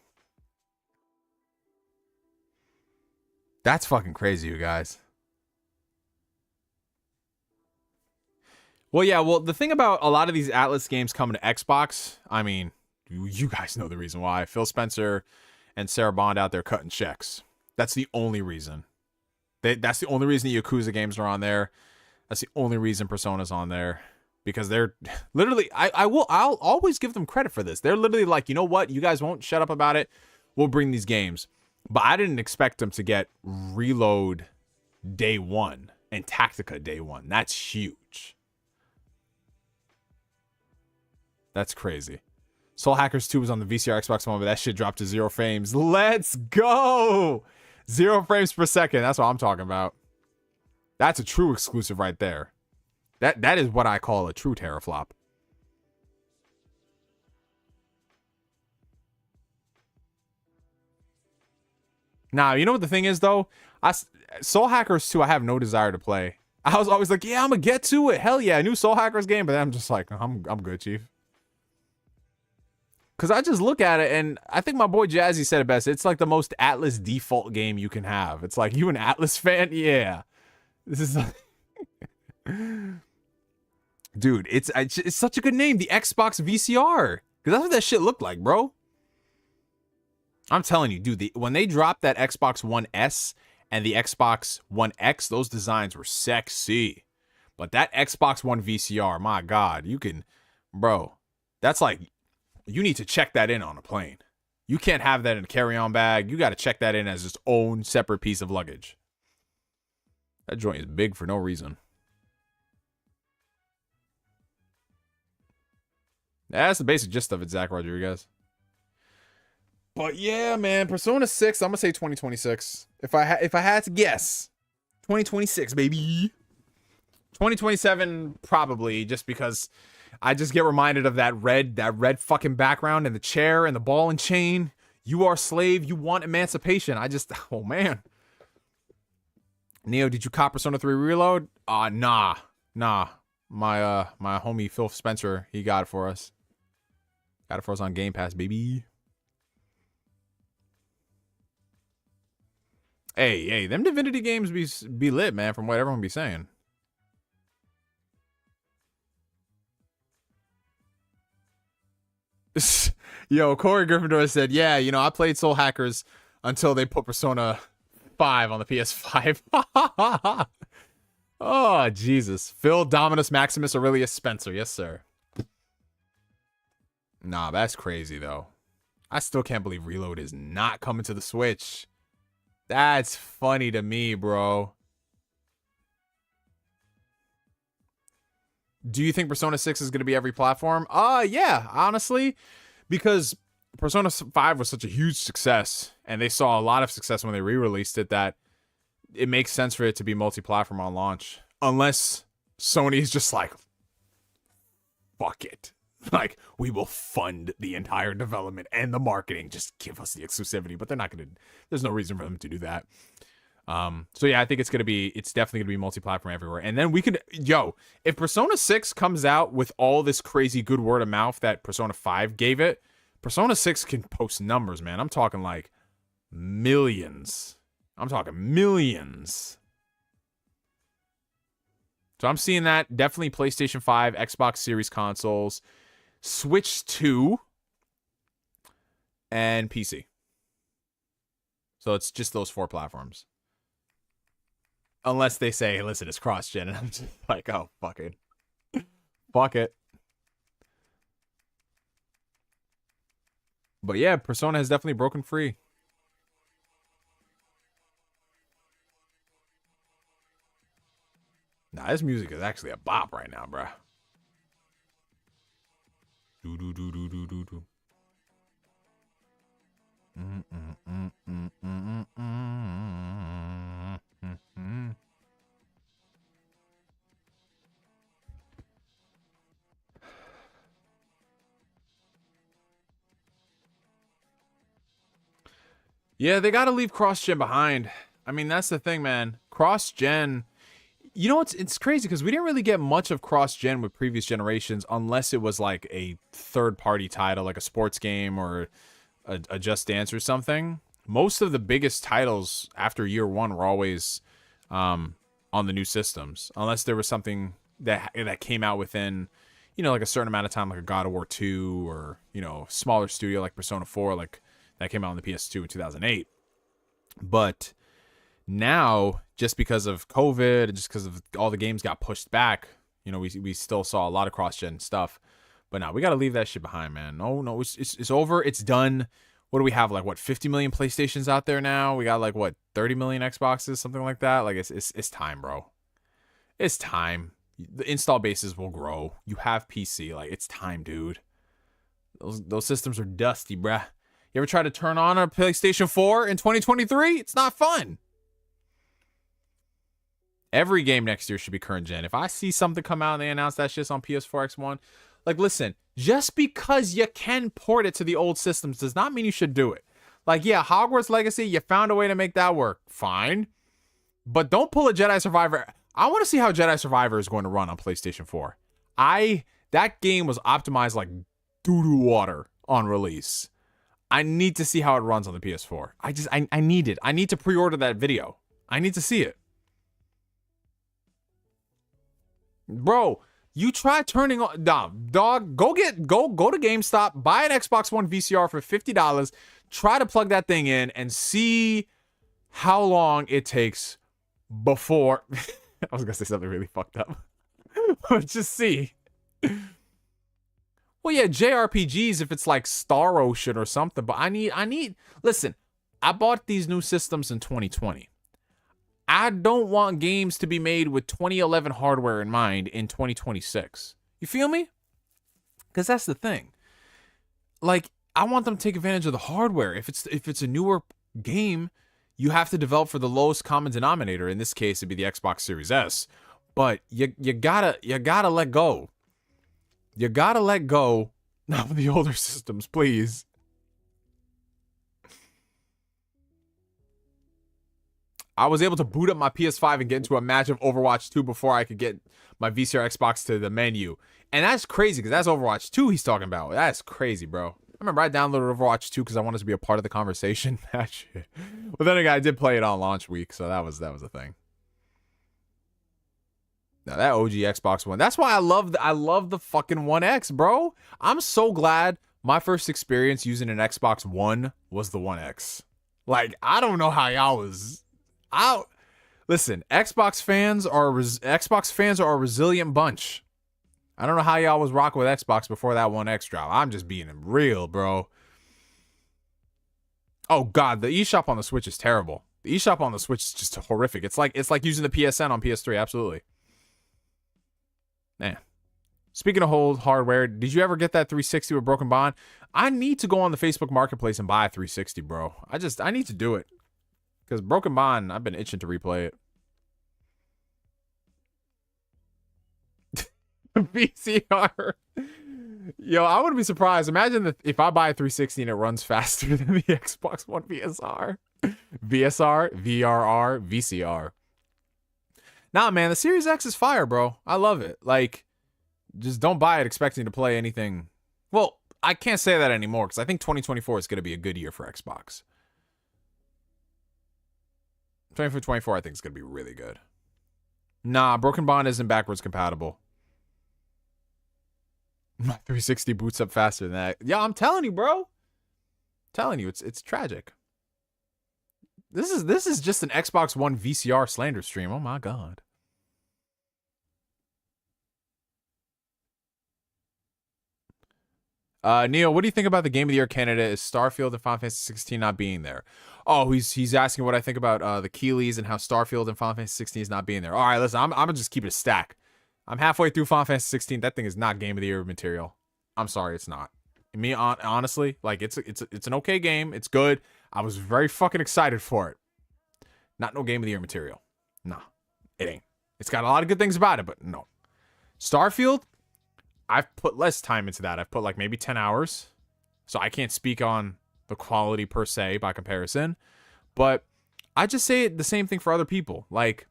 That's fucking crazy, you guys. Well, yeah, well, the thing about a lot of these Atlas games coming to Xbox, I mean, you guys know the reason why. Phil Spencer and Sarah Bond out there cutting checks. That's the only reason. That's the only reason the Yakuza games are on there. That's the only reason Persona's on there. Because they're literally, I'll always give them credit for this. They're literally like, you know what? You guys won't shut up about it. We'll bring these games. But I didn't expect them to get Reload day one and Tactica day one. That's huge. That's crazy. Soul Hackers 2 was on the VCR Xbox One, but that shit dropped to 0 frames. Let's go! 0 frames per second. That's what I'm talking about. That's a true exclusive right there. That is what I call a true teraflop. Now, you know what the thing is, though? Soul Hackers 2, I have no desire to play. I was always like, yeah, I'm going to get to it. Hell yeah, new Soul Hackers game. But then I'm just like, I'm good, Chief. Because I just look at it, and I think my boy Jazzy said it best. It's like the most Atlas default game you can have. It's like, you an Atlas fan? Yeah. This is like... Dude, it's such a good name. The Xbox VCR. Because that's what that shit looked like, bro. I'm telling you, dude, when they dropped that Xbox One S and the Xbox One X, those designs were sexy. But that Xbox One VCR, my God, you can, bro, that's like, you need to check that in on a plane. You can't have that in a carry-on bag. You got to check that in as its own separate piece of luggage. That joint is big for no reason. That's the basic gist of it, Zack Rodriguez. But yeah, man, Persona 6, I'm gonna say 2026. If I had to guess, 2026, baby. 2027 probably, just because I just get reminded of that red fucking background and the chair and the ball and chain. You are a slave, you want emancipation. Oh man. Neo, did you cop Persona 3 Reload? Nah. My homie Phil Spencer, he got it for us. Got it for us on Game Pass, baby. Hey, them Divinity games be lit, man, from what everyone be saying. Yo, Kory Gryffindor said, yeah, you know, I played Soul Hackers until they put Persona 5 on the PS5. Oh, Jesus. Phil, Dominus, Maximus, Aurelius, Spencer. Yes, sir. Nah, that's crazy, though. I still can't believe Reload is not coming to the Switch. That's funny to me, bro. Do you think Persona 6 is going to be every platform? Yeah, honestly. Because Persona 5 was such a huge success, and they saw a lot of success when they re-released it, that it makes sense for it to be multi-platform on launch. Unless Sony is just like, fuck it. Like, we will fund the entire development and the marketing. Just give us the exclusivity. But they're not going to, there's no reason for them to do that. So yeah, I think it's definitely going to be multi-platform everywhere. And then we could, if Persona 6 comes out with all this crazy good word of mouth that Persona 5 gave it, Persona 6 can post numbers, man. I'm talking like millions. I'm talking millions. So I'm seeing that. Definitely PlayStation 5, Xbox Series consoles, Switch 2, and PC. So it's just those 4 platforms. Unless they say, listen, it's cross-gen. And I'm just like, oh, fuck it. Fuck it. But yeah, Persona has definitely broken free. Nah, this music is actually a bop right now, bruh. Do do do do do do do. Yeah, they gotta leave cross-gen behind. I mean, that's the thing, man. Cross-gen. You know, it's crazy because we didn't really get much of cross-gen with previous generations unless it was like a third-party title, like a sports game or a Just Dance or something. Most of the biggest titles after year one were always on the new systems, unless there was something that came out within, you know, like a certain amount of time, like a God of War 2 or, you know, smaller studio like Persona 4, like that came out on the PS2 in 2008. But now, just because of COVID, and just because of all the games got pushed back, you know, we still saw a lot of cross-gen stuff. But now we got to leave that shit behind, man. No, it's over. It's done. What do we have? Like, what, 50 million PlayStations out there now? We got, like, what, 30 million Xboxes? Something like that? Like, it's time, bro. It's time. The install bases will grow. You have PC. Like, it's time, dude. Those systems are dusty, bruh. You ever try to turn on a PlayStation 4 in 2023? It's not fun. Every game next year should be current gen. If I see something come out and they announce that shit's on PS4, X1, like, listen, just because you can port it to the old systems does not mean you should do it. Like, yeah, Hogwarts Legacy, you found a way to make that work. Fine. But don't pull a Jedi Survivor. I want to see how Jedi Survivor is going to run on PlayStation 4. That game was optimized like doo-doo water on release. I need to see how it runs on the PS4. I need it. I need to pre-order that video. I need to see it. Bro, you try turning on, dog, go to GameStop, buy an Xbox One VCR for $50, Try to plug that thing in and see how long it takes before... I was going to say something really fucked up. But just see. Well, yeah, JRPGs if it's like Star Ocean or something. But I need... Listen, I bought these new systems in 2020. I don't want games to be made with 2011 hardware in mind in 2026. You feel me? Because that's the thing. Like, I want them to take advantage of the hardware. If it's a newer game, you have to develop for the lowest common denominator. In this case, it'd be the Xbox Series S. But you gotta let go. You gotta let go of the older systems, please. I was able to boot up my PS5 and get into a match of Overwatch 2 before I could get my VCR Xbox to the menu. And that's crazy, because that's Overwatch 2 he's talking about. That's crazy, bro. I remember I downloaded Overwatch 2 because I wanted to be a part of the conversation. That shit. But then again, I did play it on launch week, so that was a thing. Now that OG Xbox One. That's why I love the fucking One X, bro. I'm so glad my first experience using an Xbox One was the One X. Like, I don't know how y'all was... Listen, Xbox fans are a resilient bunch. I don't know how y'all was rocking with Xbox before that One X drop. I'm just being real, bro. Oh god, the eShop on the Switch is terrible. The eShop on the Switch is just horrific. It's like using the PSN on PS3. Absolutely. Man. Speaking of old hardware, did you ever get that 360 with Broken Bond? I need to go on the Facebook Marketplace and buy a 360, bro. I need to do it. Because Broken Bond, I've been itching to replay it. VCR. Yo, I wouldn't be surprised. Imagine if I buy a 360 and it runs faster than the Xbox One VSR. VSR, VRR, VCR. Nah, man, the Series X is fire, bro. I love it. Like, just don't buy it expecting to play anything. Well, I can't say that anymore because I think 2024 is going to be a good year for Xbox. 2024, I think is going to be really good. Nah, Broken Bond isn't backwards compatible. My 360 boots up faster than that. Yeah, I'm telling you, bro. I'm telling you, it's tragic. This is just an Xbox One VCR slander stream. Oh my god. Neil, what do you think about the Game of the Year candidate is Starfield and Final Fantasy 16 not being there? Oh, he's asking what I think about the Keeleys and how Starfield and Final Fantasy 16 is not being there. All right, listen, I'm gonna just keep it a stack. I'm halfway through Final Fantasy 16. That thing is not Game of the Year material. I'm sorry, it's not. Me, honestly, like it's an okay game. It's good. I was very fucking excited for it. Not no Game of the Year material. Nah, it ain't. It's got a lot of good things about it, but no. Starfield, I've put less time into that. I've put like maybe 10 hours. So I can't speak on the quality per se by comparison. But I just say the same thing for other people. Like,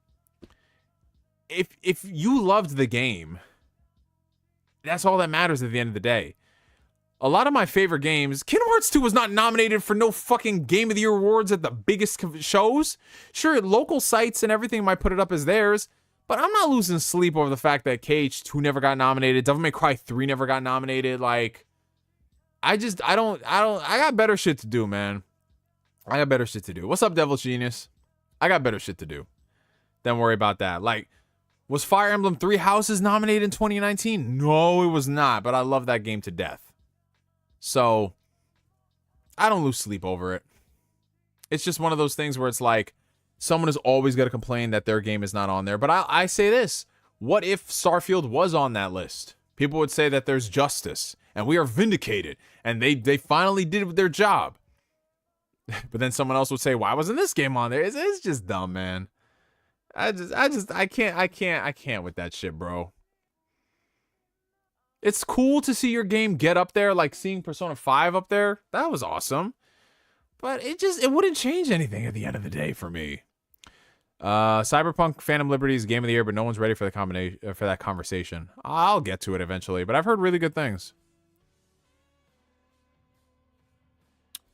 if you loved the game, that's all that matters at the end of the day. A lot of my favorite games, Kingdom Hearts 2 was not nominated for no fucking Game of the Year awards at the biggest shows. Sure, local sites and everything might put it up as theirs, but I'm not losing sleep over the fact that KH2 never got nominated, Devil May Cry 3 never got nominated. Like, I got better shit to do, man. I got better shit to do. What's up, Devil Genius? I got better shit to do. Don't worry about that. Like, was Fire Emblem 3 Houses nominated in 2019? No, it was not, but I love that game to death. So, I don't lose sleep over it. It's just one of those things where it's like, someone is always going to complain that their game is not on there. But I say this, what if Starfield was on that list? People would say that there's justice, and we are vindicated, and they finally did their job. But then someone else would say, why wasn't this game on there? It's just dumb, man. I can't with that shit, bro. It's cool to see your game get up there, like seeing Persona 5 up there. That was awesome. But it wouldn't change anything at the end of the day for me. Cyberpunk Phantom Liberty is Game of the Year, but no one's ready for that conversation. I'll get to it eventually, but I've heard really good things.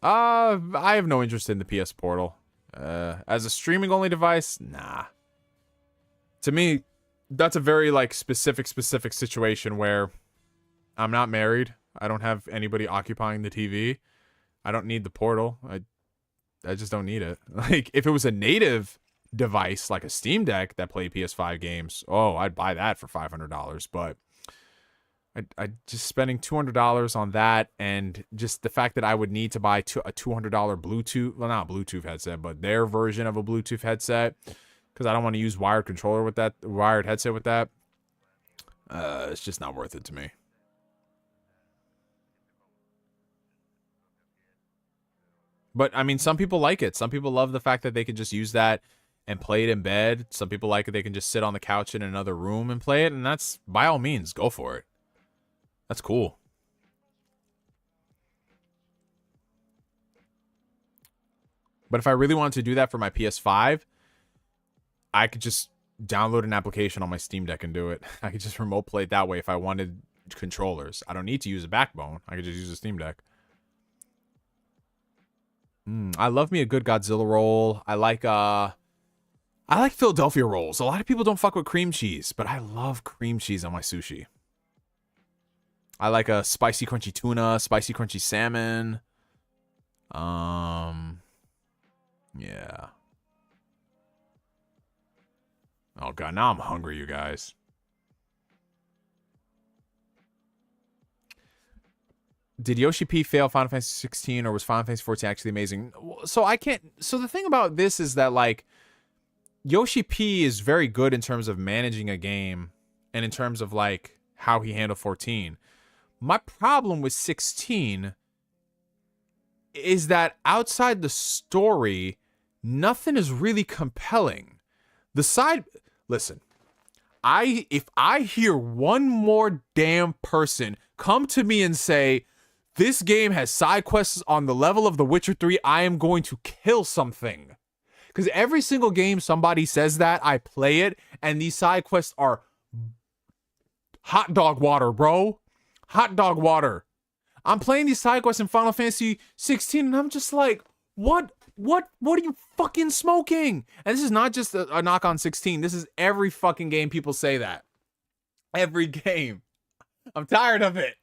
I have no interest in the PS Portal. As a streaming only device, nah. To me, that's a very like specific situation where I'm not married. I don't have anybody occupying the TV. I don't need the portal. I just don't need it. Like, if it was a native device like a Steam Deck that played PS5 games, oh, I'd buy that for $500. But I just spending $200 on that, and just the fact that I would need to buy a $200 Bluetooth, well, not Bluetooth headset, but their version of a Bluetooth headset, because I don't want to use wired controller with that, wired headset with that. It's just not worth it to me. But I mean, some people like it. Some people love the fact that they can just use that and play it in bed. Some people like it. They can just sit on the couch in another room and play it. And that's, by all means, go for it. That's cool. But if I really wanted to do that for my PS5, I could just download an application on my Steam Deck and do it. I could just remote play it that way if I wanted controllers. I don't need to use a backbone. I could just use a Steam Deck. I love me a good Godzilla roll. I like Philadelphia rolls. A lot of people don't fuck with cream cheese, but I love cream cheese on my sushi. I like a spicy crunchy tuna, spicy crunchy salmon. Yeah. Oh god, now I'm hungry, you guys. Did Yoshi P fail Final Fantasy 16, or was Final Fantasy 14 actually amazing? So I can't. So the thing about this is that, like, Yoshi P is very good in terms of managing a game and in terms of, like, how he handled 14. My problem with 16 is that outside the story, nothing is really compelling. The side, listen, if I hear one more damn person come to me and say, this game has side quests on the level of The Witcher 3, I am going to kill something. Because every single game somebody says that, I play it, and these side quests are hot dog water, bro. Hot dog water. I'm playing these side quests in Final Fantasy 16, and I'm just like, what are you fucking smoking? And this is not just a knock on 16. This is every fucking game people say that. Every game. I'm tired of it.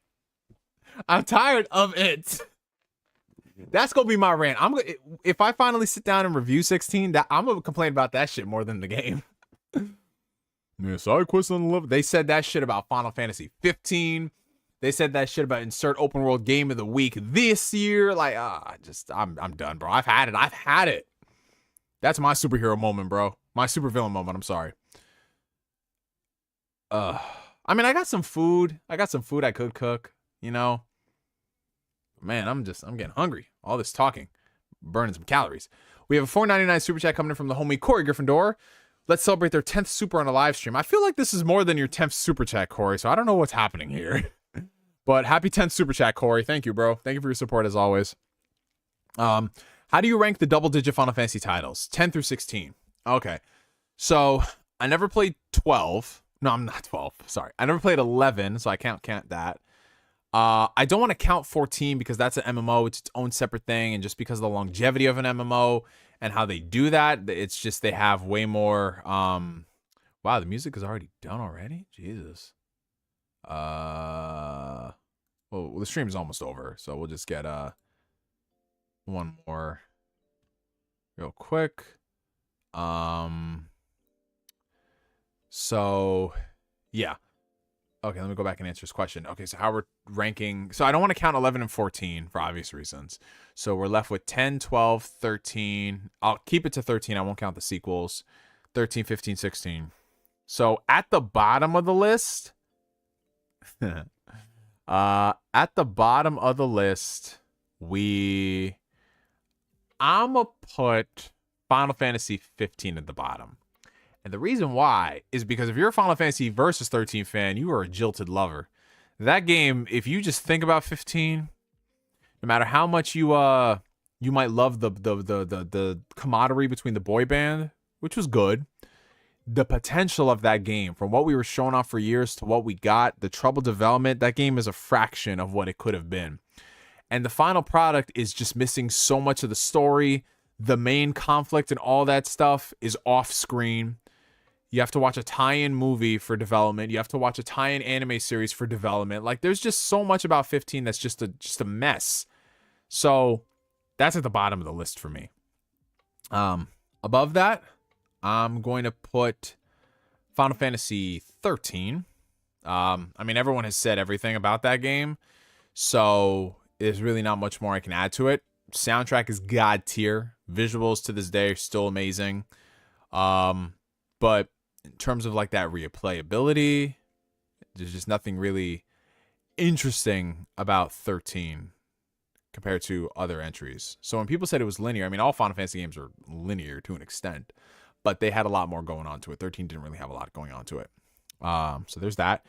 I'm tired of it. That's gonna be my rant. If I finally sit down and review 16, I'm gonna complain about that shit more than the game. Yeah, side quests on the level. They said that shit about Final Fantasy 15. They said that shit about insert open world game of the week this year. Like, I'm done, bro. I've had it. That's my superhero moment, bro. My supervillain moment. I'm sorry. I mean, I got some food. I could cook. You know, man, I'm getting hungry. All this talking, burning some calories. We have a $4.99 super chat coming in from the homie Kory Gryffindor. Let's celebrate their 10th super on a live stream. I feel like this is more than your 10th super chat, Kory, so I don't know what's happening here. But happy 10th super chat, Kory. Thank you, bro. Thank you for your support as always. How do you rank the double-digit Final Fantasy titles? 10 through 16. Okay. So, I never played 12. No, I'm not 12. Sorry. I never played 11, so I can't count that. I don't want to count 14 because that's an MMO. It's its own separate thing. And just because of the longevity of an MMO and how they do that, it's just they have way more. Wow, the music is already done already? Jesus. Well, the stream is almost over. So we'll just get one more real quick. So, yeah. Okay, let me go back and answer this question. Okay, so how we're ranking. So I don't want to count 11 and 14 for obvious reasons. So we're left with 10, 12, 13. I'll keep it to 13. I won't count the sequels. 13, 15, 16. So at the bottom of the list, I'ma put Final Fantasy 15 at the bottom. And the reason why is because if you're a Final Fantasy Versus 13 fan, you are a jilted lover. That game, if you just think about 15, no matter how much you might love the camaraderie between the boy band, which was good, the potential of that game, from what we were showing off for years to what we got, the troubled development, that game is a fraction of what it could have been. And the final product is just missing so much of the story. The main conflict and all that stuff is off screen. You have to watch a tie-in movie for development. You have to watch a tie-in anime series for development. Like, there's just so much about 15 that's just a mess. So that's at the bottom of the list for me. Above that, I'm going to put Final Fantasy 13. I mean, everyone has said everything about that game, so there's really not much more I can add to it. Soundtrack is god tier. Visuals to this day are still amazing. But in terms of like that replayability, there's just nothing really interesting about 13 compared to other entries. So when people said it was linear, I mean, all Final Fantasy games are linear to an extent, but they had a lot more going on to it. 13 didn't really have a lot going on to it. So there's that.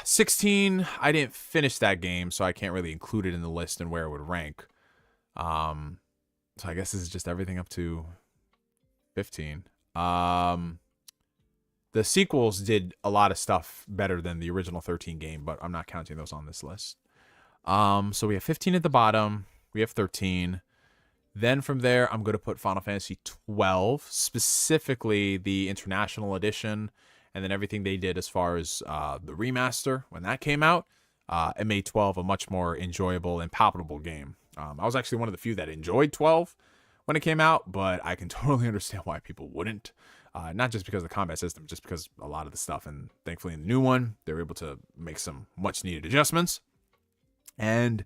16, I didn't finish that game, so I can't really include it in the list and where it would rank. So I guess this is just everything up to 15. The sequels did a lot of stuff better than the original 13 game, but I'm not counting those on this list. So we have 15 at the bottom. We have 13. Then from there, I'm going to put Final Fantasy 12, specifically the International Edition, and then everything they did as far as the remaster when that came out. It made 12 a much more enjoyable and palpable game. I was actually one of the few that enjoyed 12 when it came out, but I can totally understand why people wouldn't. Not just because of the combat system, just because a lot of the stuff, and thankfully in the new one, they were able to make some much needed adjustments. And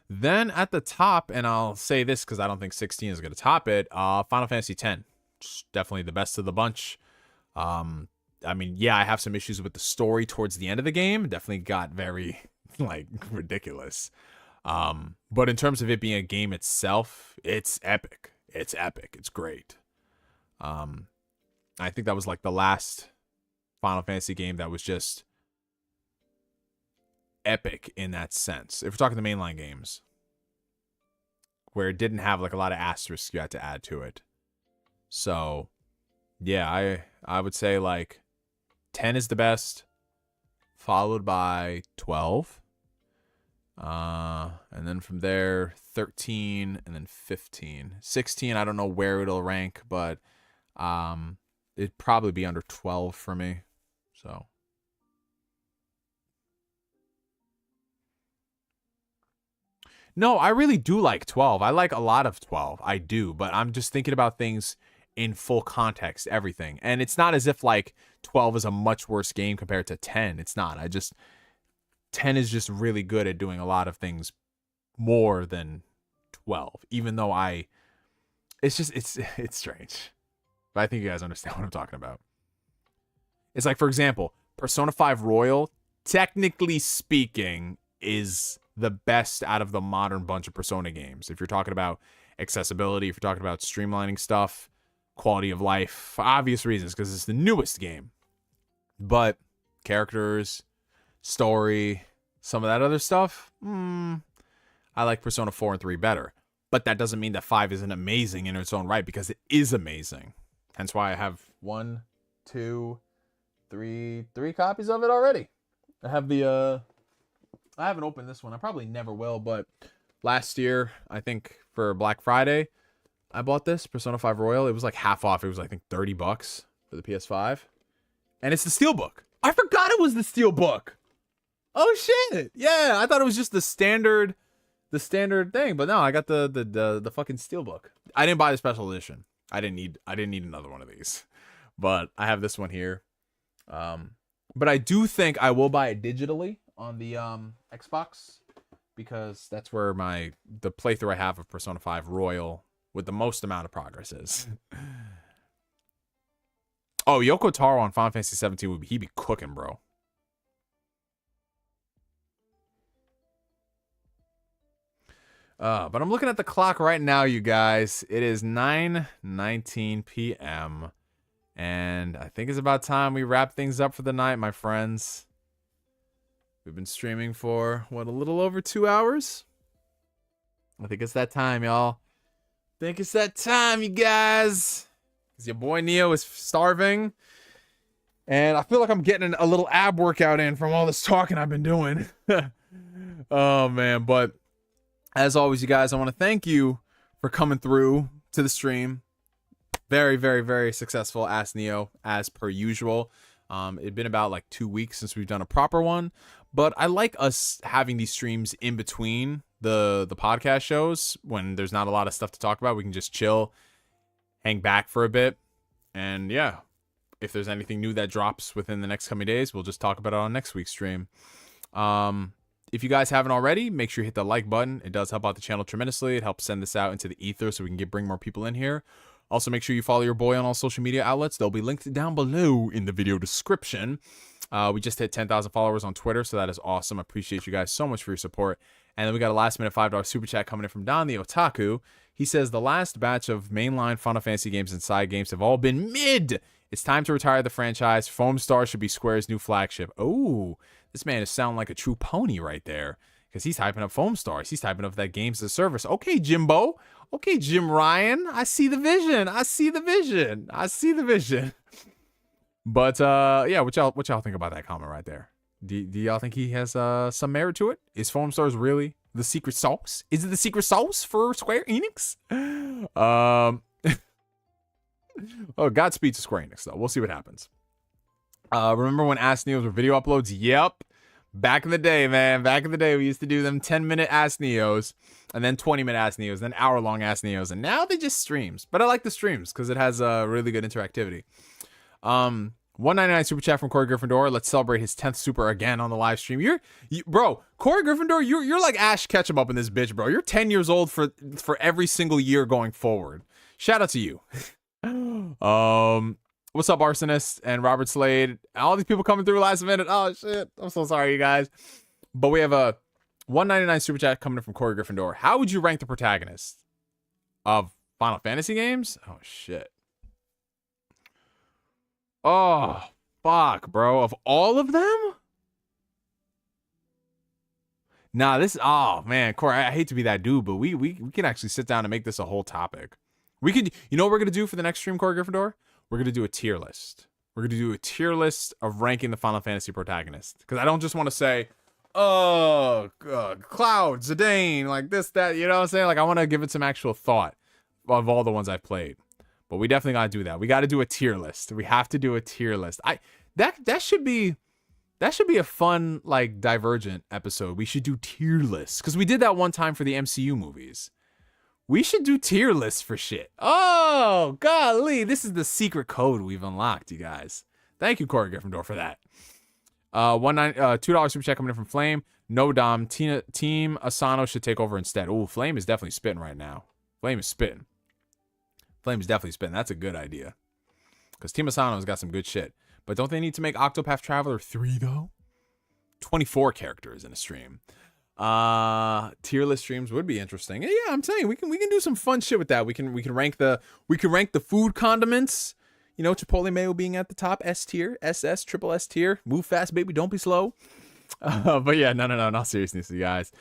then at the top, and I'll say this because I don't think 16 is going to top it, Final Fantasy X. Definitely the best of the bunch. I mean, yeah, I have some issues with the story towards the end of the game. It definitely got very, like, ridiculous. But in terms of it being a game itself, it's epic. It's epic. It's great. I think that was, like, the last Final Fantasy game that was just epic in that sense. If we're talking the mainline games, where it didn't have, like, a lot of asterisks you had to add to it. So, yeah, I would say, like, 10 is the best, followed by 12. And then from there, 13, and then 15. 16, I don't know where it'll rank, but it'd probably be under 12 for me. So. No, I really do like 12. I like a lot of 12. I do, but I'm just thinking about things in full context, everything. And it's not as if like 12 is a much worse game compared to 10. It's not. 10 is just really good at doing a lot of things more than 12, even though it's strange. But I think you guys understand what I'm talking about. It's like, for example, Persona 5 Royal, technically speaking, is the best out of the modern bunch of Persona games. If you're talking about accessibility, if you're talking about streamlining stuff, quality of life, for obvious reasons, because it's the newest game. But characters, story, some of that other stuff, I like Persona 4 and 3 better. But that doesn't mean that 5 isn't amazing in its own right, because it is amazing. Hence why I have 1, 2, 3 copies of it already. I have I haven't opened this one. I probably never will, but last year, I think for Black Friday, I bought this Persona 5 Royal. It was like half off. It was, I think, $30 for the PS5. And it's the Steelbook. I forgot it was the Steelbook. Oh shit. Yeah, I thought it was just the standard thing, but no, I got the fucking Steelbook. I didn't buy the special edition. I didn't need another one of these. But I have this one here. But I do think I will buy it digitally on the Xbox, because that's where the playthrough I have of Persona 5 Royal with the most amount of progress is. Oh, Yoko Taro on Final Fantasy 17 he'd be cooking, bro. But I'm looking at the clock right now, you guys. It is 9:19 p.m. And I think it's about time we wrap things up for the night, my friends. We've been streaming for, what, a little over 2 hours? I think it's that time, y'all. I think it's that time, you guys. Because your boy Neo is starving. And I feel like I'm getting a little ab workout in from all this talking I've been doing. Oh, man. But as always, you guys, I want to thank you for coming through to the stream. Very, very, very successful Ask Neo, as per usual. It'd been about like 2 weeks since we've done a proper one. But I like us having these streams in between the podcast shows when there's not a lot of stuff to talk about. We can just chill, hang back for a bit. And yeah, if there's anything new that drops within the next coming days, we'll just talk about it on next week's stream. If you guys haven't already, make sure you hit the like button. It does help out the channel tremendously. It helps send this out into the ether so we can bring more people in here. Also, make sure you follow your boy on all social media outlets. They'll be linked down below in the video description. We just hit 10,000 followers on Twitter, so that is awesome. I appreciate you guys so much for your support. And then we got a last-minute $5 super chat coming in from Don the Otaku. He says, the last batch of mainline Final Fantasy games and side games have all been mid. It's time to retire the franchise. Foam Star should be Square's new flagship. Oh, this man is sounding like a true pony right there. Because he's hyping up Foam Stars. He's hyping up that games as a service. Okay, Jimbo. Okay, Jim Ryan. I see the vision. I see the vision. I see the vision. But yeah, what y'all think about that comment right there? Do y'all think he has some merit to it? Is Foam Stars really the secret sauce? Is it the secret sauce for Square Enix? Oh, Godspeed to Square Enix though. We'll see what happens. Remember when Ask Neos were video uploads? Yep. Back in the day, man. Back in the day, we used to do them 10-minute Ask Neos, and then 20-minute Ask Neos, then hour-long Ask Neos, and now they just streams. But I like the streams because it has really good interactivity. 199 super chat from Kory Gryffindor. Let's celebrate his 10th super again on the live stream. Bro, Kory Gryffindor, you're like Ash Ketchum up in this bitch, bro. You're 10 years old for every single year going forward. Shout out to you. What's up, Arsonist and Robert Slade? All these people coming through last minute. Oh, shit. I'm so sorry, you guys. But we have a 199 super chat coming in from Kory Gryffindor. How would you rank the protagonist of Final Fantasy games? Oh, shit. Oh, fuck, bro. Of all of them? Nah, oh, man. Kory, I hate to be that dude, but we can actually sit down and make this a whole topic. We could, you know what we're going to do for the next stream, Kory Gryffindor? We're going to do a tier list. We're going to do a tier list of ranking the Final Fantasy protagonist. Because I don't just want to say, oh, Cloud, Zidane, like this, that, you know what I'm saying? Like, I want to give it some actual thought of all the ones I've played. But we definitely got to do that. We got to do a tier list. We have to do a tier list. That should be a fun, like, Divergent episode. We should do tier lists. Because we did that one time for the MCU movies. We should do tier lists for shit. Oh, golly. This is the secret code we've unlocked, you guys. Thank you, Kory Gryffindor, for that. $2 super chat coming in from Flame. No Dom. Team Asano should take over instead. Oh, Flame is definitely spitting right now. Flame is spitting. Flame is definitely spitting. That's a good idea. Because Team Asano's got some good shit. But don't they need to make Octopath Traveler 3, though? 24 characters in a stream. Tier list streams would be interesting. Yeah, I'm telling you, we can do some fun shit with that. We can rank the food condiments. You know, Chipotle mayo being at the top, S tier, SS, triple S tier. Move fast, baby, don't be slow. But yeah, no, not seriousness, you guys.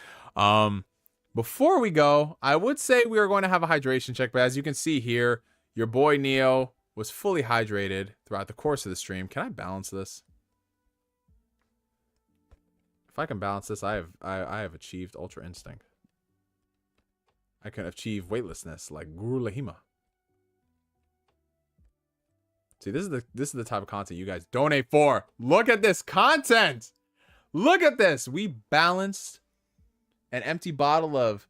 Before we go, I would say we are going to have a hydration check, but as you can see here, your boy Neo was fully hydrated throughout the course of the stream. Can I balance this? If I can balance this, I have achieved Ultra Instinct. I can achieve weightlessness like Guru Lahima. See, this is the type of content you guys donate for. Look at this content. Look at this. We balanced an empty bottle of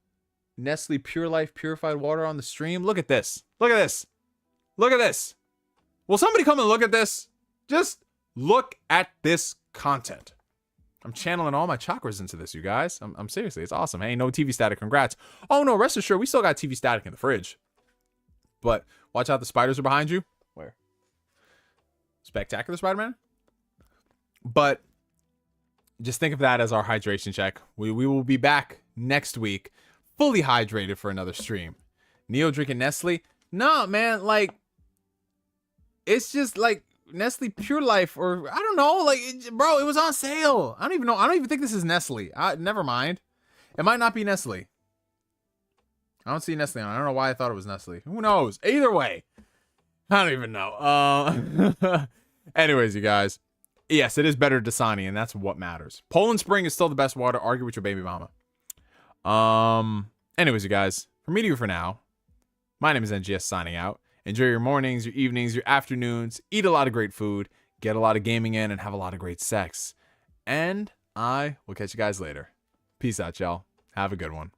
Nestle Pure Life purified water on the stream. Look at this. Look at this. Look at this. Will somebody come and look at this? Just look at this content. I'm channeling all my chakras into this, you guys. I'm seriously, it's awesome. Hey, no TV static, congrats. Oh no, rest assured, we still got TV static in the fridge. But watch out, the spiders are behind you. Where? Spectacular Spider-Man? But just think of that as our hydration check. We will be back next week, fully hydrated for another stream. Neo drinking Nestle? No, man, like, it's just like Nestle Pure Life, or I don't know, like, bro, it was on sale. I don't even know. I don't even think this is Nestle. Never mind. It might not be Nestle. I don't see Nestle on it. I don't know why I thought it was Nestle. Who knows? Either way, I don't even know. Anyways, you guys, yes, it is better Dasani, and that's what matters. Poland Spring is still the best water. Argue with your baby mama. Anyways, you guys, from me to you for now, my name is NGS signing out. Enjoy your mornings, your evenings, your afternoons. Eat a lot of great food, get a lot of gaming in, and have a lot of great sex. And I will catch you guys later. Peace out, y'all. Have a good one.